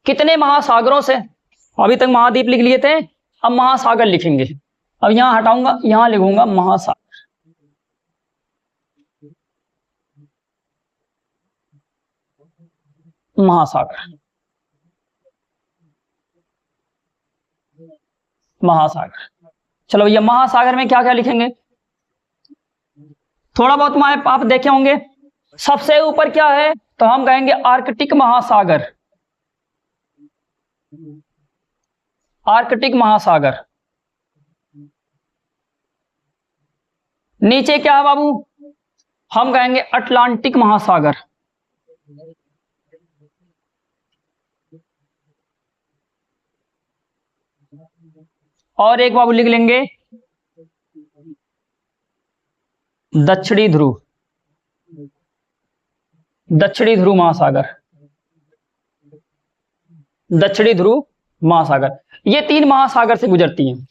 कितने महासागरों से, अभी तक महाद्वीप लिख लिए थे, अब महासागर लिखेंगे। अब यहां हटाऊंगा, यहां लिखूंगा महासागर, महासागर, महासागर। चलो ये महासागर में क्या क्या लिखेंगे, थोड़ा बहुत आप देखे होंगे। सबसे ऊपर क्या है, तो हम कहेंगे आर्कटिक महासागर, आर्कटिक महासागर। नीचे क्या है बाबू, हम कहेंगे अटलांटिक महासागर, और एक बाबू लिख लेंगे दक्षिणी ध्रुव, दक्षिणी ध्रुव महासागर, दक्षिणी ध्रुव महासागर। ये 3 महासागर से गुजरती हैं,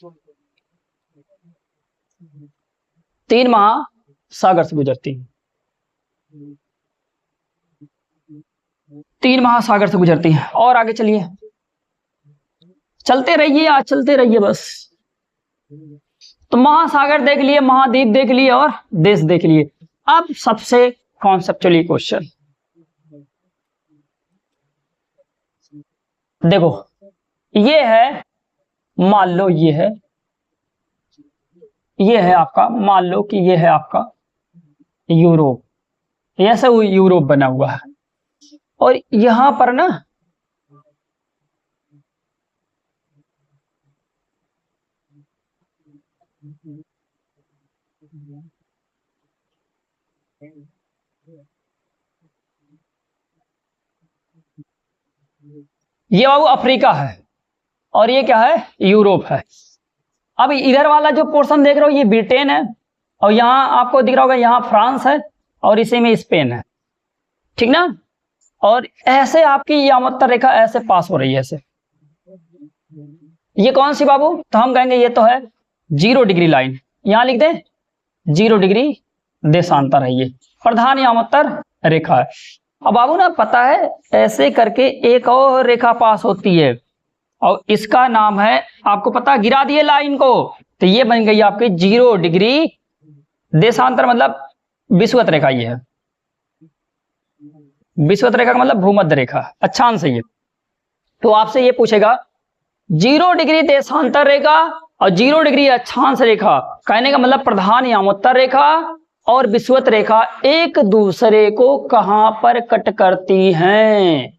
3 महासागर से गुजरती हैं, 3 महासागर से गुजरती हैं। और आगे चलिए, चलते रहिए, आज चलते रहिए बस। तो महासागर देख लिए, महाद्वीप देख लिए, और देश देख लिए। अब सबसे कॉन्सेप्चुअली क्वेश्चन देखो, ये है, मान लो ये है आपका, मान लो कि ये है आपका यूरोप, ऐसा वो यूरोप बना हुआ है, और यहां पर ना ये बाबू अफ्रीका है, और ये क्या है, यूरोप है। अब इधर वाला जो पोर्शन देख रहे हो ये ब्रिटेन है, और यहां आपको दिख रहा होगा यहां फ्रांस है, और इसी में स्पेन है, ठीक ना। और ऐसे आपकी यामोत्तर रेखा ऐसे पास हो रही है, ऐसे। ये कौन सी बाबू, तो हम कहेंगे ये तो है 0 डिग्री लाइन, यहां लिख दें 0 डिग्री देशांतर है ये, प्रधान यामोत्तर रेखा है। अब बाबू ना पता है ऐसे करके एक और रेखा पास होती है और इसका नाम है, आपको पता, गिरा दिए लाइन को, तो ये बन गई आपकी 0 डिग्री देशांतर, मतलब विषुवत रेखा। ये है विषुवत रेखा का मतलब भूमध्य रेखा, अक्षांश है ये। तो आपसे ये पूछेगा 0 डिग्री देशांतर रेखा और 0 डिग्री अक्षांश रेखा, कहने का मतलब प्रधान यामोत्तर रेखा और विषुवत रेखा एक दूसरे को कहां पर कट करती हैं?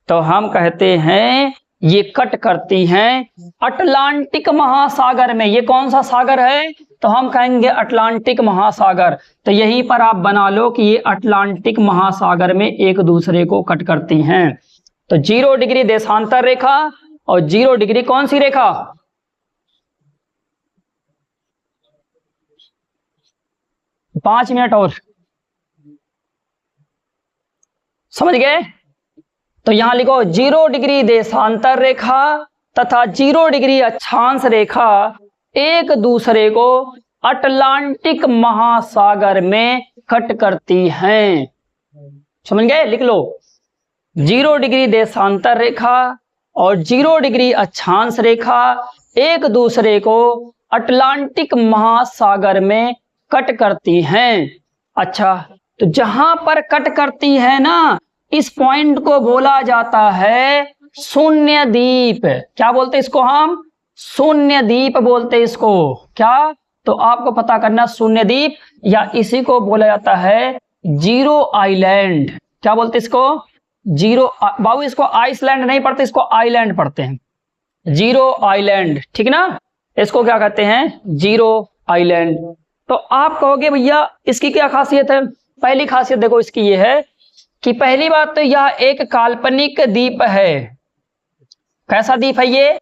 तो हम कहते हैं ये कट करती हैं अटलांटिक महासागर में। ये कौन सा सागर है? तो हम कहेंगे अटलांटिक महासागर। तो यहीं पर आप बना लो कि ये अटलांटिक महासागर में एक दूसरे को कट करती हैं। तो 0 डिग्री देशांतर रेखा और 0 डिग्री कौन सी रेखा? पांच मिनट और समझ गए? तो यहां लिखो 0 डिग्री देशांतर रेखा तथा 0 डिग्री अक्षांश रेखा एक दूसरे को अटलांटिक महासागर में कट करती हैं। समझ गए? लिख लो 0 डिग्री देशांतर रेखा और 0 डिग्री अक्षांश रेखा एक दूसरे को अटलांटिक महासागर में कट करती हैं। अच्छा, तो जहां पर कट करती है ना, इस पॉइंट को बोला जाता है शून्य द्वीप। क्या बोलते इसको हम? शून्य द्वीप बोलते इसको। क्या? तो आपको पता करना, शून्य द्वीप या इसी को बोला जाता है जीरो आइलैंड। क्या बोलते इसको? जीरो। बाबू इसको आइसलैंड नहीं पढ़ते, इसको आइलैंड पढ़ते हैं, जीरो आइलैंड, ठीक ना? इसको क्या कहते हैं? Zero island. तो आप कहोगे भैया इसकी क्या खासियत है? पहली खासियत देखो इसकी ये है कि पहली बात तो यह एक काल्पनिक द्वीप है। कैसा द्वीप है ये?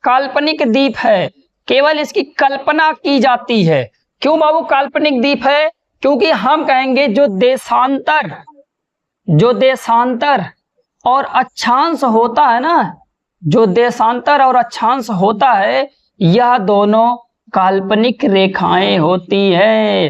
काल्पनिक द्वीप है, केवल इसकी कल्पना की जाती है। क्यों बाबू काल्पनिक द्वीप है? क्योंकि हम कहेंगे जो देशांतर और अक्षांश होता है ना, जो देशांतर और अक्षांश होता है, यह दोनों काल्पनिक रेखाएं होती है।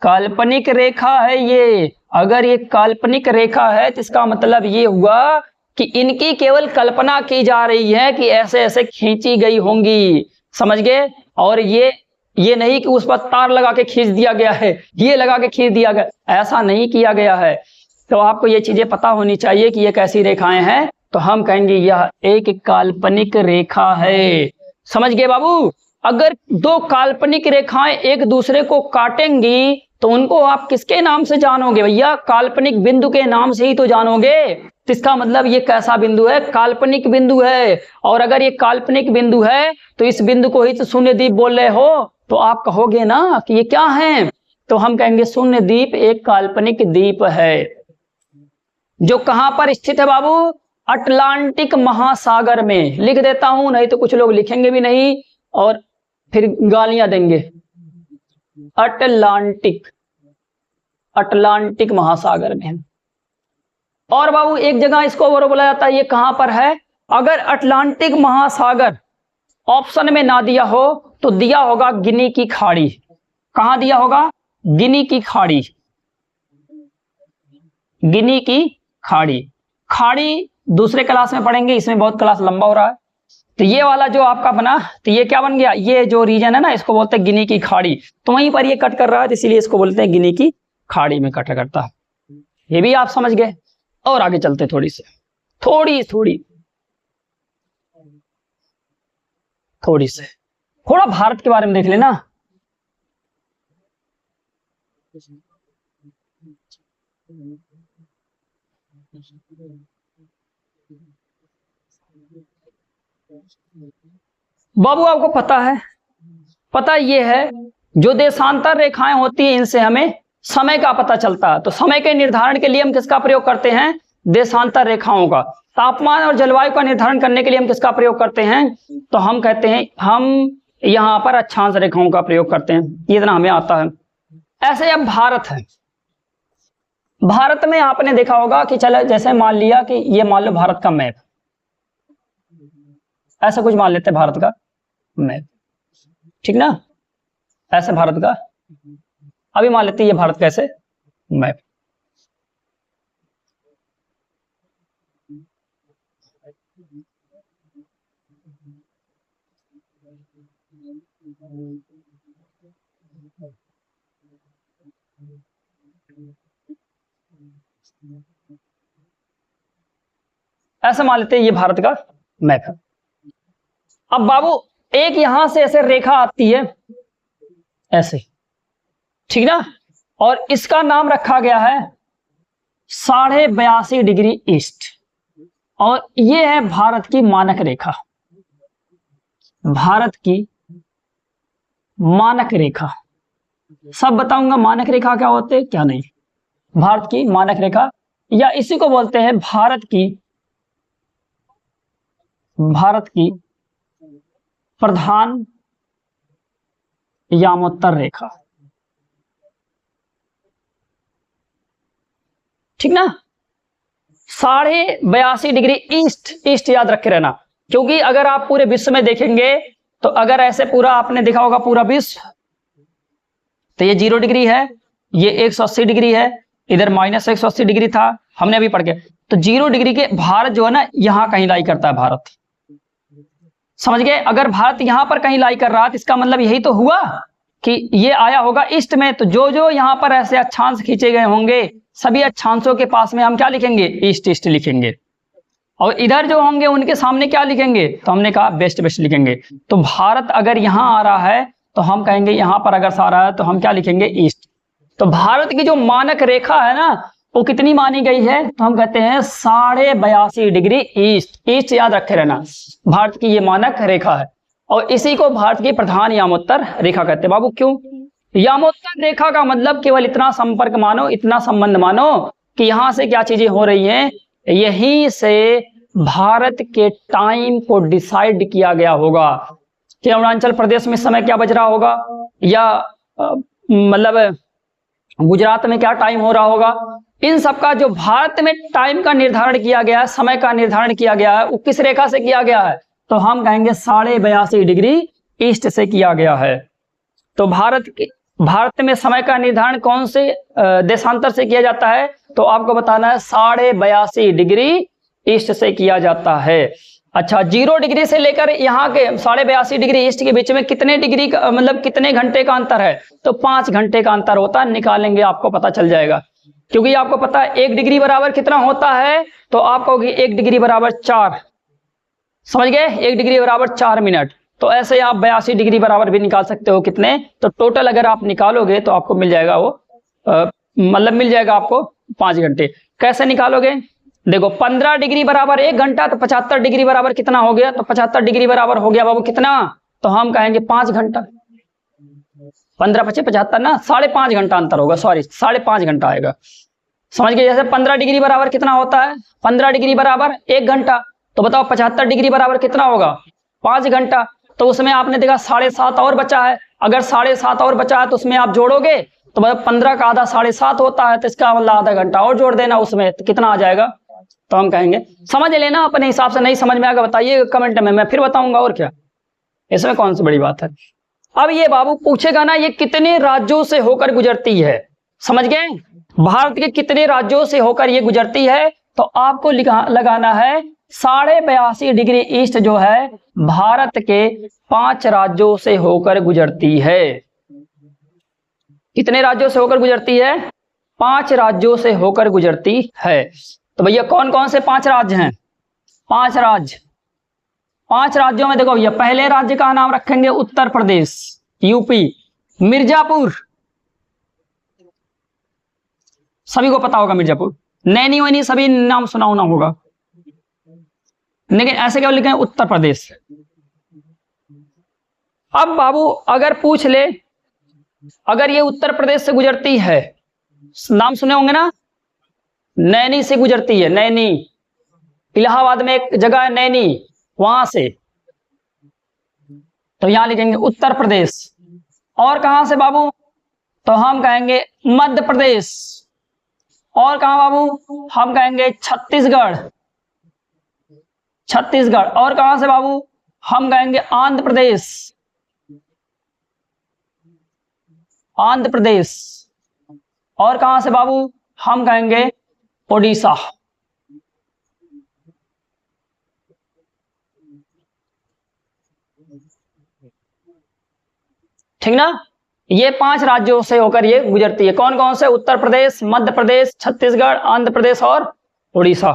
काल्पनिक रेखा है ये। अगर ये काल्पनिक रेखा है तो इसका मतलब ये हुआ कि इनकी केवल कल्पना की जा रही है कि ऐसे ऐसे खींची गई होंगी। समझ गए? और ये नहीं कि उस पर तार लगा के खींच दिया गया है, ये लगा के खींच दिया गया, ऐसा नहीं किया गया है। तो आपको ये चीजें पता होनी चाहिए कि ये कैसी रेखाएं हैं। तो हम कहेंगे यह एक काल्पनिक रेखा है। समझ गए बाबू? अगर दो काल्पनिक रेखाएं एक दूसरे को काटेंगी तो उनको आप किसके नाम से जानोगे भैया? काल्पनिक बिंदु के नाम से ही तो जानोगे। तो इसका मतलब ये कैसा बिंदु है? काल्पनिक बिंदु है। और अगर ये काल्पनिक बिंदु है तो इस बिंदु को ही तो शून्य द्वीप बोल रहे हो, तो आप कहोगे ना कि ये क्या है? तो हम कहेंगे शून्य द्वीप एक काल्पनिक द्वीप है। जो कहां पर स्थित है बाबू? अटलांटिक महासागर में। लिख देता हूं, नहीं तो कुछ लोग लिखेंगे भी नहीं और फिर गालियां देंगे। अटलांटिक महासागर में। और बाबू एक जगह इसको और बोला जाता है, ये कहां पर है? अगर अटलांटिक महासागर ऑप्शन में ना दिया हो तो दिया होगा गिनी की खाड़ी। कहां दिया होगा? गिनी की खाड़ी। गिनी की खाड़ी। खाड़ी दूसरे क्लास में पढ़ेंगे, इसमें बहुत क्लास लंबा हो रहा है। तो ये वाला जो आपका बना, तो ये क्या बन गया? ये जो रीजन है ना, इसको बोलते हैं गिनी की खाड़ी। तो वहीं पर ये कट कर रहा है, तो इसीलिए इसको बोलते हैं गिनी की खाड़ी में कट करता है। ये भी आप समझ गए। और आगे चलते थोड़ी से थोड़ा भारत के बारे में देख लेना। बाबू आपको पता ये है जो देशांतर रेखाएं होती हैं इनसे हमें समय का पता चलता है। तो समय के निर्धारण के लिए हम किसका प्रयोग करते हैं? देशांतर रेखाओं का। तापमान और जलवायु का निर्धारण करने के लिए हम किसका प्रयोग करते हैं? तो हम कहते हैं हम यहां पर अक्षांश रेखाओं का प्रयोग करते हैं। ये इतना हमें आता है। ऐसे अब भारत है। भारत में आपने देखा होगा कि चलो जैसे मान लिया कि ये मान लो भारत का मैप, ऐसा कुछ मान लेते हैं भारत का मैप, ठीक ना? ऐसे भारत का अभी मान लेते हैं ये भारत कैसे मैप। ऐसा मान लेते हैं ये भारत का मैप है। अब बाबू एक यहां से ऐसे रेखा आती है ऐसे, ठीक ना, और इसका नाम रखा गया है 82.5 डिग्री ईस्ट, और ये है भारत की मानक रेखा। भारत की मानक रेखा, सब बताऊंगा मानक रेखा क्या होते क्या नहीं। भारत की मानक रेखा, या इसी को बोलते हैं भारत की प्रधान यामोत्तर रेखा, ठीक ना। 82.5 डिग्री ईस्ट, ईस्ट याद रखे रहना, क्योंकि अगर आप पूरे विश्व में देखेंगे तो अगर ऐसे पूरा आपने देखा होगा पूरा विश्व, तो ये 0 डिग्री है, ये 180 डिग्री है, इधर -180 डिग्री था, हमने अभी पढ़ के, तो 0 डिग्री के भारत जो है ना यहां कहीं लाई करता है भारत, समझ गए। अगर भारत यहां पर कहीं लाई कर रहा तो इसका मतलब यही तो हुआ कि ये आया होगा ईस्ट में, तो जो जो यहां पर ऐसे अक्षांश खींचे गए होंगे सभी अक्षांशों के पास में हम क्या लिखेंगे, ईस्ट ईस्ट लिखेंगे, और इधर जो होंगे उनके सामने क्या लिखेंगे, तो हमने कहा वेस्ट वेस्ट लिखेंगे। तो भारत अगर यहां आ रहा है तो हम कहेंगे यहां पर अगर आ रहा है तो हम क्या लिखेंगे, ईस्ट। तो भारत की जो मानक रेखा है ना वो कितनी मानी गई है, तो हम कहते हैं 82.5 डिग्री ईस्ट, ईस्ट याद रखे रहना, भारत की ये मानक रेखा है, और इसी को भारत की प्रधान यामोत्तर रेखा कहते हैं। बाबू क्यों, यामोत्तर रेखा का मतलब केवल इतना संपर्क मानो, इतना संबंध मानो कि यहां से क्या चीजें हो रही हैं, यहीं से भारत के टाइम को डिसाइड किया गया होगा कि अरुणाचल प्रदेश में समय क्या बज रहा होगा, या मतलब गुजरात में क्या टाइम हो रहा होगा। इन सब का जो भारत में टाइम का निर्धारण किया गया है, समय का निर्धारण किया गया है, वो किस रेखा से किया गया है, तो हम कहेंगे 82.5 डिग्री ईस्ट से किया गया है। तो भारत में समय का निर्धारण कौन से देशांतर से किया जाता है, तो आपको बताना है 82.5 डिग्री ईस्ट से किया जाता है। अच्छा, 0 डिग्री से लेकर यहाँ के 82.5 डिग्री ईस्ट के बीच में कितने डिग्री का मतलब कितने घंटे का अंतर है, तो 5 घंटे का अंतर होता है, निकालेंगे आपको पता चल जाएगा। क्योंकि आपको पता है 1 डिग्री बराबर कितना होता है, तो आप कहोगे 1 डिग्री बराबर 4, समझ गए, 1 डिग्री बराबर 4 मिनट। तो ऐसे आप 82 डिग्री बराबर भी निकाल सकते हो कितने, तो टोटल अगर आप निकालोगे तो आपको मिल जाएगा वो मतलब मिल जाएगा आपको 5 घंटे। कैसे निकालोगे, देखो 15 डिग्री बराबर 1 घंटा, तो 75 डिग्री बराबर कितना हो गया, तो 75 डिग्री बराबर हो गया बाबू कितना, तो हम कहेंगे 5 घंटा। 15 × 5 = 75 ना, 5.5 घंटा अंतर होगा, सॉरी 5.5 घंटा आएगा, समझ गए। जैसे 15 डिग्री बराबर कितना होता है, 15 डिग्री बराबर 1 घंटा, तो बताओ 75 डिग्री बराबर कितना होगा, 5 घंटा। तो उसमें आपने देखा 7.5 और बचा है, अगर 7.5 और बचा है तो उसमें आप जोड़ोगे तो मतलब 15 का आधा 7.5 होता है, तो इसका मतलब आधा घंटा और जोड़ देना उसमें, तो कितना आ जाएगा, तो हम कहेंगे, समझ लेना अपने हिसाब से, नहीं समझ में आएगा बताइए कमेंट में, मैं फिर बताऊंगा, और क्या इसमें कौन सी बड़ी बात है। अब ये बाबू पूछेगा ना ये कितने राज्यों से होकर गुजरती है, समझ गए, भारत के कितने राज्यों से होकर ये गुजरती है, तो आपको लगाना है 82.5 डिग्री ईस्ट जो है भारत के 5 राज्यों से होकर गुजरती है। कितने राज्यों से होकर गुजरती है, 5 राज्यों से होकर गुजरती है। तो भैया कौन कौन से 5 राज्य हैं, 5 राज्य, 5 राज्यों में देखो भैया, पहले राज्य का नाम रखेंगे उत्तर प्रदेश, यूपी, मिर्जापुर, सभी को पता होगा मिर्जापुर, नैनी वैनी सभी नाम सुना होना होगा, लेकिन ऐसे क्या लिखें उत्तर प्रदेश। अब बाबू अगर पूछ ले, अगर ये उत्तर प्रदेश से गुजरती है, नाम सुने होंगे ना, नैनी से गुजरती है, नैनी, इलाहाबाद में एक जगह है नैनी, वहां से, तो यहां लिखेंगे उत्तर प्रदेश। और कहां से बाबू, तो हम कहेंगे मध्य प्रदेश, और कहां बाबू, हम कहेंगे छत्तीसगढ़, छत्तीसगढ़, और कहां से बाबू, हम कहेंगे आंध्र प्रदेश, आंध्र प्रदेश, और कहां से बाबू, हम कहेंगे ओडिशा। ठीक ना। ये 5 राज्यों से होकर ये गुजरती है। कौन कौन से? उत्तर प्रदेश, मध्य प्रदेश, छत्तीसगढ़, आंध्र प्रदेश और उड़ीसा।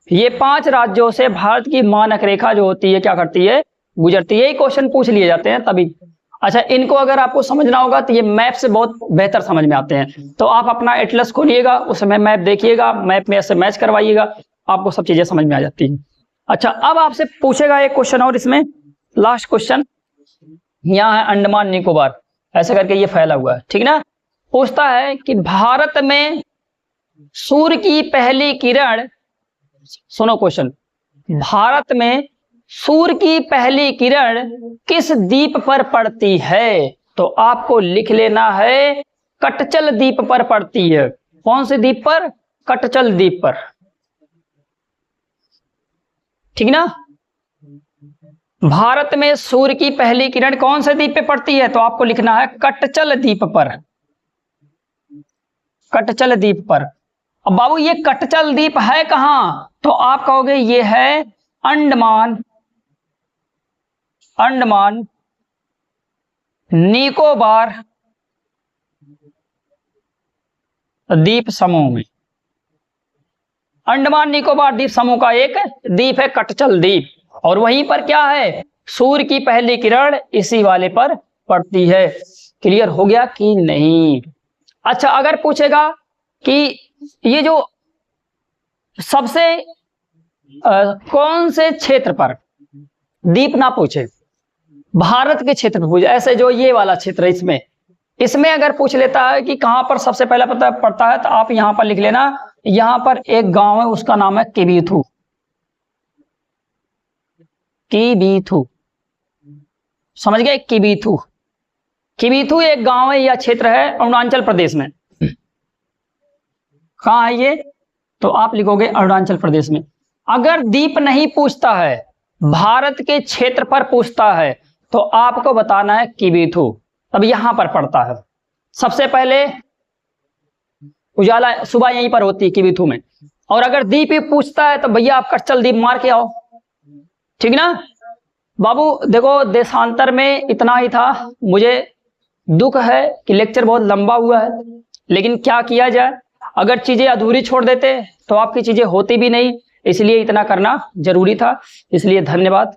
ये 5 राज्यों से भारत की मानक रेखा जो होती है क्या करती है? गुजरती है। यही क्वेश्चन पूछ लिए जाते हैं तभी। अच्छा, इनको अगर आपको समझना होगा तो ये मैप से बहुत बेहतर समझ में आते हैं। तो आप अपना एटलस खोलिएगा, उसमें मैप देखिएगा, मैप में ऐसे मैच करवाइएगा, आपको सब चीजें समझ में आ जाती हैं। अच्छा, अब आपसे पूछेगा एक क्वेश्चन और, इसमें लास्ट क्वेश्चन। यहाँ है अंडमान निकोबार, ऐसे करके ये फैला हुआ है, ठीक ना। पूछता है कि भारत में सूर्य की पहली किरण, सुनो क्वेश्चन, भारत में सूर्य की पहली किरण किस द्वीप पर पड़ती है? तो आपको लिख लेना है कटचल द्वीप पर पड़ती है। कौन से द्वीप पर? कटचल द्वीप पर, ठीक ना। भारत में सूर्य की पहली किरण कौन से द्वीप पे पड़ती है? तो आपको लिखना है कटचल द्वीप पर, कटचल द्वीप पर। अब बाबू ये कटचल द्वीप है कहां? तो आप कहोगे ये है अंडमान, अंडमान निकोबार द्वीप समूह में। अंडमान निकोबार द्वीप समूह का एक द्वीप है कटचल द्वीप, और वहीं पर क्या है? सूर्य की पहली किरण इसी वाले पर पड़ती है। क्लियर हो गया कि नहीं? अच्छा, अगर पूछेगा कि ये जो सबसे कौन से क्षेत्र पर, द्वीप ना पूछे, भारत के क्षेत्र में पूछे, ऐसे जो ये वाला क्षेत्र है इसमें अगर पूछ लेता है कि कहां पर सबसे पहला पता पड़ता है, तो आप यहां पर लिख लेना, यहां पर एक गांव है उसका नाम है किबीथू, किबीथू, समझ गए? किबीथू, किबीथू एक गांव है या क्षेत्र है अरुणाचल प्रदेश में। कहां है ये? तो आप लिखोगे अरुणाचल प्रदेश में। अगर द्वीप नहीं पूछता है, भारत के क्षेत्र पर पूछता है, तो आपको बताना है किबीथू, तब यहां पर पड़ता है। सबसे पहले उजाला सुबह यहीं पर होती है किबीथू में। और अगर द्वीप ही पूछता है तो भैया आप कटचल द्वीप मार के आओ, ठीक ना। बाबू देखो, देशांतर में इतना ही था। मुझे दुख है कि लेक्चर बहुत लंबा हुआ है, लेकिन क्या किया जाए, अगर चीजें अधूरी छोड़ देते तो आपकी चीजें होती भी नहीं, इसलिए इतना करना जरूरी था। इसलिए धन्यवाद।